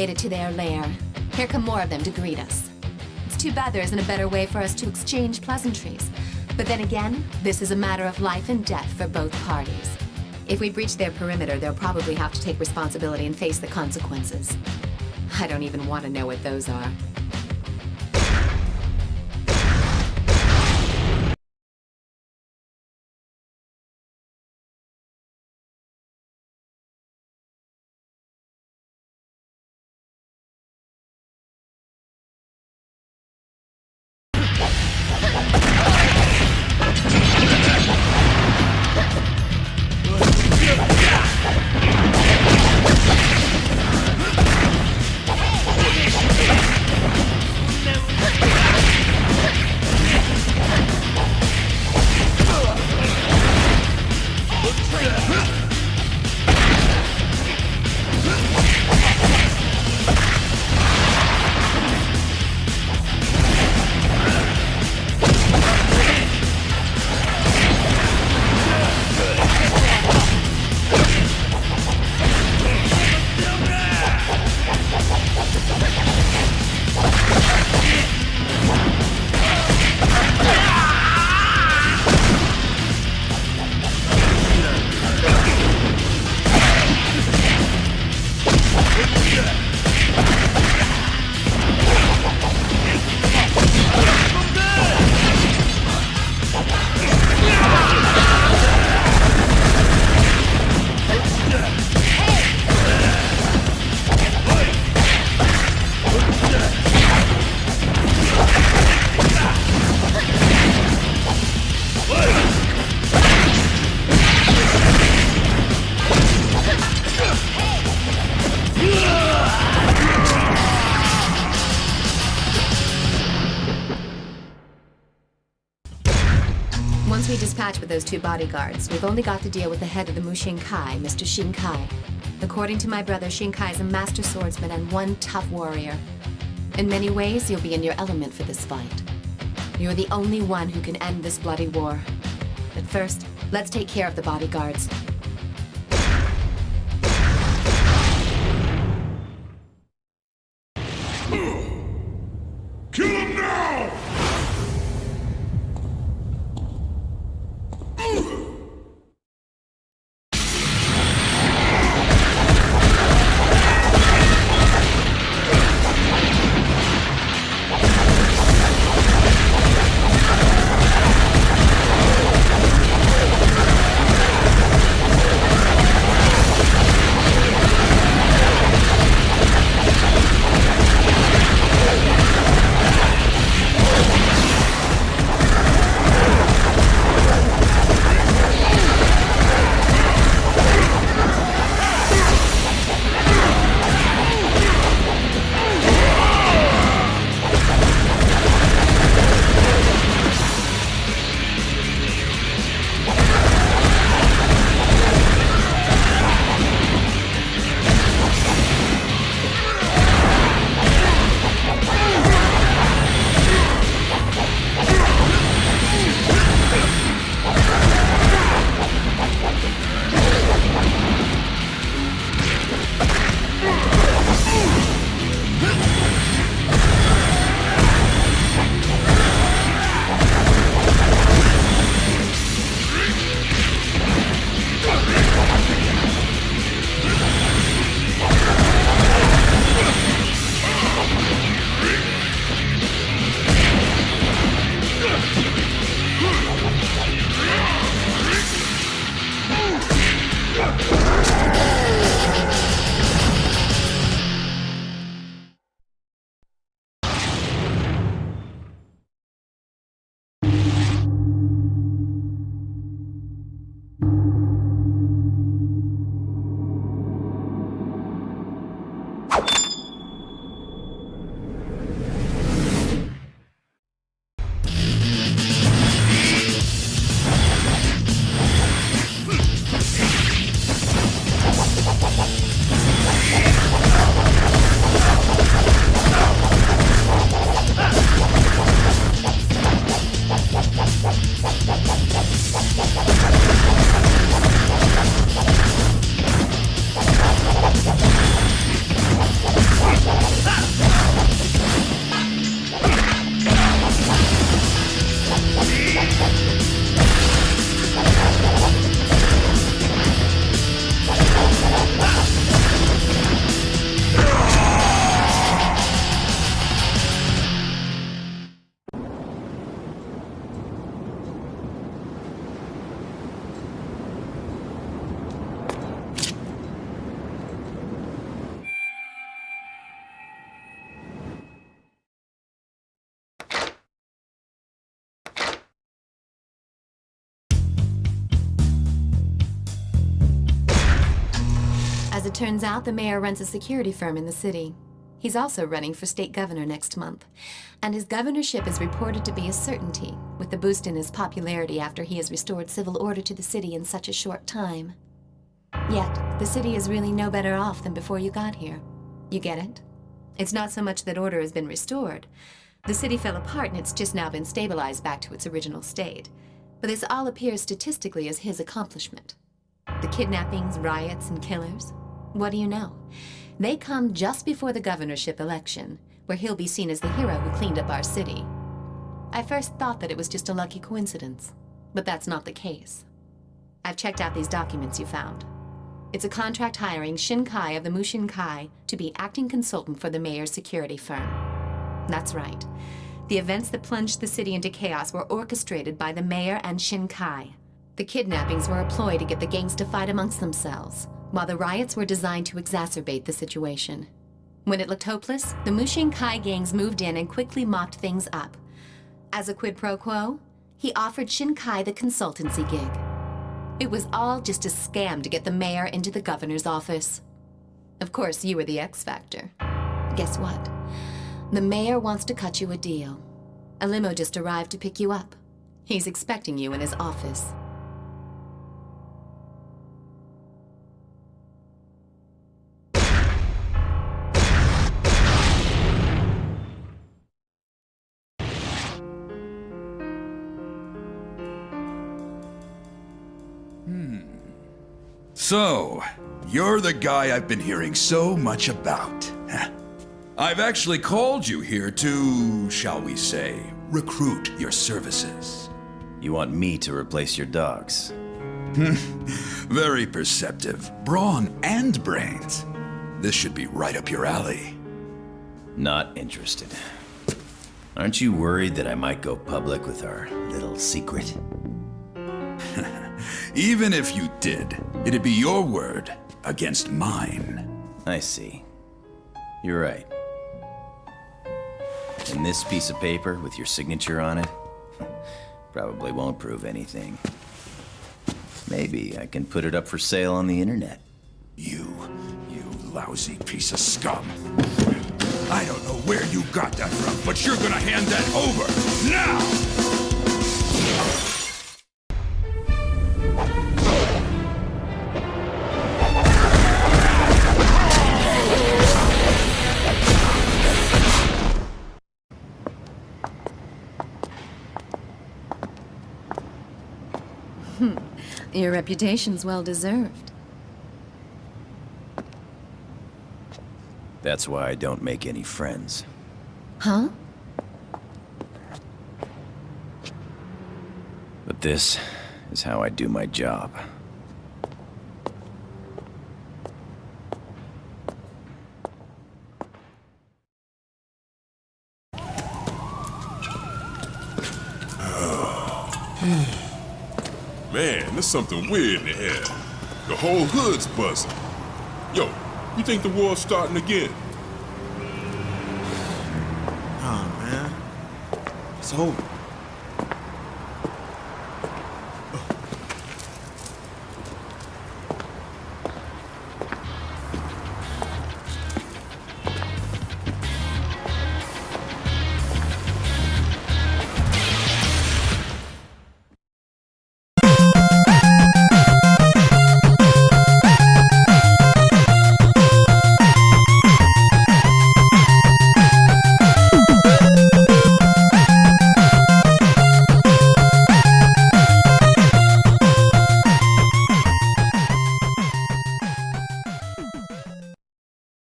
made it to their lair. Here come more of them to greet us. It's too bad there isn't a better way for us to exchange pleasantries. But then again, this is a matter of life and death for both parties. If we breach their perimeter, they'll probably have to take responsibility and face the consequences. I don't even want to know what those are. Once we dispatch with those two bodyguards, we've only got to deal with the head of the Mushinkai, Mr. Shinkai. According to my brother, Shinkai is a master swordsman and one tough warrior. In many ways, you'll be in your element for this fight. You're the only one who can end this bloody war. But first, let's take care of the bodyguards. Kill him now! As it turns out, the mayor runs a security firm in the city. He's also running for state governor next month, and his governorship is reported to be a certainty, with the boost in his popularity after he has restored civil order to the city in such a short time. Yet, the city is really no better off than before you got here. You get it? It's not so much that order has been restored. The city fell apart and it's just now been stabilized back to its original state. But this all appears statistically as his accomplishment. The kidnappings, riots, and killers? What do you know? They come just before the governorship election, where he'll be seen as the hero who cleaned up our city. I first thought that it was just a lucky coincidence, but that's not the case. I've checked out these documents you found. It's a contract hiring Shinkai of the Mushinkai to be acting consultant for the mayor's security firm. That's right. The events that plunged the city into chaos were orchestrated by the mayor and Shinkai. The kidnappings were a ploy to get the gangs to fight amongst themselves, while the riots were designed to exacerbate the situation. When it looked hopeless, the Mushinkai gangs moved in and quickly mopped things up. As a quid pro quo, he offered Shinkai the consultancy gig. It was all just a scam to get the mayor into the governor's office. Of course, you were the X factor. Guess what? The mayor wants to cut you a deal. A limo just arrived to pick you up. He's expecting you in his office. So, you're the guy I've been hearing so much about. I've actually called you here to, shall we say, recruit your services. You want me to replace your dogs? Very perceptive. Brawn and brains. This should be right up your alley. Not interested. Aren't you worried that I might go public with our little secret? Even if you did, it'd be your word against mine. I see. You're right. And this piece of paper with your signature on it probably won't prove anything. Maybe I can put it up for sale on the internet. You lousy piece of scum. I don't know where you got that from, but you're gonna hand that over now! Your reputation's well deserved. That's why I don't make any friends. Huh? But this is how I do my job. Man, there's something weird in the air. The whole hood's buzzing. Yo, you think the war's starting again? Nah, man. It's over.